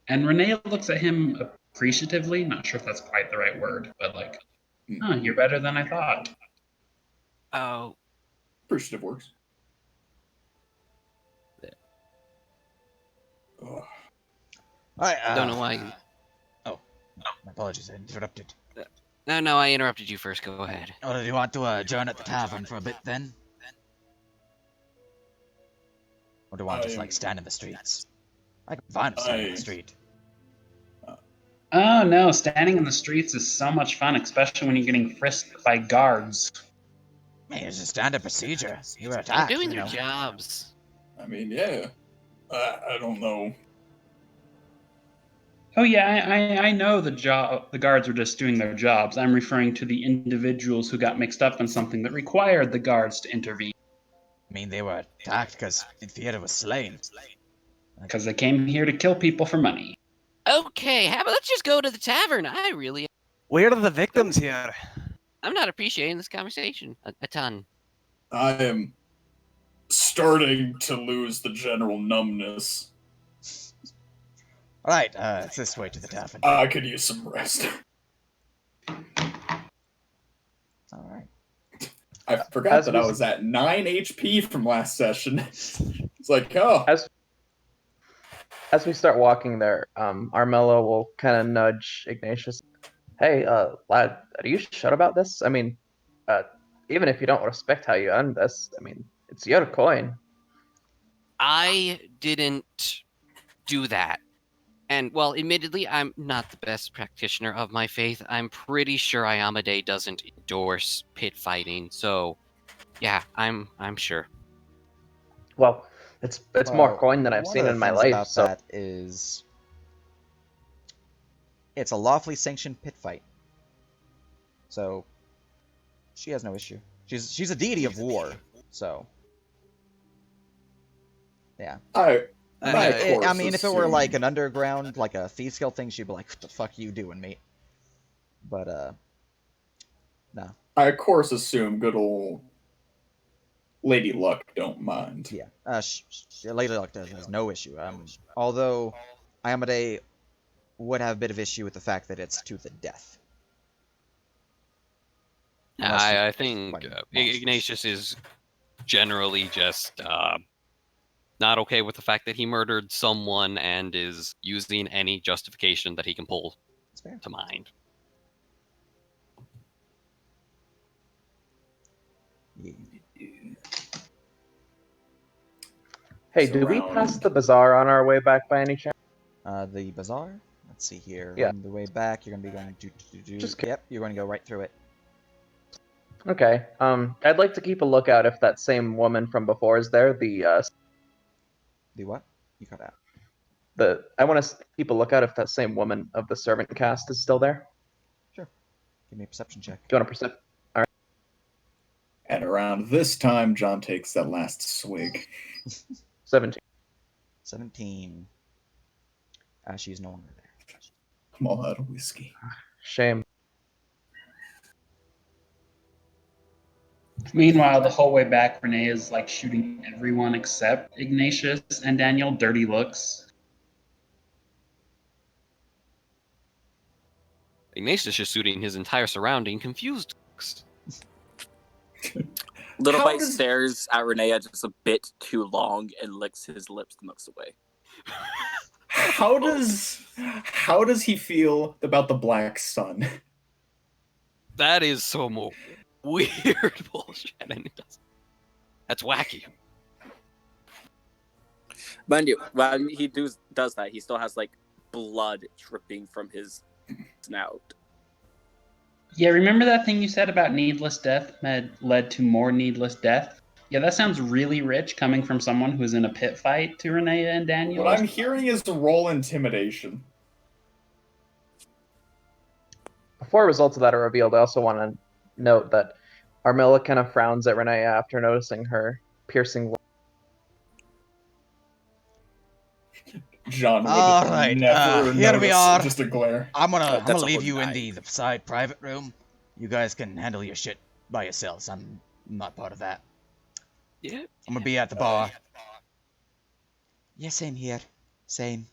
And Renee looks at him appreciatively, not sure if that's quite the right word, but like, oh, you're better than I thought. Oh. Appreciative works. All right. Don't know why. My apologies. I interrupted. No, I interrupted you first. Go ahead. Oh, do you want to join at the tavern for a bit then? Or do you want to just like stand in the streets? I can find a stand in the street. Oh no, standing in the streets is so much fun, especially when you're getting frisked by guards. Man, it's a standard procedure. You were They're attacked. doing you their know. jobs. I mean, yeah. I don't know. Oh yeah, I know the guards were just doing their jobs. I'm referring to the individuals who got mixed up in something that required the guards to intervene. I mean, they were attacked because Theater was slain. Because they came here to kill people for money. Okay, how about let's just go to the tavern? Where are the victims here? I'm not appreciating this conversation a ton. I am starting to lose the general numbness. All right, it's this way to the tavern. I could use some rest. All right. I forgot that I was at 9 HP from last session. It's like, oh. As we start walking there, Armello will kind of nudge Ignatius. Hey, lad, are you sure about this? I mean, even if you don't respect how you earned this, I mean, it's your coin. I didn't do that. And, well, admittedly, I'm not the best practitioner of my faith. I'm pretty sure Ayamade doesn't endorse pit fighting, so Yeah, I'm sure. Well, it's more coin than I've one seen of the in my things life. about So that is it's a lawfully sanctioned pit fight. So she has no issue. She's a deity of war, so yeah. I I- of course I mean, if it were like assume- an underground, like a Thieves Guild thing, she'd be like, "What the fuck you doing, mate?" But no, I of course assume good old Lady Luck don't mind. yeah. Lady Luck has no issue. Although Amade would have a bit of issue with the fact that it's to the death. Unless she I think fighting monsters. Ignatius is generally just not okay with the fact that he murdered someone and is using any justification that he can pull That's fair. to mind. Yeah. hey, So do we around- pass the bazaar on our way back by any chance? The bazaar. Let's see here. Yeah. On the way back, you're gonna be going. Just Yep, you're going to go right through it. Okay. I'd like to keep a lookout if that same woman from before is there. The what? You cut out. I want to keep a lookout if that same woman of the servant cast is still there. Sure. Give me a perception check. Do you want to perceive? And around this time, John takes that last swig. 17. 17. She's no longer there. I'm all out of whiskey. Shame. Meanwhile, the whole way back, Renee is like shooting everyone except Ignatius and Daniel dirty looks. Ignatius is just shooting his entire surrounding confused. Little How Bite does- stares at Renee just a bit too long and licks his lips and looks away. How does he feel about the Black Sun? That is some weird bullshit, and it doesn't. That's wacky. Mind you, when he does that, he still has like blood dripping from his snout. Yeah, remember that thing you said about needless death led to more needless death? Yeah, that sounds really rich coming from someone who's in a pit fight to Renee and Daniel. What I'm hearing is to roll intimidation. Before results of that are revealed, I also want to note that Armilla kind of frowns at Renee after noticing her piercing. John would All right, never here we notice are. just a glare. I'm That's gonna a leave whole you in night. the side private room. You guys can handle your shit by yourselves. I'm not part of that. Yeah. I'm gonna be at the bar. Yeah, same here. Same.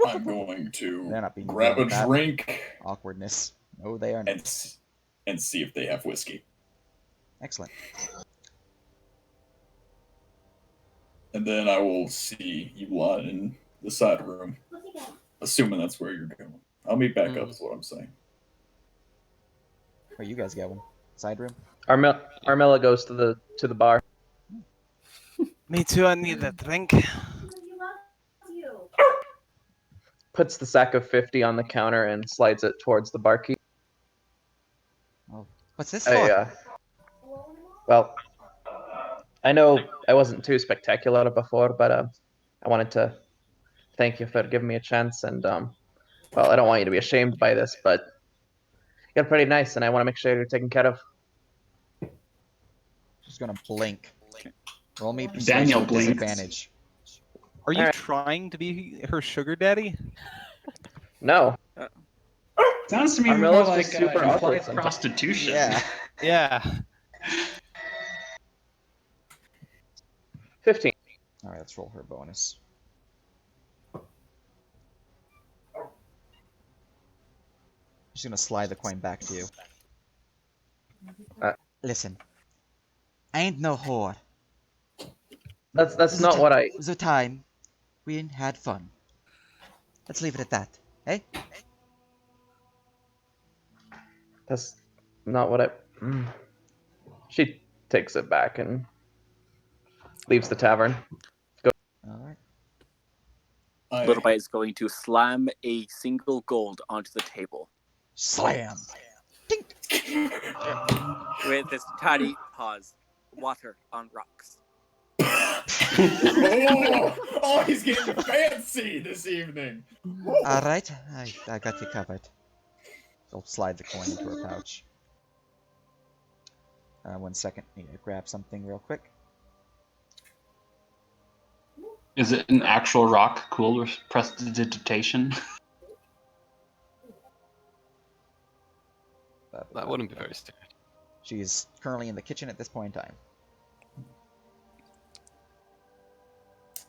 I'm going They're not to being grab real a with that. drink Awkwardness. No, they are not. and see if they have whiskey. Excellent. And then I will see you lot in the side room. Assuming that's where you're going. I'll meet back up, is what I'm saying. Where you guys going? Side room? Armilla goes to the bar. Me too. I need a drink. Puts the sack of 50 on the counter and slides it towards the barkeep. What's this for? Well, I know I wasn't too spectacular before, but I wanted to thank you for giving me a chance. And well, I don't want you to be ashamed by this, but you're pretty nice, and I want to make sure you're taken care of. She's gonna blink. Roll me persuasion Daniel with blinks. disadvantage. Are you Alright. trying to be her sugar daddy? No, Sounds to me Armilla's more like just super implied awkward sometimes. prostitution. Yeah. Yeah. 15. Alright, let's roll her bonus. She's gonna slide the coin back to you. Listen. I ain't no whore. That's not what I. It was a time. We had fun. Let's leave it at that. Hey? That's not what I. She takes it back and leaves the tavern. Alright. Little Bite is going to slam a single gold onto the table. Slam! Tink! With this tiny pause. Water on rocks. oh, he's getting fancy this evening. All right, I got you covered. I'll slide the coin into her pouch. 1 second, need to grab something real quick. Is it an actual rock cooled with prestidigitation? That wouldn't be very stupid. She's currently in the kitchen at this point in time.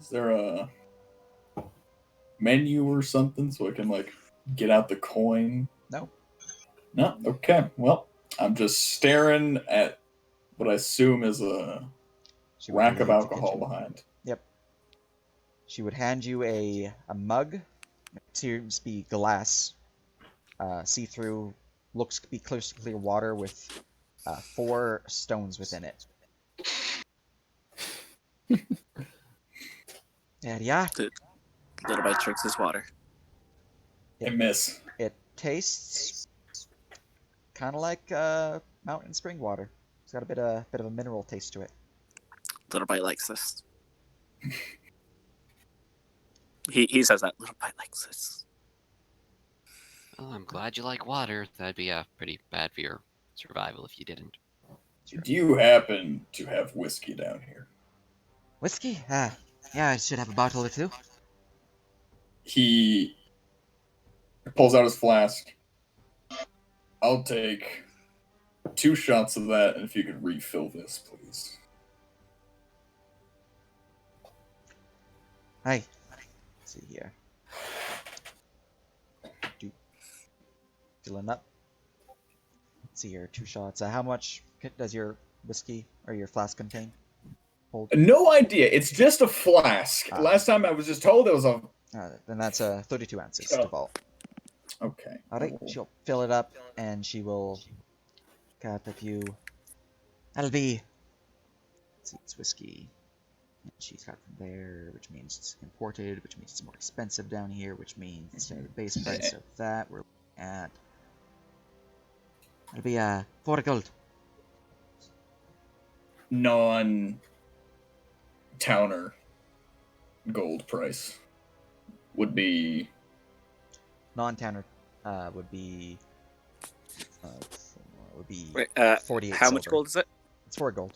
Is there a menu or something so I can like get out the coin? No. No? Okay. Well, I'm just staring at what I assume is a rack of alcohol behind. Yep. She would hand you a mug. It seems to be glass. See-through. Looks to be clear water with 4 stones within it. There you are. Little bite drinks his water. I miss. It tastes kind of like mountain spring water. It's got a bit of a mineral taste to it. Little bite likes this. he says that. Little bite likes this. Well, I'm glad you like water. That'd be pretty bad for your survival if you didn't. Do you happen to have whiskey down here? Whiskey? Yeah, I should have a bottle or two. He pulls out his flask. I'll take 2 shots of that, and if you could refill this, please. Hi. Let's see here. Filling up. Let's see here, 2 shots. How much does your whiskey or your flask contain? Hold. No idea. It's just a flask. Last time I was just told it was a... then that's 32 ounces to vault. Okay. Alright, she'll fill it up, and she will cut a few... That'll be... Let's see, it's whiskey. And she's got from there, which means it's imported, which means it's more expensive down here, which means instead of the base price of that, we're looking at... It'll be 4 gold. Non-towner gold price would be... Non-towner would be... Wait, 48 how silver. much gold is it? It's 4 gold.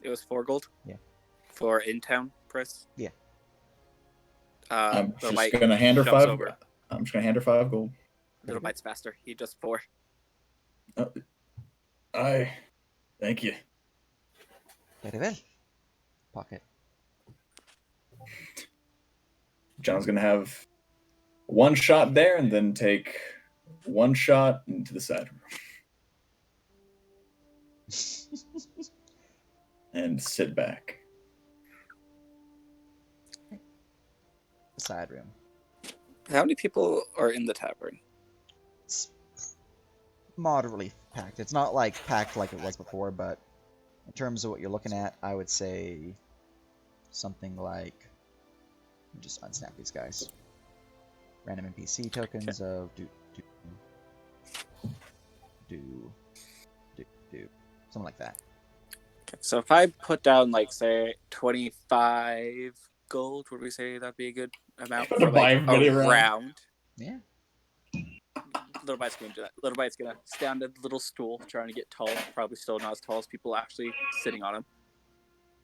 It was 4 gold? Yeah. For in-town price? Yeah. I'm Little just Bite gonna hand her jumps 5. over. I'm just gonna hand her 5 gold. Little Bite's faster. He does 4. Thank you. Very well. Pocket. John's gonna have 1 shot there, and then take 1 shot into the side room. And sit back. Side room. How many people are in the tavern? It's moderately packed. It's not like packed like it was before, but in terms of what you're looking at, I would say something like... Let me just unsnap these guys. Random NPC tokens of something like that. Okay, so if I put down, like, say, 25 gold, would we say that'd be a good amount for, like, a round? Yeah. Little Bite's gonna do that. Little Bite's gonna stand at a little stool, trying to get tall. Probably still not as tall as people actually sitting on him.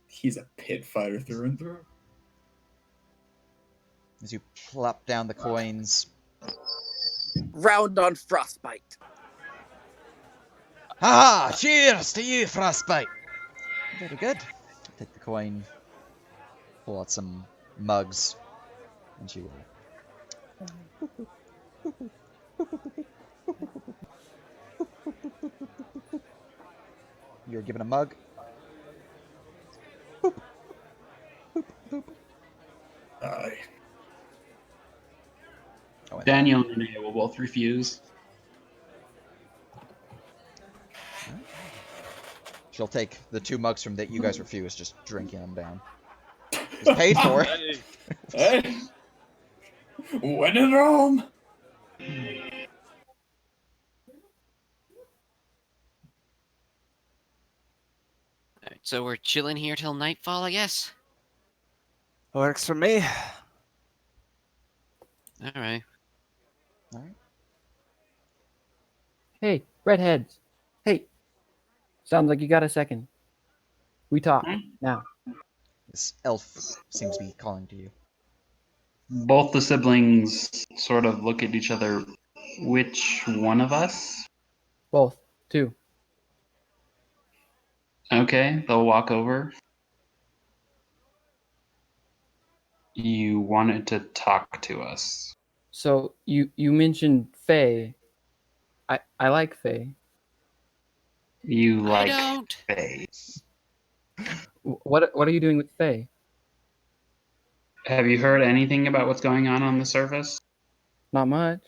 He's a pit fighter through and through. As you plop down the coins. Round on Frostbite. Ah! Cheers to you, Frostbite! Very good. Take the coin, pull out some mugs, and she will. You're given a mug. Aye. Daniel and Renee will both refuse. She'll take the 2 mugs from that you guys refuse, just drinking them down. It's paid for. Hey. When in Rome. So we're chilling here till nightfall, I guess. Works for me. All right. All right. Hey, redheads. Hey, sounds like you got a second. We talk now. This elf seems to be calling to you. Both the siblings sort of look at each other. Which one of us? Both. Two. Okay, they'll walk over. You wanted to talk to us. So you mentioned Faye. I like Faye. You I like don't. Faye. What are you doing with Faye? Have you heard anything about what's going on the surface? Not much.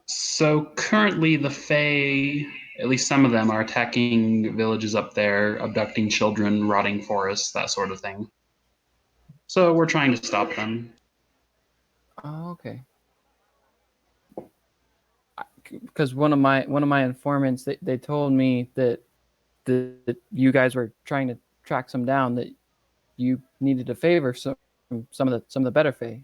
So currently the Fae, at least some of them, are attacking villages up there, abducting children, rotting forests, that sort of thing. So we're trying to stop them. Oh, okay. Because one of my informants, they told me that you guys were trying to track some down, that you needed to favor some of the better Fae.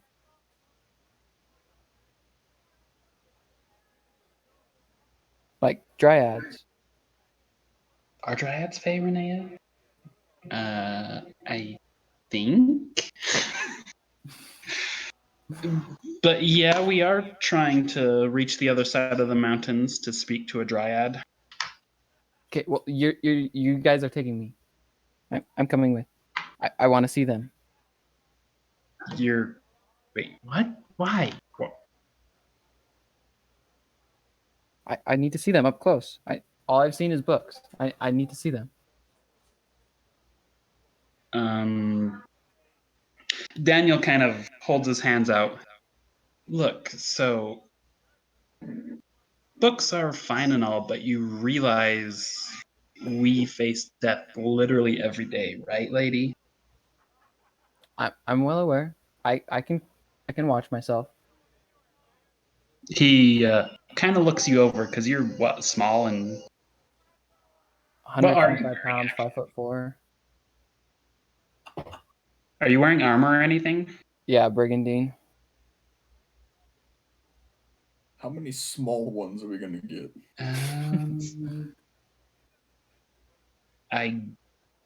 Like dryads. Are dryads Fae, Renea? I think. But yeah, we are trying to reach the other side of the mountains to speak to a dryad. Okay, well you guys are taking me. I'm coming with. I want to see them. Wait, what? Why? I need to see them up close. All I've seen is books. I need to see them. Daniel kind of holds his hands out. Look, so books are fine and all, but you realize we face death literally every day, right, lady? I'm well aware. I can watch myself. He kind of looks you over because you're what, small and 125 pounds, 5'4". Are you wearing armor or anything? Yeah, brigandine. How many small ones are we gonna get? I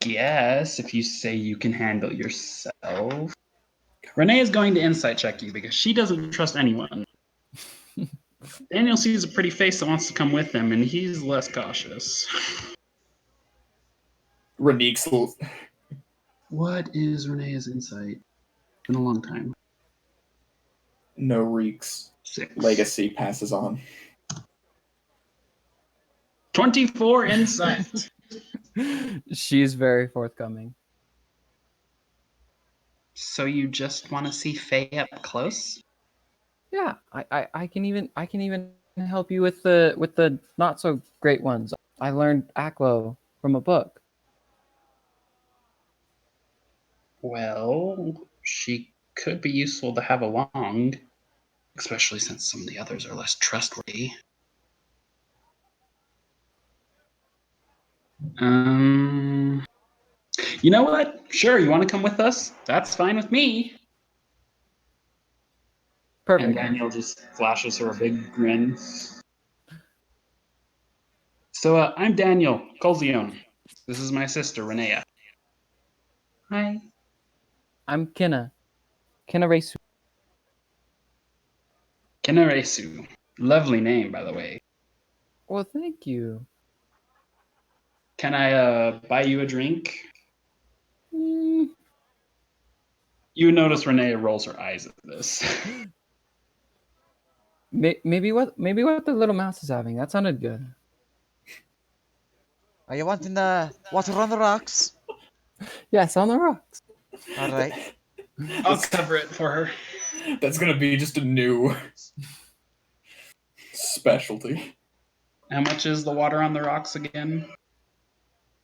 guess if you say you can handle yourself. Renee is going to insight check you because she doesn't trust anyone. Daniel sees a pretty face that wants to come with him, and he's less cautious. Renique's What is Renee's insight? Been a long time. no reeks. 6. Legacy passes on. 24 insight. She's very forthcoming. So you just want to see Faye up close? Yeah, I can even help you with the not so great ones. I learned Aklo from a book. Well, she could be useful to have along, especially since some of the others are less trustworthy. You know what? Sure, you want to come with us? That's fine with me. Perfect. And Daniel just flashes her a big grin. So, I'm Daniel Colzione. This is my sister, Renea. Hi. I'm Kenna. Kenna Resu. Kenaresu. Lovely name, by the way. Well, thank you. Can I buy you a drink? Mm, You notice Renea rolls her eyes at this. maybe what the little mouse is having. That sounded good. Are you wanting the water on the rocks? Yes, on the rocks. All right. I'll cover it for her. That's gonna be just a new specialty. How much is the water on the rocks again?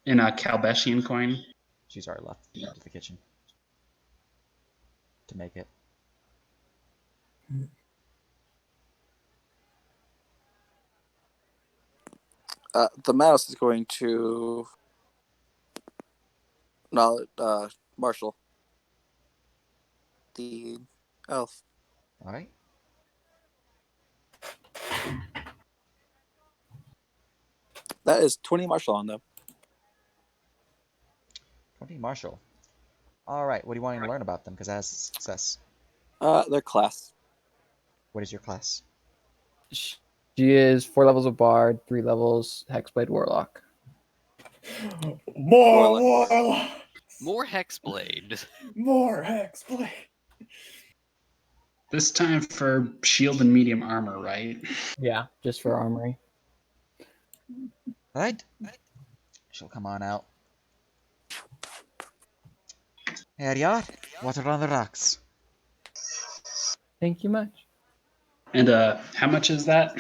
In a Calbeshian coin? She's already left into the kitchen to make it. The mouse is going to No, Marshall. The elf. All right. That is 20 Marshall on them. 20 Marshall. All right. What do you want to learn about them? Because that has success. Their class. What is your class? She is 4 levels of Bard, 3 levels Hexblade Warlock. More Warlock. warlock. More Hexblade. More hexblade. This time for shield and medium armor, right? Yeah, just for armory. All right. She'll come on out. Here you are. Water on the rocks. Thank you much. And how much is that?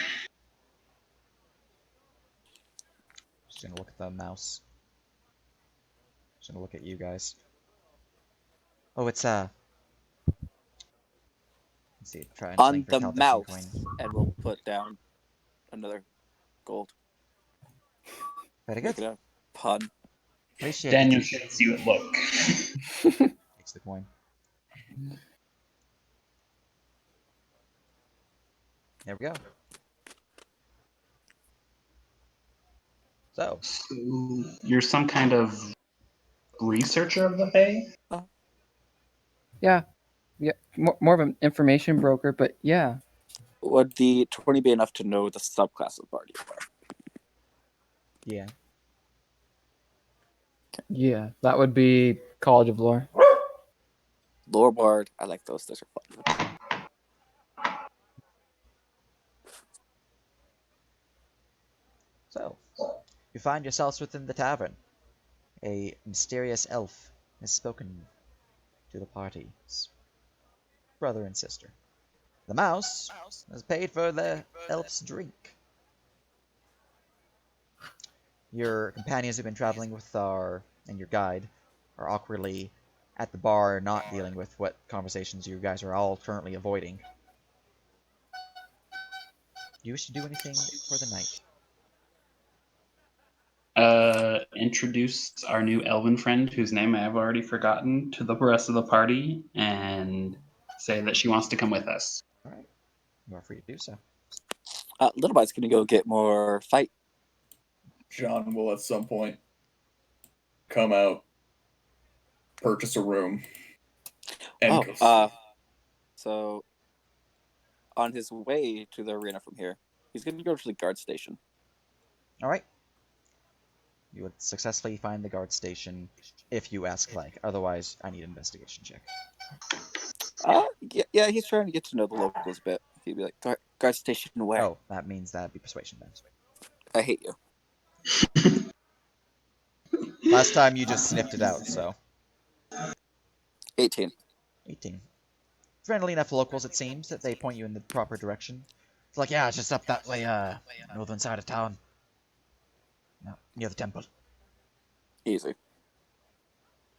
Just gonna look at the mouse. Just gonna look at you guys. Oh, it's let's see. Try and On slang for the Caltech mouse. coin. And we'll put down another gold. Very Make good. it a pun. Appreciate Daniel it. shows you a look. Takes the coin. There we go. So, So you're some kind of researcher of the Bay? Yeah, more of an information broker, but yeah. Would the 20 be enough to know the subclass of Bard you are? yeah. Yeah, that would be College of Lore. Lore Bard. I like those. Those are fun. So, you find yourselves within the tavern. A mysterious elf has spoken to the party's brother and sister. The mouse has paid for the elf's drink. Your companions who've been traveling with and your guide are awkwardly at the bar, not dealing with what conversations you guys are all currently avoiding. Do you wish to do anything for the night? Introduce our new elven friend, whose name I have already forgotten, to the rest of the party, and say that she wants to come with us. All right, you are free to do so. Little Bite's gonna go get more fight. John will at some point come out, purchase a room, and go So on his way to the arena from here, he's gonna go to the guard station. All right. You would successfully find the guard station if you ask Flag. Otherwise, I need an investigation check. Yeah, he's trying to get to know the locals a bit. He'd be like, guard station where? Oh, that means that'd be persuasion then. I hate you. Last time you just sniffed it out, so. 18. 18. Friendly enough locals, it seems, that they point you in the proper direction. It's like, yeah, it's just up that way, northern side of town. No, near the temple. Easy.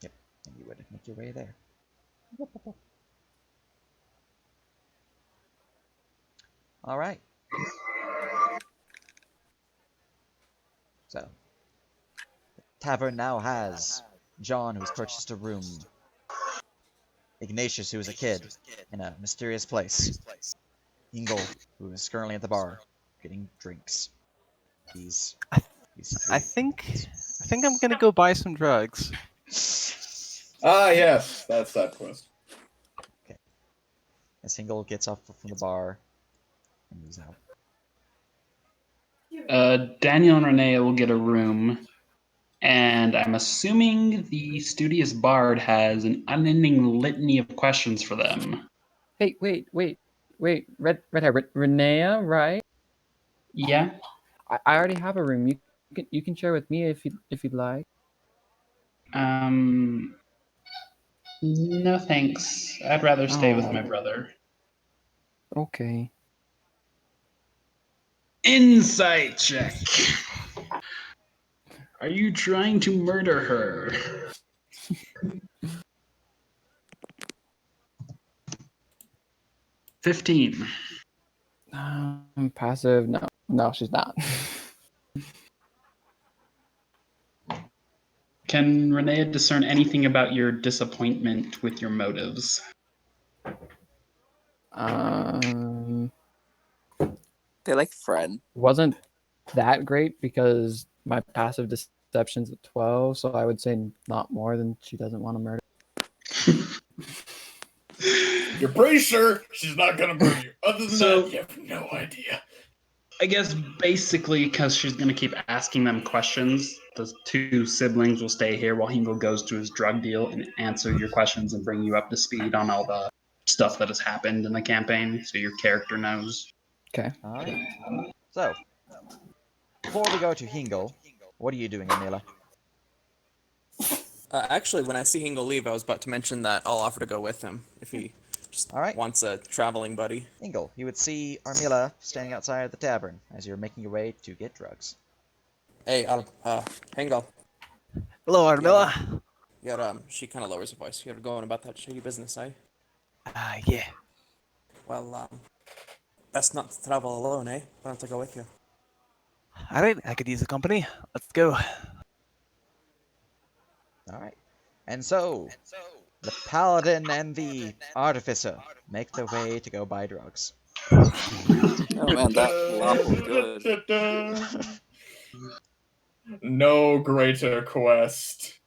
Yep, and you would make your way there. All right. So, the tavern now has John, who's purchased a room. Ignatius, who is a kid in a mysterious place. Ingle, who is currently at the bar, getting drinks. These I think I'm gonna go buy some drugs. Ah, yes, that's that quest. Okay. As Ingle gets off from the bar and moves out. Daniel and Renee will get a room, and I'm assuming the studious bard has an unending litany of questions for them. Hey, wait. Red hair, Renea, right? Yeah. I already have a room. You can share with me if you'd like. No thanks. I'd rather stay with Oh. my brother. Okay. Insight check. Are you trying to murder her? 15. Passive. No, she's not. Can Renee discern anything about your disappointment with your motives? They like Fred. Wasn't that great because my passive deception's at 12, so I would say not more than she doesn't want to murder. You're pretty sure she's not gonna murder you. Other than So- that, you have no idea. I guess basically because she's going to keep asking them questions, the two siblings will stay here while Hingle goes to his drug deal and answer your questions and bring you up to speed on all the stuff that has happened in the campaign so your character knows. Okay. All right. So, before we go to Hingle, what are you doing, Amila? Actually, when I see Hingle leave, I was about to mention that I'll offer to go with him if he just All right. wants a traveling buddy. Hingle, you would see Armilla standing outside the tavern as you're making your way to get drugs. Hey, Hingle. Hello, Armilla. She kind of lowers her voice. You're going about that shady business, eh? Yeah. Well, best not to travel alone, eh? Why don't I go with you? All right, I could use the company. Let's go. All right. And so, the paladin and the artificer make their way to go buy drugs. Oh man, that flop was good. No greater quest.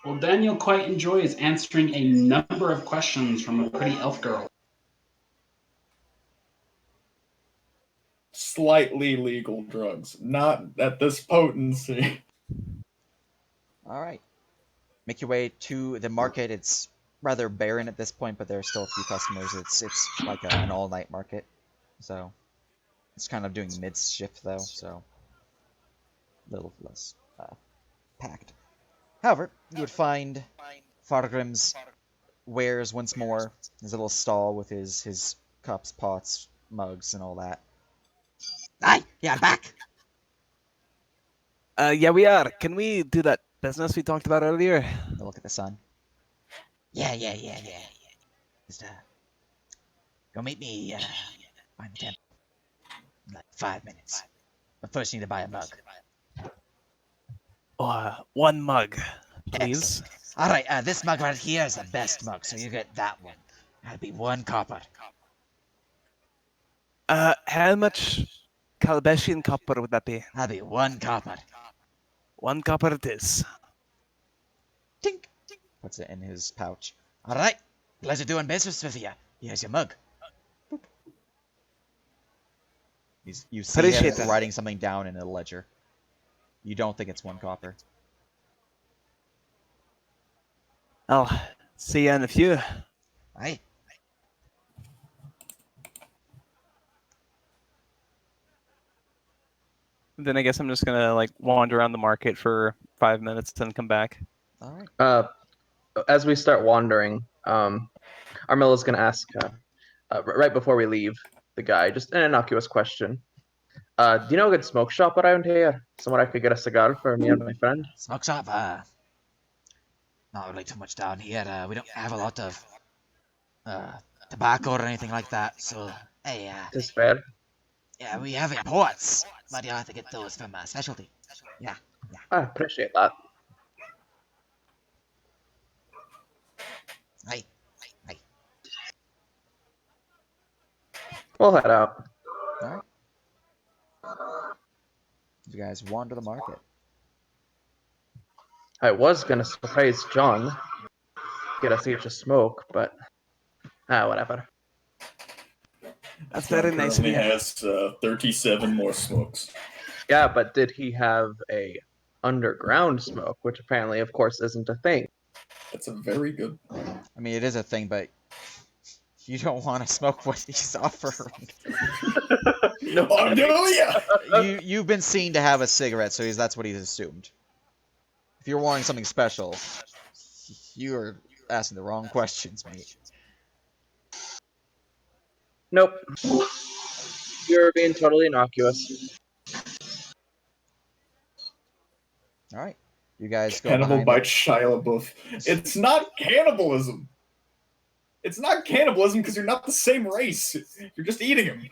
Well, Daniel quite enjoys answering a number of questions from a pretty elf girl. Slightly legal drugs, not at this potency. All right. Make your way to the market. It's rather barren at this point, but there are still a few customers. It's like an all-night market, so it's kind of doing mid-shift though, so a little less packed. However, you would find Fargrim's wares once more. His little stall with his cups, pots, mugs, and all that. Aye, yeah, back. Yeah, we are. Can we do that business we talked about earlier? They'll look at the sun. Yeah. Just go meet me behind the temple in like 5 minutes. But first, you need to buy a mug. One mug, please. Excellent. All right, this mug right here is the best mug, so you get that one. That'll be 1 copper. How much Calabashian copper would that be? That'll be 1 copper. 1 copper it is. Tink. Puts it in his pouch. All right, pleasure doing business with you. Here's your mug. Boop. You see Appreciate him that. writing something down in a ledger. You don't think it's 1 copper. I'll see you in a few. Aye. Then I guess I'm just gonna like wander around the market for 5 minutes and come back. All right. As we start wandering, Armilla's gonna ask right before we leave the guy just an innocuous question. Do you know a good smoke shop around here? Somewhere I could get a cigar for me and my friend? Smoke shop? Not really too much down here. We don't have a lot of tobacco or anything like that. So, hey, Is fair. yeah, we have imports, but you have to get those from specialty. Yeah. I appreciate that. Hey. We'll head out. All right. You guys wander the market. I was gonna surprise John, get us each a smoke, but whatever. That's very nice of Currently you. has 37 more smokes. Yeah, but did he have a underground smoke, which apparently, of course, isn't a thing? That's a very good. I mean, it is a thing, but you don't want to smoke what he's offering. No, yeah. You've been seen to have a cigarette, so that's what he's assumed. If you're wanting something special, you're asking the wrong questions, mate. Nope. You're being totally innocuous. All right, you guys go Cannibal behind. by Shia LaBeouf. It's not cannibalism. It's not cannibalism because you're not the same race. You're just eating him.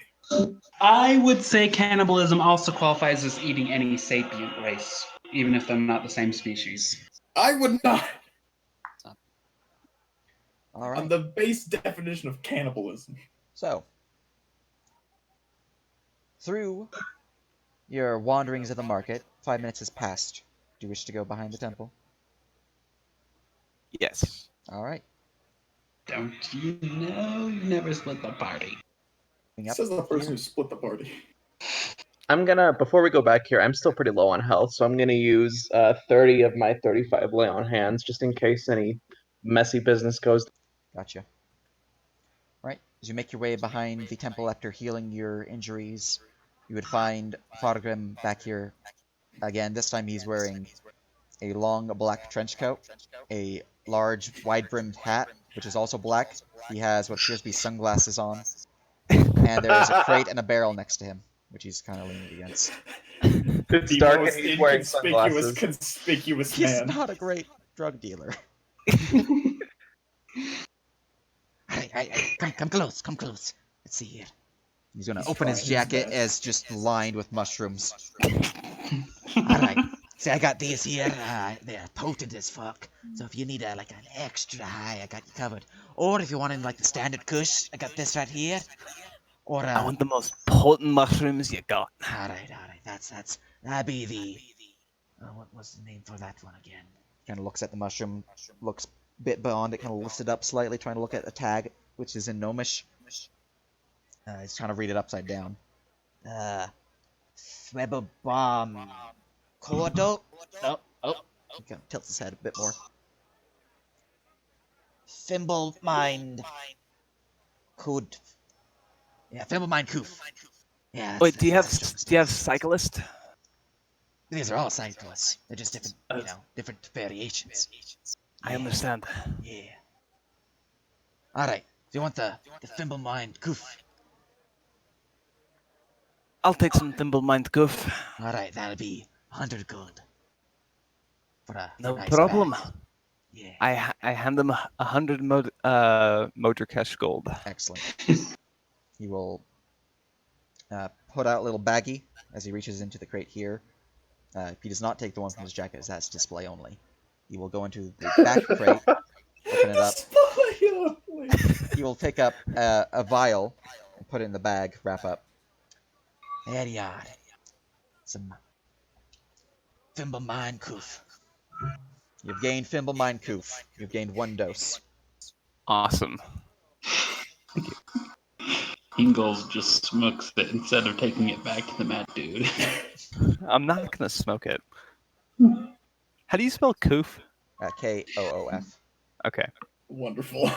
I would say cannibalism also qualifies as eating any sapient race, even if they're not the same species. I would not. All On right. the base definition of cannibalism. So, through your wanderings of the market, 5 minutes has passed. Do you wish to go behind the temple? Yes. All right. Don't you know you never split the party? Moving up Says the person here. who split the party. I'm gonna, before we go back here, I'm still pretty low on health, so I'm gonna use 30 of my 35 lay on hands, just in case any messy business goes. Gotcha. Right. As you make your way behind the temple after healing your injuries, you would find Fargrim back here again. This time he's wearing a long black trench coat, a large wide-brimmed hat, which is also black. He has what appears to be sunglasses on, and there is a crate and a barrel next to him, which he's kind of leaning against. It's The dark and most he's wearing inconspicuous, sunglasses. conspicuous He's man. not a great drug dealer. Come close, come close. Let's see here. He's gonna open his trying his jacket best. as just lined with mushrooms. Alright. See, I got these here. They're potent as fuck. So if you need like an extra high, I got you covered. Or if you want like the standard kush, I got this right here. Or I want the most potent mushrooms you got. alright. That'd be the what was the name for that one again? Kind of looks at the mushroom, looks a bit beyond it, kind of lifts it up slightly, trying to look at the tag, which is in Gnomish. He's trying to read it upside down. Fable bomb. Cordo? No. Oh. He kind of tilts his head a bit more. Fimble mind. Could. Yeah, Fimble mind Koof. Yeah. Wait, do you have that's cyclist? These are all cyclists. They're just different, different variations. I understand. Yeah. Alright. Do you want the Fimble mind Koof? I'll take some Thimble Mind Goof. Alright, that'll be 100 gold. For a No nice problem. bag. Yeah. I hand them 100 motor cash gold. Excellent. He will put out a little baggie as he reaches into the crate here. He does not take the one from his jacket, as that's display only. He will go into the back crate, open it up. He will pick up a vial and put it in the bag, wrap up. There you are. Some Fimble Mind Koof. You've gained Fimble Mind Koof. You've gained 1 dose. Awesome. Ingalls just smokes it instead of taking it back to the mad dude. I'm not gonna smoke it. How do you spell Koof? K-O-O-F. Okay. Wonderful.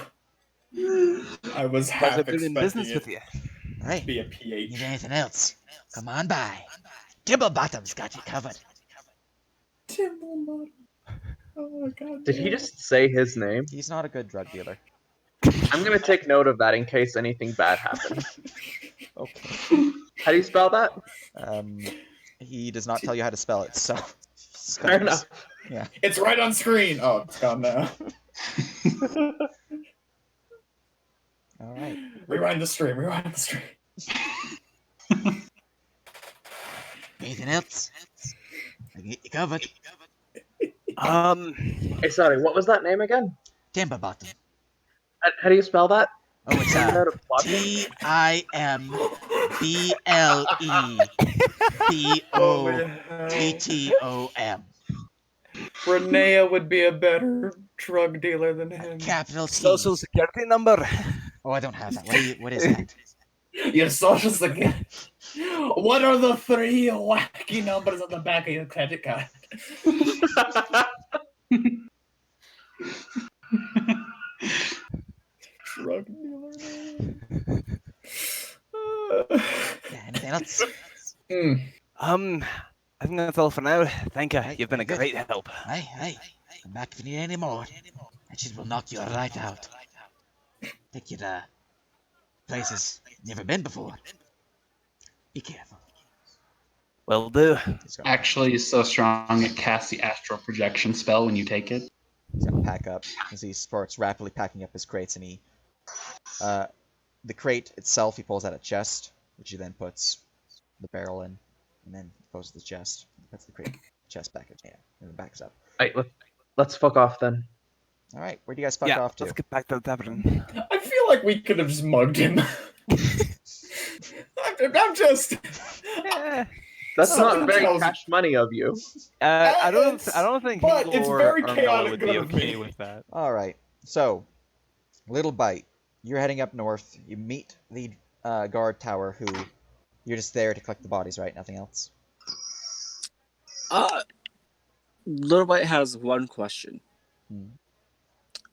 I was Guys, half I've been in business expecting with it you. Hey, to be a PH. need anything else? Come on by. Timberbottom's got you covered. Timberlake. Oh my god. Did he just say his name? He's not a good drug dealer. I'm gonna take note of that in case anything bad happens. Okay. How do you spell that? He does not tell you how to spell it, so... Fair enough. Yeah. It's right on screen. Oh, it's gone now. Alright. Rewind the stream. Rewind the stream. Anything else? I can get you covered. Hey, sorry, what was that name again? Timberbottom. How do you spell that? Oh, it's Out of plot? Timblettom. Renea would be a better drug dealer than him. Capital T. Social security number. Oh, I don't have that. What is that? Your social security. What are the 3 wacky numbers on the back of your credit card? Drug dealer. Yeah, anything else? I think that's all for now. Thank you. Right, You've been a very good. great help. Hey. Come back if you need any more. That shit will knock you right out. Take you to places you've never been before. Be careful. Will do. Actually, it's so strong it casts the astral projection spell when you take it. He's gonna pack up as he starts rapidly packing up his crates, and the crate itself, he pulls out a chest which he then puts the barrel in, and then goes to the chest. Puts the chest back again, and then backs up. Alright, let's fuck off then. All right, where do you guys fuck Yeah, off to? let's get back to the tavern. I feel like we could have just mugged him. I'm just. Eh, That's not Something very tells- cash money of you. I don't It's- think but Hingle it's or very Armella chaotic would be good of okay me. with that. All right, so little bite. You're heading up north. You meet the guard tower, who you're just there to collect the bodies, right? Nothing else. Little Bite has one question. Hmm.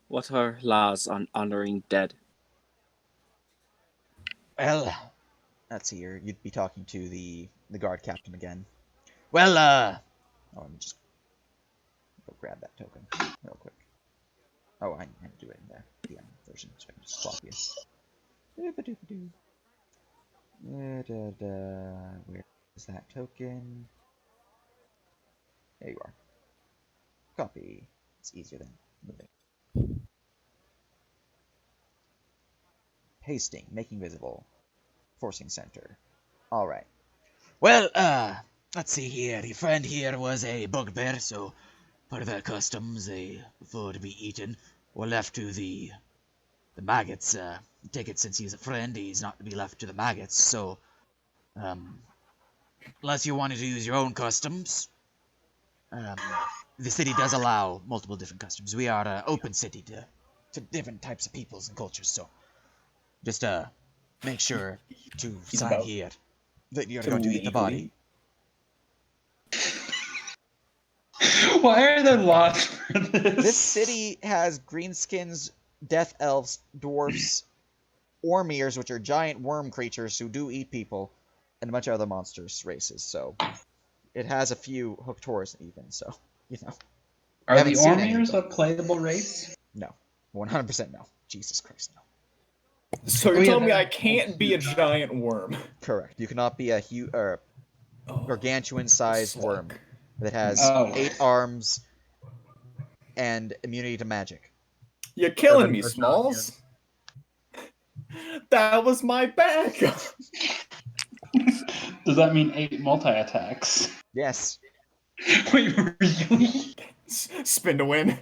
What are laws on honoring dead? Well, let's see here. You'd be talking to the guard captain again. Well, oh, let me just go grab that token real quick. Oh, I had to do it in the PM version, so I can just swap you. Where is that token? There you are. Copy. It's easier than moving. Pasting, making visible, forcing center. All right. Well, let's see here. The friend here was a bugbear, so part of their customs, they prefer to be eaten or left to the maggots. Take it since he's a friend, he's not to be left to the maggots. So, unless you wanted to use your own customs, the city does allow multiple different customs. We are an open city to different types of peoples and cultures. So, just make sure to sign about here that you're going to eat the body. Why are there laws for this? This city has greenskins, death elves, dwarfs, ormiers, which are giant worm creatures who do eat people, and a bunch of other monsters races. So it has a few Hooktaurs even. So Are the haven't seen any of Ormiers a them. playable race? No, 100% no. Jesus Christ, no. So Oh, you're yeah, telling me they're- I can't be a giant worm? Correct. You cannot be a huge or gargantuan-sized slug. worm that has Oh. 8 arms and immunity to magic. You're killing Urban me, persona, Smalls. That was my backup. Does that mean 8 multi-attacks? Yes. Wait, really? Spin to win.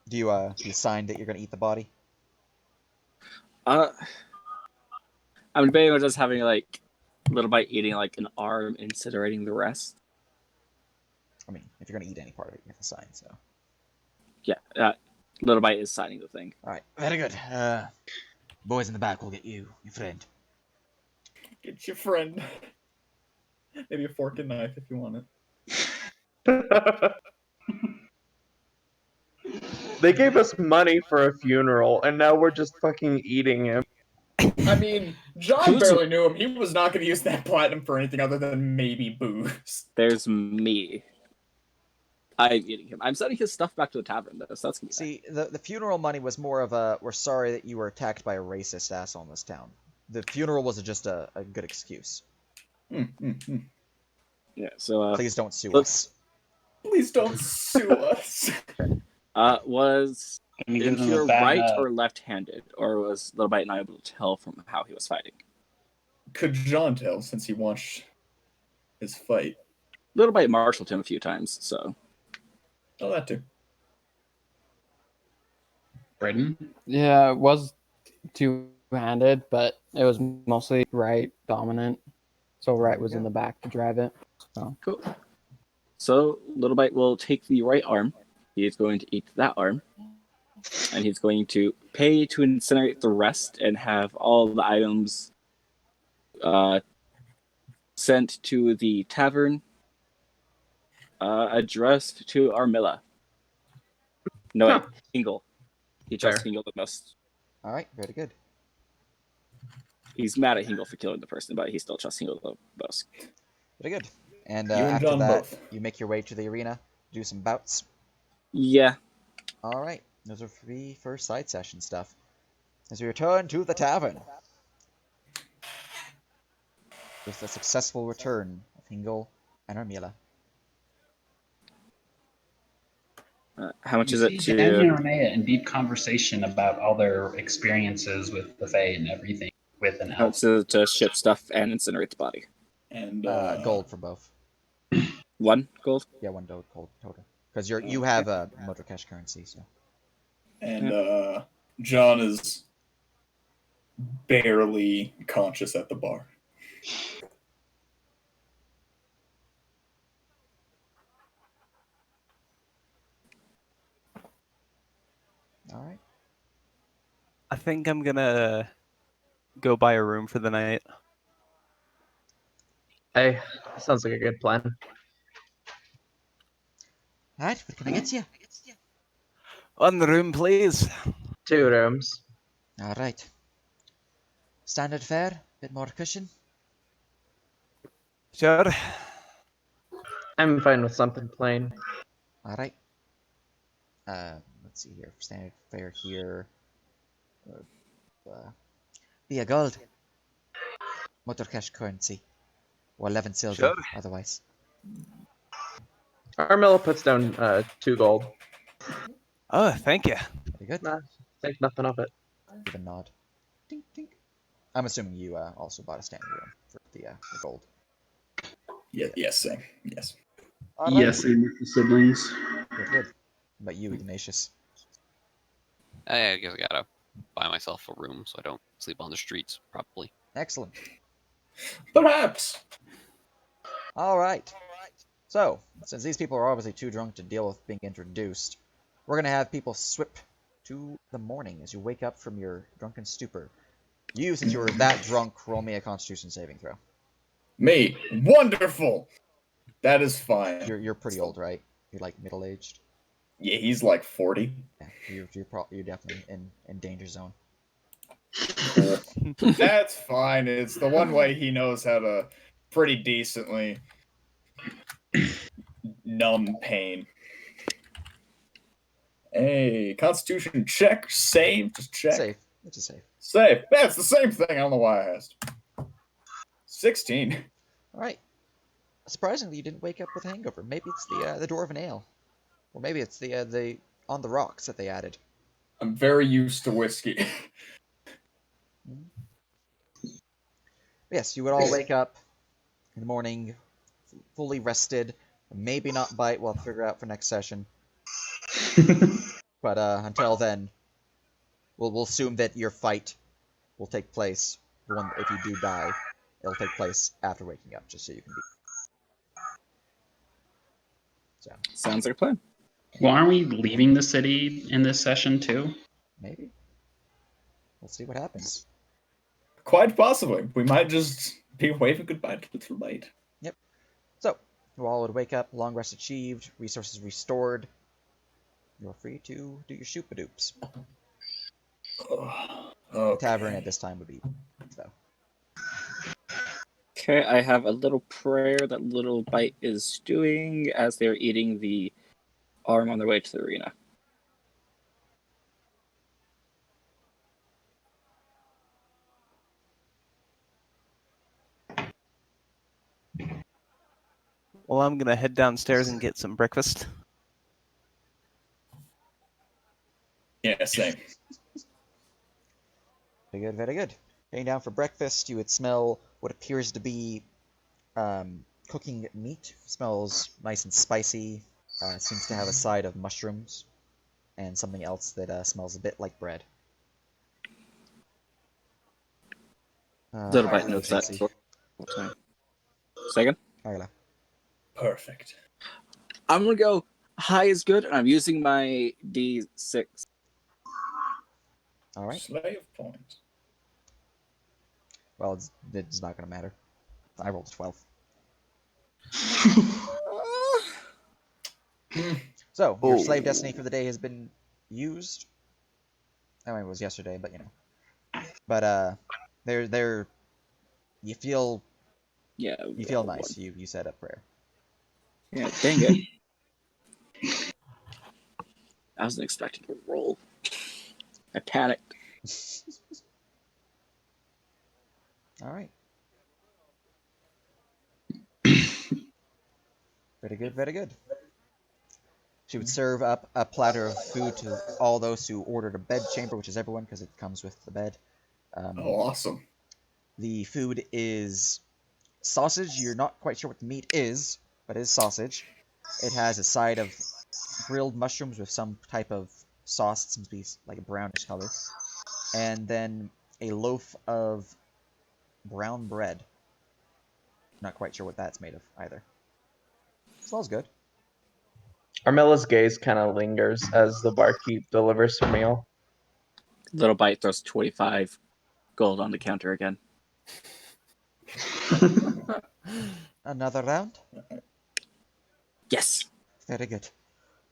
Do you sign that you're gonna eat the body? I'm debating on just having like Little Bite eating like an arm, incinerating the rest. I mean, if you're gonna eat any part of it, you have to sign. So. Yeah, Little Bite is signing the thing. All right. Very good. Boys in the back will get you, your friend. Get your friend. Maybe a fork and knife if you want it. They gave us money for a funeral, and now we're just fucking eating him. I mean, John barely knew him. He was not going to use that platinum for anything other than maybe booze. There's me. I'm eating him. I'm sending his stuff back to the tavern, though, so that's gonna be See, the funeral money was more of a, we're sorry that you were attacked by a racist asshole in this town. The funeral was just a good excuse. Yeah, so Please don't sue let's- us. Please don't sue us. Was Can we give them a Impure bad right or left-handed, or was Little Bite not able to tell from how he was fighting? Could John tell since he watched his fight? Little Bite marshaled him a few times, so Oh, that too. Britain? Yeah, it was two-handed, but it was mostly right dominant. So right was in the back to drive it. cool. So Little Bite will take the right arm. He is going to eat that arm, and he's going to pay to incinerate the rest and have all the items sent to the tavern, addressed to Armilla. No, wait, Hingle. He trusts Fair. Hingle the most. All right, very good. He's mad at Hingle for killing the person, but he still trusts Hingle the most. Very good. And You and after John that, both. you make your way to the arena, do some bouts. Yeah. All right, those are free first side session stuff. As we return to the tavern, with a successful return of Hingle and Armilla. How much You is it see Dan and to... Renea in deep conversation about all their experiences with the Fae and everything. with an Helps help. to ship stuff and incinerate the body. And Gold for both. 1 gold. Yeah, 1 gold total. Because you have a motor cash currency, so. And John is barely conscious at the bar. All right. I think I'm gonna go buy a room for the night. Hey, sounds like a good plan. All right. What can I get you? 1 room, please. 2 rooms. All right. Standard fare. Bit more cushion. Sure. I'm fine with something plain. All right. Let's see here. Standard fare here. Be a gold. Motor cash currency. Or 11 silver, Sure. otherwise. Armilla puts down 2 gold. Oh, thank you. Very good. Nah, think nothing of it. Give a nod. Dink, dink. I'm assuming you also bought a standing room for the gold. Yeah, yes, same. Yes. All right. Yes, same with the siblings. Good, good. What about you, Ignatius? I guess I gotta buy myself a room so I don't sleep on the streets, probably. Excellent. Perhaps. All right. So, since these people are obviously too drunk to deal with being introduced, we're going to have people swip to the morning as you wake up from your drunken stupor. You, since you were that drunk, roll me a Constitution saving throw. Me. Wonderful. That is fine. You're pretty old, right? You're like middle-aged. Yeah, he's like 40. Yeah, you're definitely in danger zone. Cool. That's fine. It's the one way he knows how to pretty decently numb pain. Hey, Constitution check, save, just check. Safe. It's a safe. Save. That's the same thing. I don't know why I asked. 16. All right. Surprisingly, you didn't wake up with a hangover. Maybe it's the Dwarven Ale, or maybe it's the on the rocks that they added. I'm very used to whiskey. Yes, you would all wake up in the morning, fully rested. Maybe not bite. We'll figure out for next session. But until then, we'll assume that your fight will take place. The one, if you do die, it'll take place after waking up, just so you can be. So Sounds like a plan. Well, aren't we leaving the city in this session too? maybe we'll see what happens. Quite possibly. We might just be waving goodbye to the light. Yep. So you all would wake up, long rest achieved, resources restored. You're free to do your shoopadoops. The tavern at this time would be so. Okay, I have a little prayer that Little Bite is doing as they're eating the arm on their way to the arena. Well, I'm gonna head downstairs and get some breakfast. Yeah, same. Very good, very good. Getting down for breakfast, you would smell what appears to be cooking meat. Smells nice and spicy. Seems to have a side of mushrooms and something else that smells a bit like bread. Little Bite knows that. Second? Ayla. Perfect. I'm gonna go high is good, and I'm using my D6. All right. Slave point. Well, it's not gonna matter. I rolled a 12. So your slave destiny for the day has been used. I mean, it was yesterday, but you know. But they're you feel nice. You said a prayer. Yeah, dang it. I wasn't expecting to roll. I panicked. All right. Very good, very good. She would serve up a platter of food to all those who ordered a bed chamber, which is everyone because it comes with the bed. Oh, awesome. The food is sausage. You're not quite sure what the meat is, but it is sausage. It has a side of grilled mushrooms with some type of sauce. It seems to be like a brownish color. And then a loaf of brown bread. Not quite sure what that's made of either. Smells good. Armella's gaze kind of lingers as the barkeep delivers her meal. Little Bite throws 25 gold on the counter again. Another round? Yes. Very good.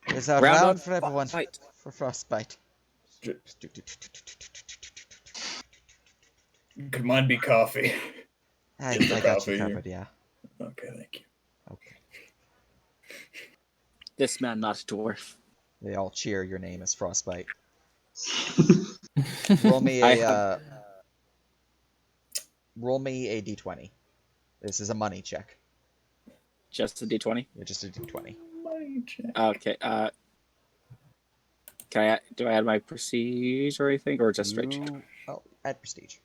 There's a Round round of for everyone Frostbite. for Frostbite. Could mine be coffee? I Get the got coffee you here. covered, yeah. Okay, thank you. Okay. This man not a dwarf. They all cheer your name as Frostbite. Roll me I a have- roll me a d20. This is a money check. Just a d20? Yeah, just a d20. Okay, do I add my prestige or anything, or just straight check? Oh, add prestige.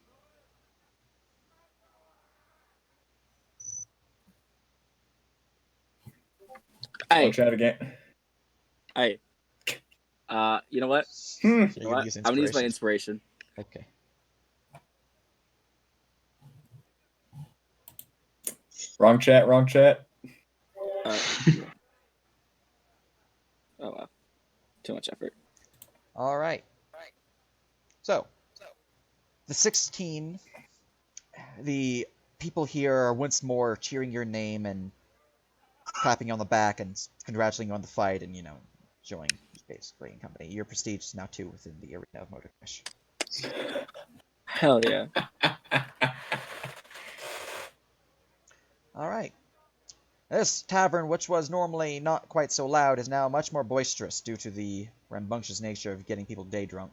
I'll try it again. Hey. You know what? You're You know what? use I'm gonna use my inspiration. inspiration. Okay. Wrong chat, wrong chat. Oh wow. Too much effort. All right. So, the 16, the people here are once more cheering your name and clapping you on the back and congratulating you on the fight and, showing basically in company. Your prestige is now 2 within the arena of Motor Crash. Hell yeah. All right. This tavern, which was normally not quite so loud, is now much more boisterous due to the rambunctious nature of getting people day drunk.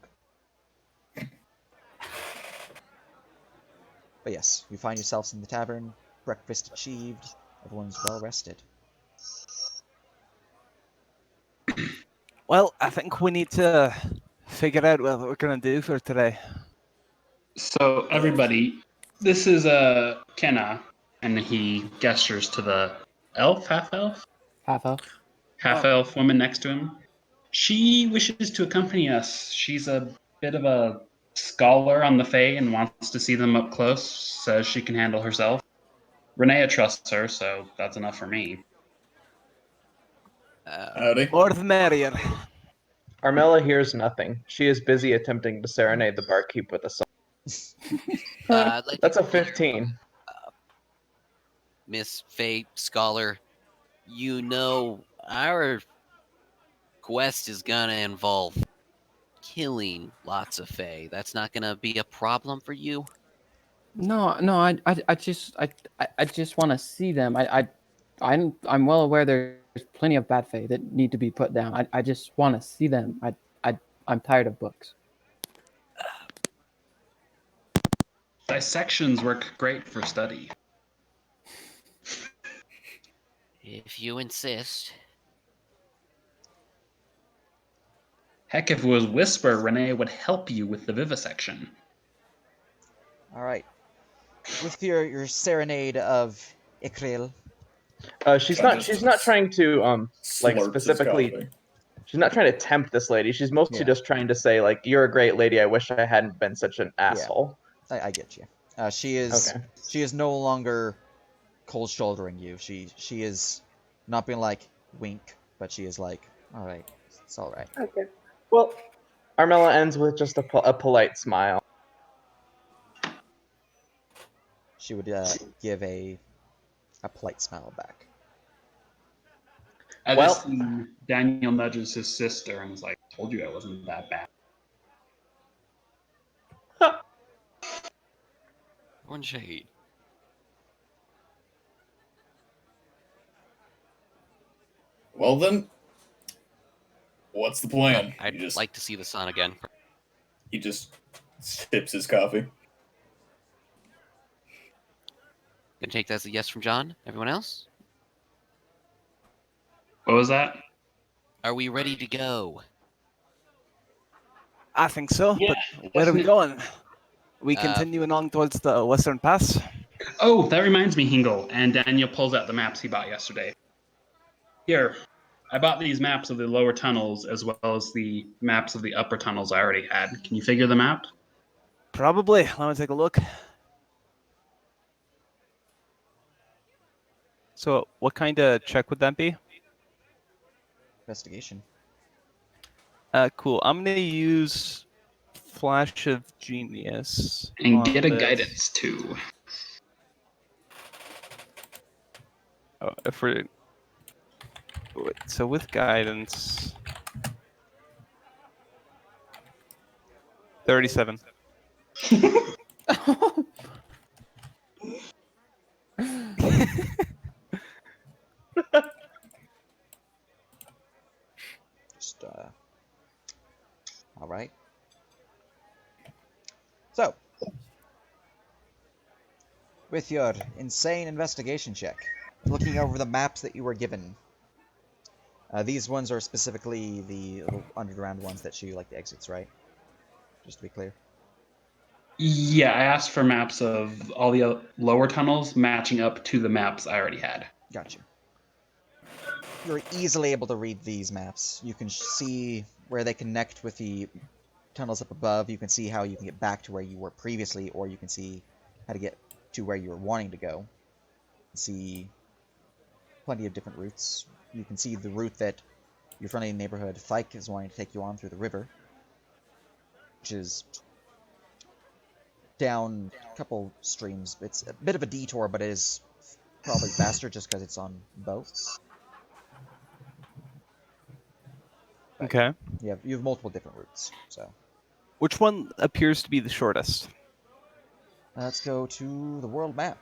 But yes, you find yourselves in the tavern, breakfast achieved, everyone's well rested. Well, I think we need to figure out what we're going to do for today. So everybody, this is Kenna, and he gestures to the elf, half elf, Half elf. woman next to him. She wishes to accompany us. She's a bit of a scholar on the Fae and wants to see them up close. Says she can handle herself. Renea trusts her, so that's enough for me. Howdy. More the merrier. Armella hears nothing. She is busy attempting to serenade the barkeep with a song. I'd like That's to a be clear, 15. Miss Faye Scholar. Our quest is gonna involve killing lots of Fae. That's not gonna be a problem for you. No, I just want to see them. I'm well aware there's plenty of bad fae that need to be put down. I just want to see them. I'm tired of books. Dissections work great for study. If you insist. Heck, if it was Whisper, Renee would help you with the vivisection. All right. With your serenade of Ikril, She's not trying to like Slurps his specifically. coffee. She's not trying to tempt this lady. She's mostly Yeah. just trying to say like, "You're a great lady. I wish I hadn't been such an asshole." I get you. She is Okay. she is no longer cold shouldering you. She is not being like wink, but she is like, all right, it's all right. Okay. Well, Armella ends with just a polite smile. She would give a polite smile back. At Well- this scene, Daniel nudges his sister and is like, "Told you I wasn't that bad." One shade. Well then, what's the plan? I'd like to see the sun again. He just sips his coffee. Gonna take that as a yes from John. Everyone else? What was that? Are we ready to go? I think so, Yeah, but where are we going? We continuing on towards the Western Pass. Oh, that reminds me, Hingle. And Daniel pulls out the maps he bought yesterday. Here, I bought these maps of the lower tunnels as well as the maps of the upper tunnels I already had. Can you figure them out? Probably. Let me take a look. So, what kind of check would that be? Investigation. Cool. I'm gonna use Flash of Genius. And on get a this. guidance too. Oh, if we're... Wait, so with guidance, 37. Just all right. So, with your insane investigation check, looking over the maps that you were given, these ones are specifically the little underground ones that show you like the exits, right? Just to be clear. Yeah, I asked for maps of all the lower tunnels matching up to the maps I already had. Gotcha. You're easily able to read these maps. You can see where they connect with the tunnels up above. You can see how you can get back to where you were previously, or you can see how to get to where you were wanting to go. See plenty of different routes. You can see the route that your friendly neighborhood Thike is wanting to take you on through the river, which is down a couple streams. It's a bit of a detour, but it is probably faster just because it's on boat. But Okay. you have multiple different routes. So Which one appears to be the shortest? let's go to the world map.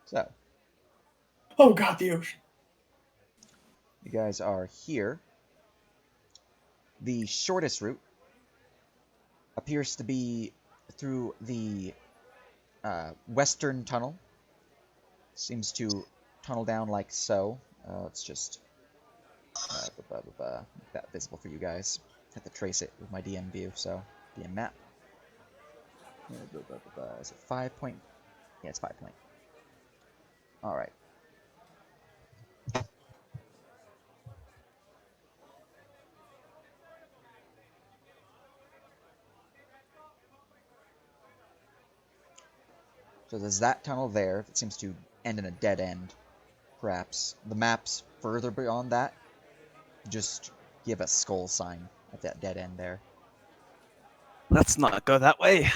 So Oh god, the ocean. you guys are here. The shortest route appears to be through the western tunnel. Seems to tunnel down like so. Let's just make that visible for you guys. Have to trace it with my DM view, so DM map. Is it 5 point? Yeah, it's 5 point. Alright. So there's that tunnel there that seems to end in a dead end, perhaps. The maps further beyond that just give a skull sign at that dead end there. Let's not go that way.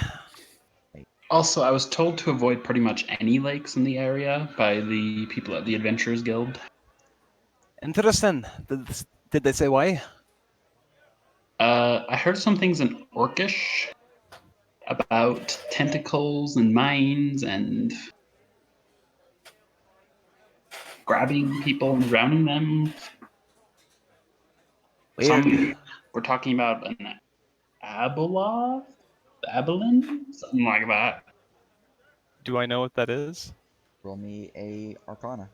Also, I was told to avoid pretty much any lakes in the area by the people at the Adventurers Guild. Interesting. Did they say why? I heard some things in Orcish about tentacles and mines and grabbing people and drowning them. Weird. We're talking about an Abeloth? Abelin? Something like that. Do I know what that is? Roll me a Arcana.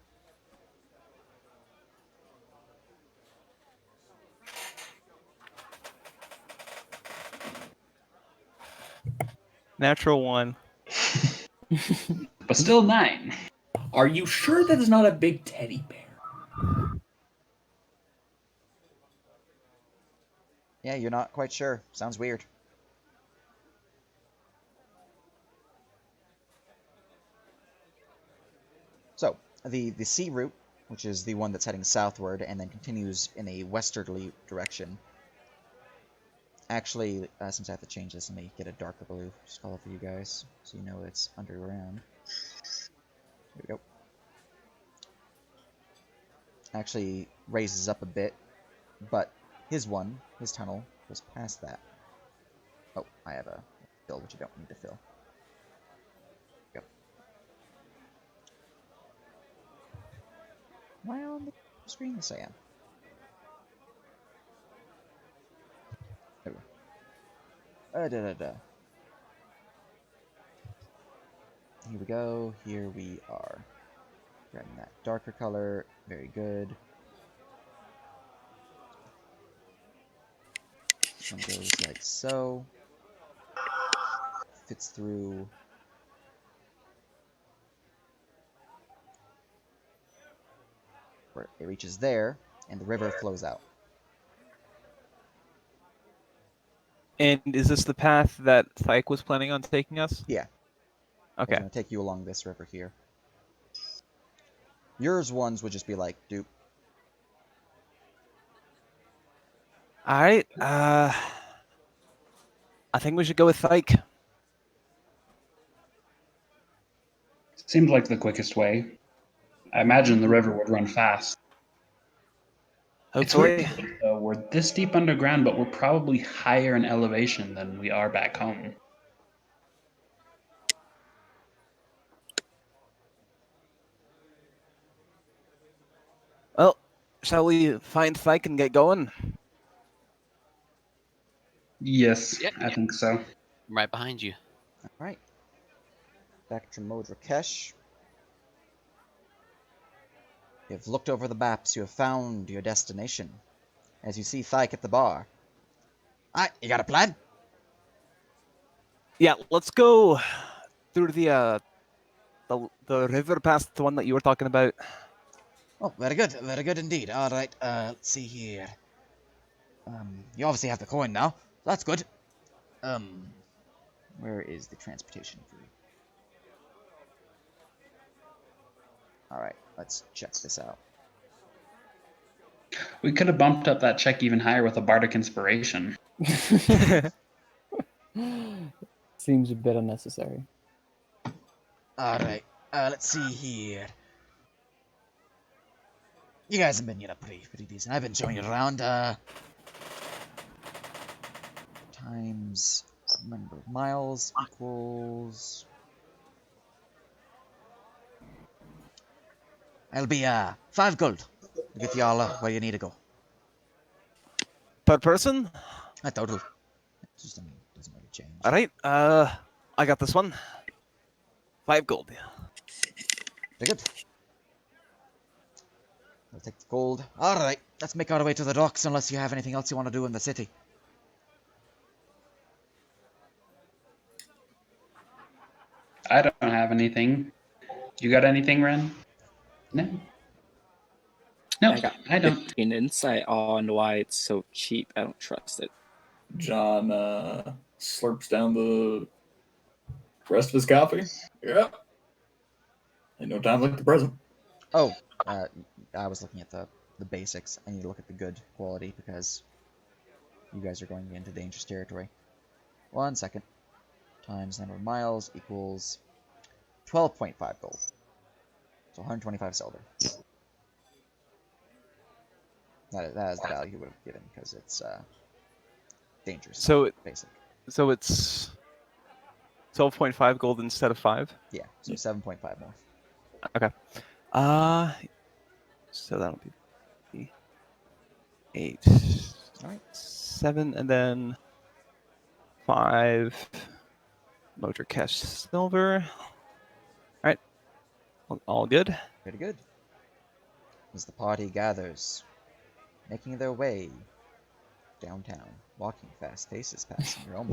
Natural 1. But still 9. Are you sure that is not a big teddy bear? Yeah, you're not quite sure. Sounds weird. So, the sea route, which is the one that's heading southward and then continues in a westerly direction. Actually, since I have to change this, let me get a darker blue color for you guys, so you know it's underground. There we go. Actually raises up a bit, but his tunnel, goes past that. Oh, I have a fill, which you don't need to fill. Go. Am I on the screen? Yes, I am. There we go. Here we go. Here we are. Grabbing that darker color. Very good. This one goes like so. Fits through. Where it reaches there, and the river flows out. And is this the path that Thyke was planning on taking us? Yeah. It's Okay. going to take you along this river here. Yours ones would just be like, dupe. Alright, I think we should go with Thyke. Seems like the quickest way. I imagine the river would run fast. It's Hopefully. weird, though. We're this deep underground, but we're probably higher in elevation than we are back home. Well, shall we find Thyke and get going? Yes, Yep. I think so. I'm right behind you. Alright. Back to Modrakesh. You have looked over the maps. You have found your destination. As you see Thyke at the bar. Alright, you got a plan? Yeah, let's go through the river past the one that you were talking about. Oh, very good indeed. Alright, let's see here. You obviously have the coin now. That's good. Where is the transportation fee? Alright, let's check this out. We could have bumped up that check even higher with a bardic inspiration. Seems a bit unnecessary. Alright, let's see here. You guys have been, pretty decent. I've been showing you around, times number of miles equals... It'll be, 5 gold to get y'all where you need to go. Per person? A total. It's just, doesn't really change. Alright, I got this one. 5 gold. Very good. I'll take the gold. Alright, let's make our way to the docks unless you have anything else you want to do in the city. I don't have anything. You got anything, Ren? No. No, I got I don't. 15 insight on why it's so cheap. I don't trust it. John slurps down the rest of his coffee. Yeah. Ain't no time like the present. Oh, I was looking at the basics. I need to look at the good quality because you guys are going into dangerous territory. 1 second. Times number of miles equals 12.5 gold. So 125 silver. That is the value he would have given because it's dangerous. So basic. So it's 12.5 gold instead of 5? Yeah, so 7.5 more. Okay. So that'll be 8. Alright. 7, and then 5 motor cash silver. Alright. All good. Pretty good. As the party gathers, making their way downtown, walking fast paces passing your own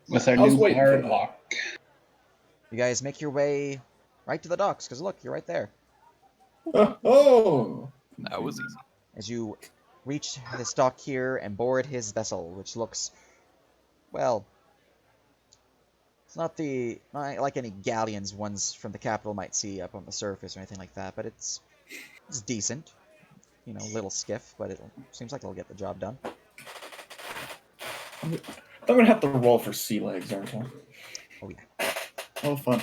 With our I was new waiting for hard that. lock. You guys make your way right to the docks, because look, you're right there. Oh! That was easy. As you reach this dock here and board his vessel, which looks, well, it's not like any galleons ones from the capital might see up on the surface or anything like that, but it's decent. You know, little skiff, but it seems like it'll get the job done. I'm gonna have to roll for sea legs, aren't I? Oh yeah. Oh, fun.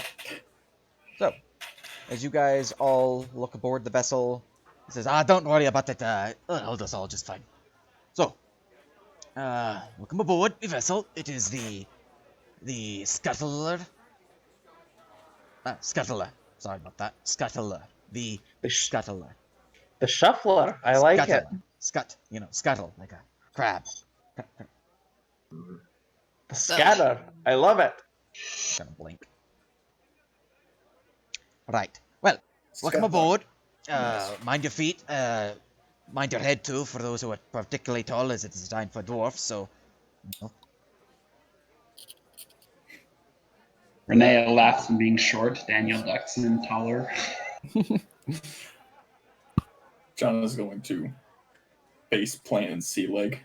So, as you guys all look aboard the vessel, he says, don't worry about it, it'll hold us all just fine. So, welcome aboard the vessel. It is the Scuttler. Scuttler. Sorry about that. Scuttler. The Scuttler. The shuffler. I like it. Scuttler. Scut. Scuttle, like a crab. The scatter. I love it. Gonna blink. Right. Well, welcome aboard. Mind your feet. mind your head too, for those who are particularly tall, as it is designed for dwarfs, so... Renee laughs from being short. Daniel ducks in taller. John is going to face plant and sea leg.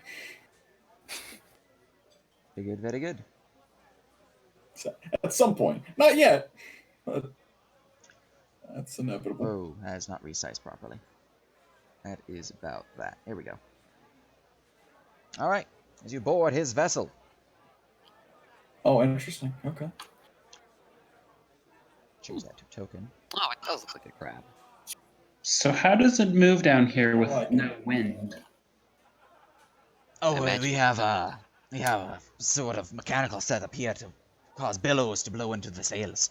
Very good, very good. So, at some point. Not yet. But that's inevitable. Oh, that is not resized properly. That is about that. Here we go. Alright, as you board his vessel. Oh, interesting. Okay. Change that to token. Oh, it does look like a crab. So how does it move down here with like no wind? Oh, Imagine- we have a sort of mechanical setup here to cause billows to blow into the sails.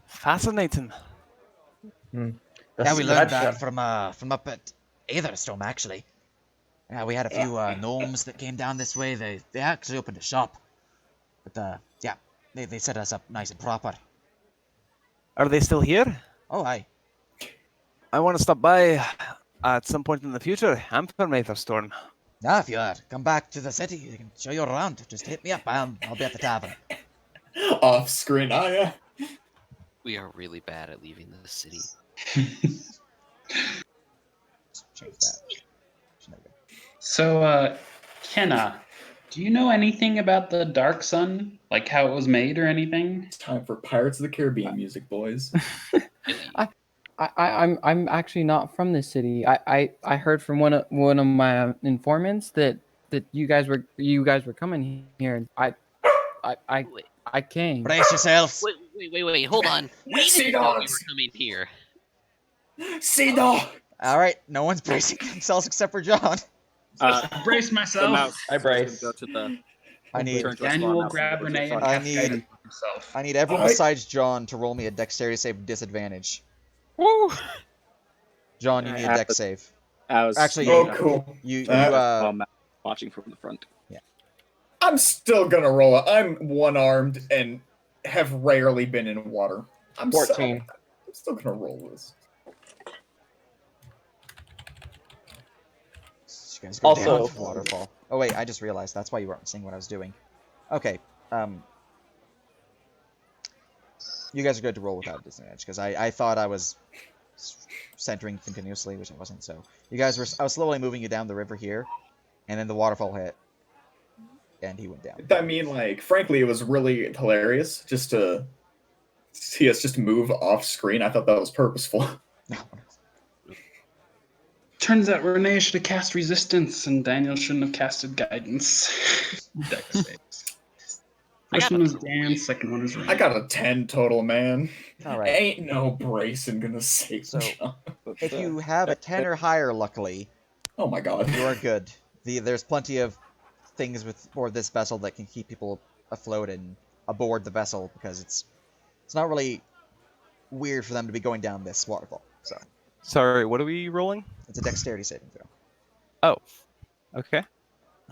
Fascinating. Yeah, we learned that from up at Aetherstorm, actually. Yeah, we had a few gnomes that came down this way. They actually opened a shop. But yeah, they set us up nice and proper. Are they still here? Oh, aye. I want to stop by at some point in the future. I'm from Aetherstorm. Now, if you come back to the city, you can show you around. Just hit me up. I'll be at the tavern. Off screen, yeah. We are really bad at leaving the city. Change that. There we go. So, Kenna, do you know anything about the Dark Sun? Like how it was made or anything? It's time for Pirates of the Caribbean music, boys. I'm actually not from this city. I heard from one of my informants that you guys were coming here, and I came. Brace yourselves. Wait, hold on. We Sea didn't know we were dogs! coming here. Sea dog! Alright, no one's bracing themselves except for John. Brace The myself. mouse I is gonna brace. go to the I need turn to a Daniel small will mouse grab and go to the Renee and front. I cast need- guidance on himself. I need everyone Alright. besides John to roll me a dexterity save with disadvantage. Woo! John, you need a dex save. I was Actually, Oh, cool. You watching from the front. I'm still gonna roll it. I'm one-armed and have rarely been in water. I'm 14. I'm still gonna roll this. You guys go Also- down the waterfall. Oh wait, I just realized that's why you weren't seeing what I was doing. Okay. You guys are good to roll without disadvantage because I thought I was centering continuously, which I wasn't. So you guys were. I was slowly moving you down the river here, and then the waterfall hit, and he went down. I mean, like, frankly, it was really hilarious just to see us just move off screen. I thought that was purposeful. Turns out Renee should have cast resistance, and Daniel shouldn't have casted guidance. Dex saves. I got First one a was Dan, second one was Renee. I got a 10 total, man. All right. Ain't no bracing gonna save So- John. If you have a 10 or higher, luckily, Oh my god. you are good. There's plenty of things aboard this vessel that can keep people afloat and aboard the vessel because it's not really weird for them to be going down this waterfall. So Sorry, what are we rolling? it's a dexterity saving throw. Okay.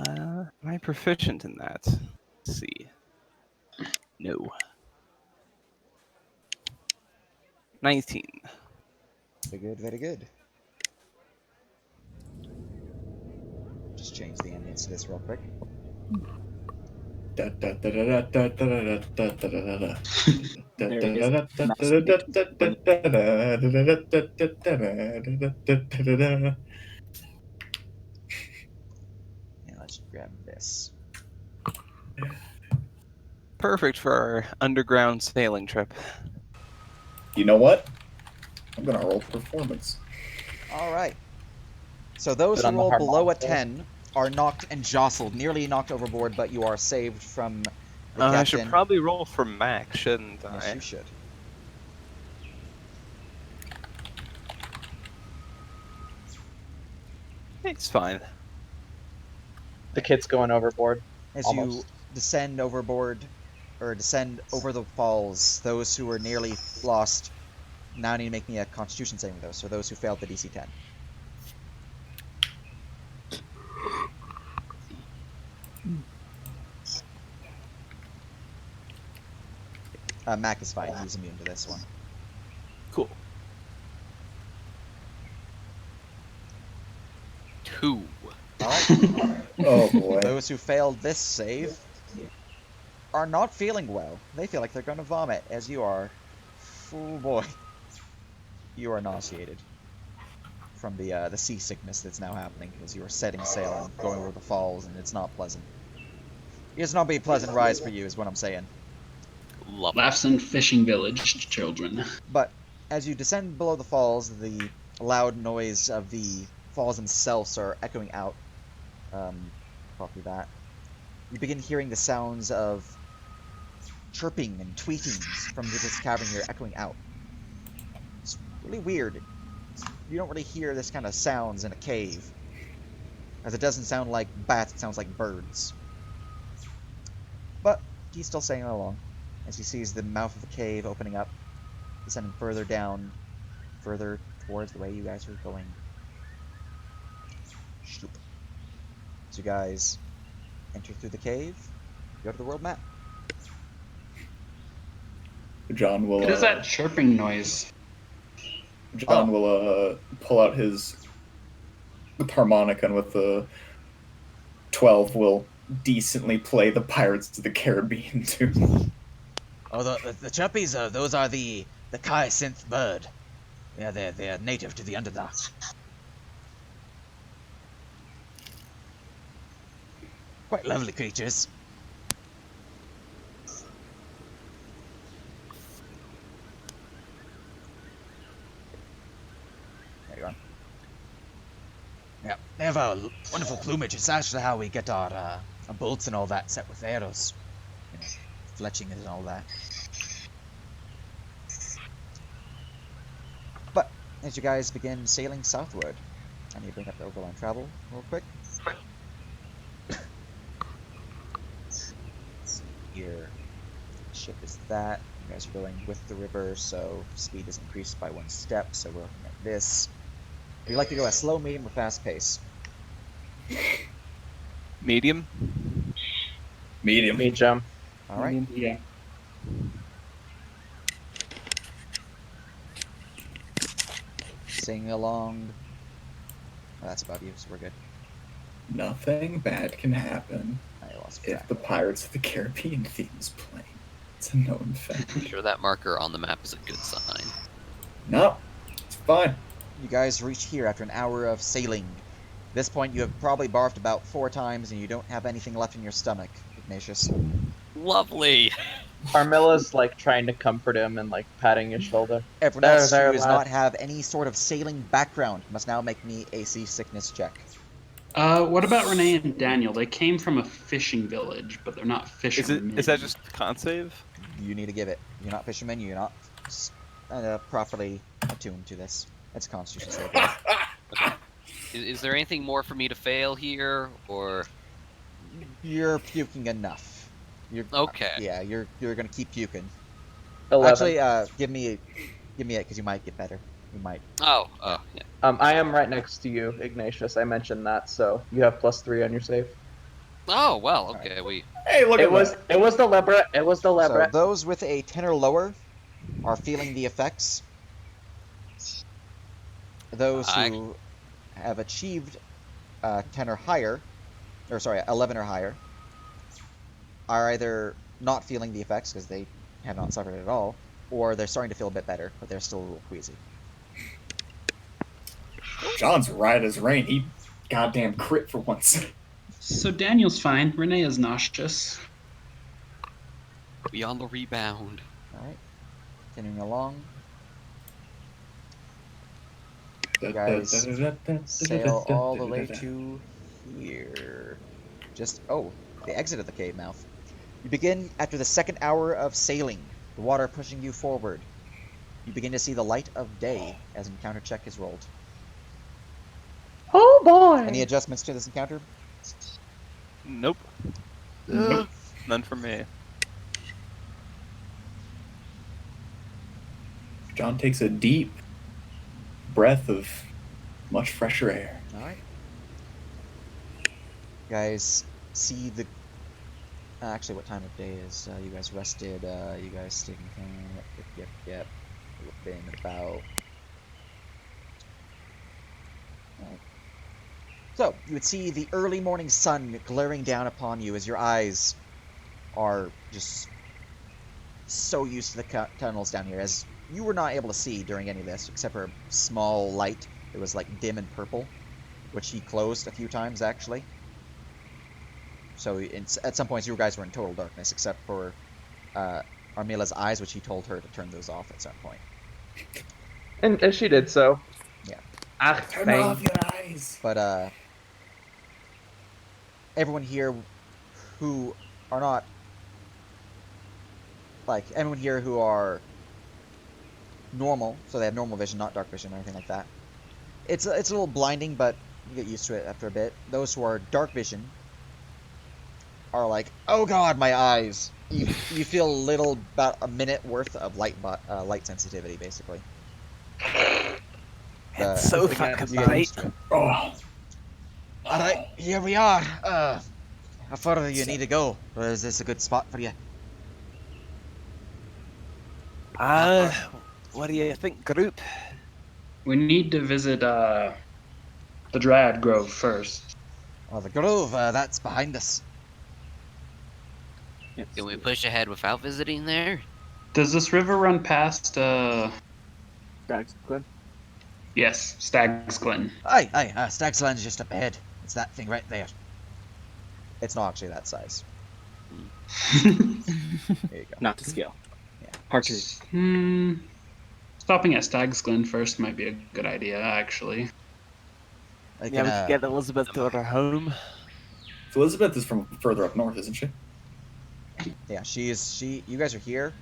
Am I proficient in that? Let's see. No. 19. Very good, very good. Just change the ambience to this real quick. And let's grab this. Perfect for our underground sailing trip. You know what? I'm gonna roll performance. All right. So those But who on the roll hard below a modifier. 10 are knocked and jostled, nearly knocked overboard, but you are saved from the I should captain. probably roll for Max, shouldn't I? Yes, you should. It's fine. The kid's going overboard. As you Almost. descend overboard, or descend over the falls, those who were nearly lost now need to make me a Constitution saving throw. So those who failed the DC 10. Mac is fine. He's immune to this one. Cool. 2. All right. Oh boy. Those who failed this save are not feeling well. They feel like they're going to vomit, as you are. Oh boy. You are nauseated from the seasickness that's now happening as you are setting sail and going over the falls, and it's not pleasant. It's not be a pleasant rise for you, is what I'm saying. Lovely. Laughson Fishing Village, children. But as you descend below the falls, the loud noise of the falls themselves are echoing out. Copy that. You begin hearing the sounds of chirping and tweetings from this cavern here echoing out. It's really weird. You don't really hear this kind of sounds in a cave, as it doesn't sound like bats, it sounds like birds. But he's still sailing along as he sees the mouth of the cave opening up, descending further down, further towards the way you guys are going. Shoop. So you guys enter through the cave, go to the world map. John will. What is that chirping noise? John will pull out his harmonica, and with the 12 will decently play the Pirates of the Caribbean tune. Oh, the chirpies, those are the Kai synth bird. Yeah, they're native to the Underdark. Quite lovely creatures. There you are. Yeah, they have a wonderful plumage. It's actually how we get our bolts and all that set with arrows. You know, fletching and all that. But as you guys begin sailing southward, I need to bring up the overland travel real quick. Your ship is that. You guys are going with the river, so speed is increased by 1 step. So we're looking at this. We like to go at slow, medium, or fast pace. Medium. Medium. Medium. All right. Yeah. Sing along. Oh, that's above you, so we're good. Nothing bad can happen I lost if track. the Pirates of the Caribbean theme is playing. It's a known fact. I'm sure that marker on the map is a good sign. No, it's fine. You guys reach here after an hour of sailing. At this point, you have probably barfed about 4 times, and you don't have anything left in your stomach, Ignatius. Lovely. Carmilla's like trying to comfort him and like patting his shoulder. Everyone There, else there, who does lad. not have any sort of sailing background must now make me a seasickness check. What about Renee and Daniel? They came from a fishing village, but they're not fishermen. Is that just a con save? You need to give it. You're not fishermen, you're not properly attuned to this. It's a constitution save. Okay. Is there anything more for me to fail here, or? You're puking enough. You're Okay. Yeah, you're gonna keep puking. 11. Actually, give me it because you might get better. You might. Oh, yeah. I am right next to you, Ignatius. I mentioned that, so you have +3 on your save. Oh, well, okay, Hey, look It at was that. it was the Lebra. It was the So Lebra. those with a 10 or lower are feeling the effects. Those who have achieved 10 or higher, or sorry, 11 or higher, are either not feeling the effects because they have not suffered at all, or they're starting to feel a bit better, but they're still a little queasy. John's right as rain. He goddamn crit for once. So Daniel's fine. Renee is nauseous. be on the rebound. Alright. Continuing along. You guys sail all the way to here. The exit of the cave mouth. You begin after the second hour of sailing, the water pushing you forward. You begin to see the light of day as an encounter check is rolled. Oh boy! Any adjustments to this encounter? Nope. Nope. None for me. John takes a deep breath of much fresher air. Alright. You guys see the... actually, what time of day is... you guys rested, you guys stayed in camp, yep. It would have been about... So, you would see the early morning sun glaring down upon you as your eyes are just so used to the tunnels down here, as you were not able to see during any of this, except for a small light that was like dim and purple, which he closed a few times actually. So at some points you guys were in total darkness, except for Armila's eyes, which he told her to turn those off at some point. And she did so. Yeah. Turn off your eyes. But everyone here who are not like everyone here who are normal, so they have normal vision, not dark vision or anything like that. It's a little blinding, but you get used to it after a bit. Those who are dark vision are like, oh god, my eyes. You feel about a minute worth of light sensitivity, basically. It's so fucking bright. Oh. Alright, here we are. How far do you need to go? Or is this a good spot for you? What do you think, group? We need to visit the Dryad Grove first. Oh, the grove, that's behind us. Can we push ahead without visiting there? Does this river run past Stag's Glen? Yes, Stag's Glen. Aye, Stag's Land's just up ahead. It's that thing right there. It's not actually that size. There you go. Not to scale. Yeah. Hard to. Stopping at Stag's Glen first might be a good idea, actually. Like Yeah, we could get Elizabeth to her home. So Elizabeth is from further up north, isn't she? Yeah, you guys are here.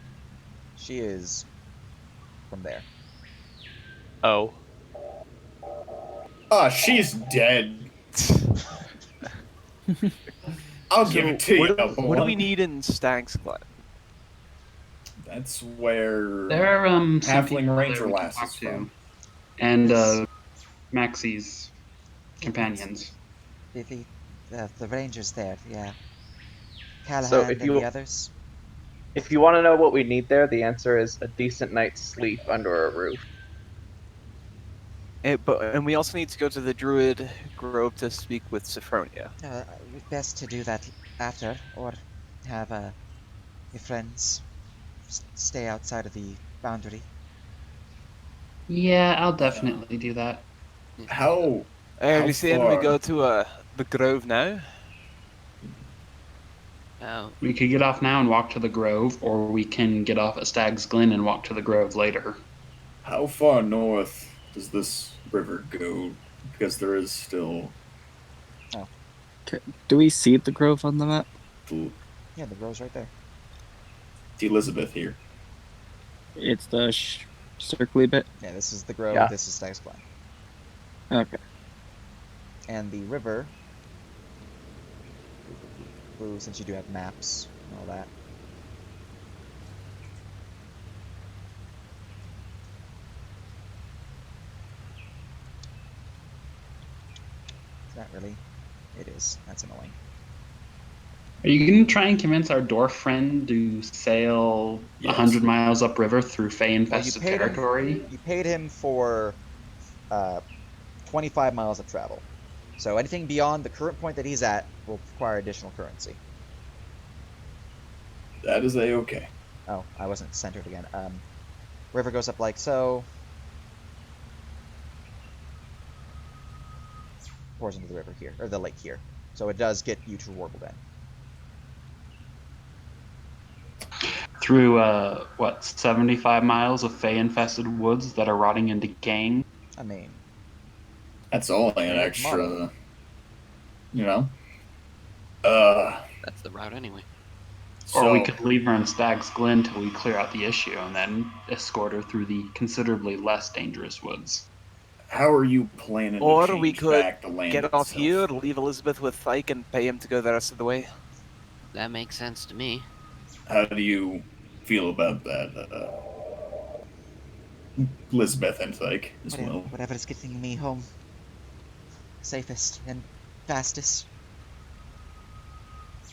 She is from there. Oh. Ah, she's dead. I'll give it to you. What do we need in Stag's Glen? That's where There are some Halfling people Ranger there we can Lass talk is to. from. And Maxie's companions. The rangers there, yeah. Callahan So if and the you others. if you want to know what we need there, the answer is a decent night's sleep under a roof. And we also need to go to the Druid Grove to speak with Sophronia. Best to do that after, or have your friends stay outside of the boundary. Yeah, I'll definitely do that. How Are How you saying we far? go to the Grove now? Oh, We could get off now and walk to the Grove, or we can get off at Stag's Glen and walk to the Grove later. how far north does this river go? Because there is still Do we see the grove on the map? Yeah, the grove's right there. Elizabeth here. It's the circly bit. Yeah, this is the grove, Yeah. this is Stag's Glen. Okay. And the river, blue, since you do have maps and all that. Is that really? It is. That's annoying. Are you going to try and convince our dwarf friend to sail Yes. 100 miles upriver through Fey-infested paid him- territory? You paid him for 25 miles of travel. So anything beyond the current point that he's at will require additional currency. That is a-okay. Oh, I wasn't centered again. River goes up like so. Pours into the river here, or the lake here. So it does get you to Warbleden. Through, 75 miles of Fey-infested woods that are rotting and decaying? I mean, That's only an Make extra, money. you know? that's the route anyway. Or we So- could leave her in Stag's Glen till we clear out the issue, and then escort her through the considerably less dangerous woods. How are you planning Or to we change could back the land get off itself? here, leave Elizabeth with Thyke, and pay him to go the rest of the way. That makes sense to me. How do you feel about that, Elizabeth and Thyke as well? whatever is getting me home safest and fastest.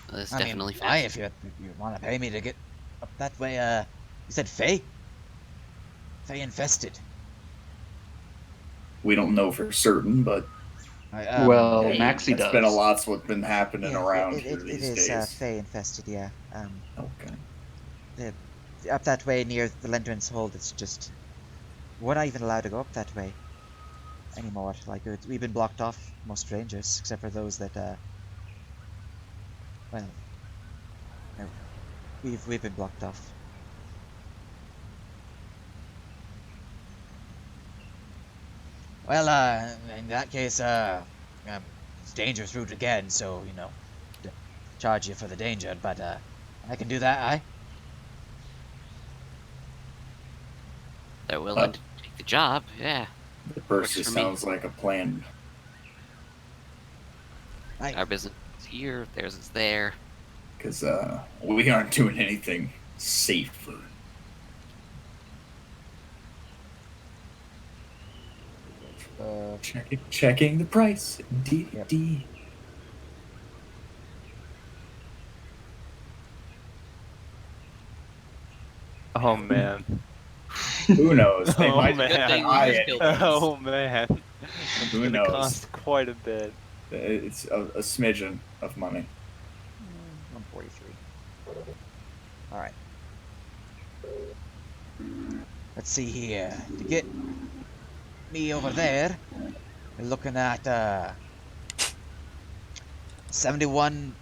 That's I definitely mean, fast. if you want to pay me to get up that way, you said Fey? Fey infested. We don't know for certain, but Well, Hey, Maxie That's does. been a lot's what's been happening yeah, around it, here it, it these is days. Fey infested, yeah. Okay. Up that way near the Lendrins Hold, it's just we're not even allowed to go up that way anymore. Like we've been blocked off from most strangers, except for those that well, no, we've been blocked off. Well, in that case, it's dangerous route again, so charge you for the danger, but I can do that, aye. They're willing Uh, to take the job. Yeah, It works personally for me. sounds like a plan. Aye. Our business is here. Theirs is there. Because we aren't doing anything safer. Checking the price. D. Oh man. Who knows? They Oh might Good man. thing buy we it. killed us. Oh man. It's Who gonna knows? cost quite a bit. It's a smidgen of money. 143. All right. Let's see here. To get me over there, we're looking at 71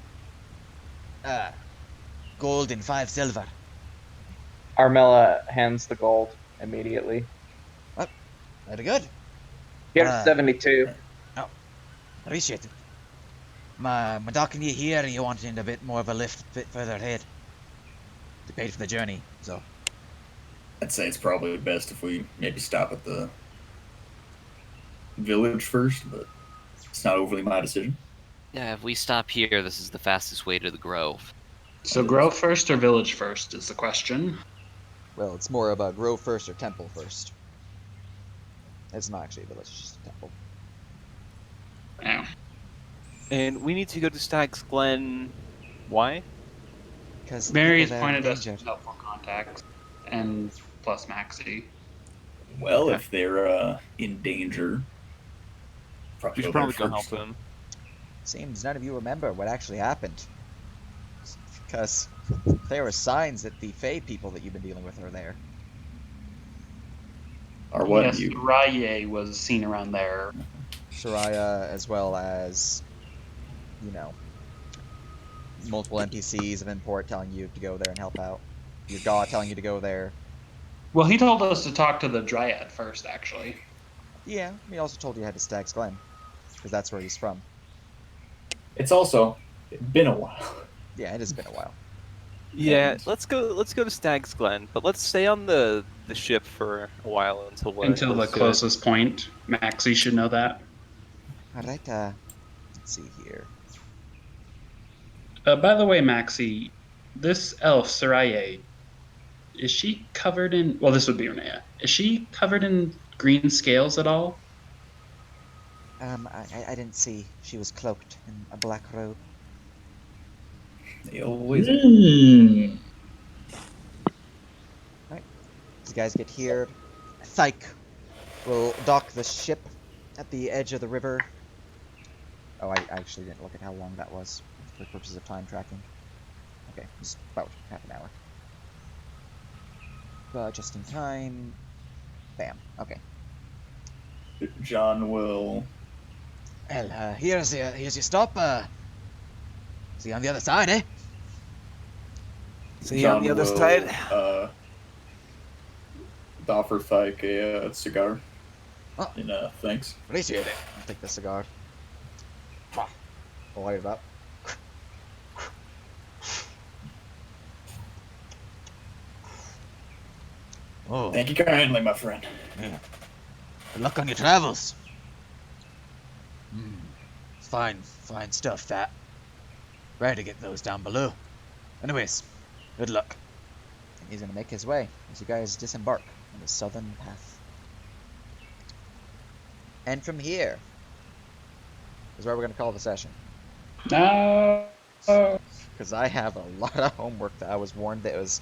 gold and 5 silver. Armella hands the gold immediately. Oh, very good. Here's 72. Oh, appreciate it. My docking you here, you wanted a bit more of a lift a bit further ahead to pay for the journey, so. I'd say it's probably best if we maybe stop at the village first, but it's not overly my decision. Yeah, if we stop here, this is the fastest way to the Grove. So grove first or village first is the question. Well, it's more of a grove first or temple first. It's not actually a village, it's just a temple. Yeah. And we need to go to Stag's Glen. Why? Because Mary's pointed us to helpful contacts, and plus Maxie. Well, Okay. if they're in danger, We should probably go help them. Seems none of you remember what actually happened. Because there were signs that the Fey people that you've been dealing with are there. Or what Yes, you? Raye was seen around there. Shariah, as well as, multiple NPCs of import telling you to go there and help out. Your god telling you to go there. Well, he told us to talk to the Dryad first, actually. Yeah, he also told you to head to Stag's Glen, because that's where he's from. It's also been a while. Yeah, it has been a while. Yeah, And- let's go to Stag's Glen, but let's stay on the ship for a while until we're Until the close to it. closest point. Maxie should know that. Alright, let's see here. By the way, Maxie, this elf, Saraye, is she covered in... Well, this would be Renea. Is she covered in green scales at all? I didn't see. She was cloaked in a black robe. They always. As you guys get here, Thyke will dock the ship at the edge of the river. Oh, I actually didn't look at how long that was for purposes of time tracking. Okay, it's about half an hour. Just in time. Bam. Okay. John will. Well, here's your stop. See you on the other side, eh? See you on the other side. Offer Thyke a cigar. Oh. And thanks. Appreciate it. I'll take the cigar. I'll light it up. Oh, Thank you kindly, my friend. yeah. Good luck on your travels. Fine stuff, Fat. Ready to get those down below. Anyways, good luck. And he's gonna make his way as you guys disembark on the southern path. And from here is where we're gonna call the session. No. Because I have a lot of homework that I was warned that it was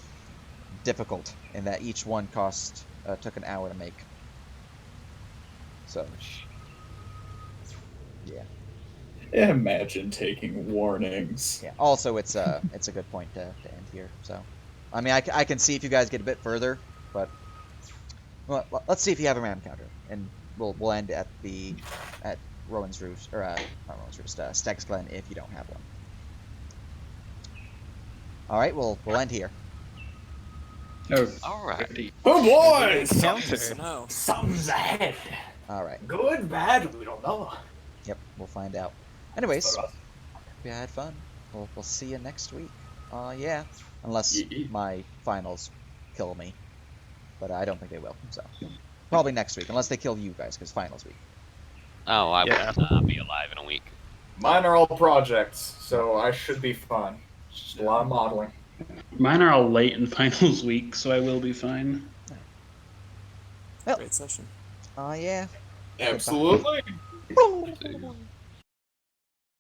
difficult, and that each one took an hour to make. So, Yeah. Imagine taking warnings. Yeah. Also, it's a good point to end here. So, I mean, I can see if you guys get a bit further, but well, let's see if you have a ram counter, and we'll end at Rowan's Roost, or not Rowan's Roost, Steg's Glen if you don't have one. All right, we'll end here. Oh, All right. Oh boy! No. Something's ahead. All right. Good, bad, we don't know. Yep, we'll find out. Anyways, we had fun. We'll see you next week. Yeah, unless my finals kill me, but I don't think they will. So probably next week, unless they kill you guys, because finals week. Oh, I Yeah. will not be alive in a week. Mine are all projects, so I should be fine. It's just a lot of modeling. mine are all late in finals week, so I will be fine. Great session. Yeah. Absolutely.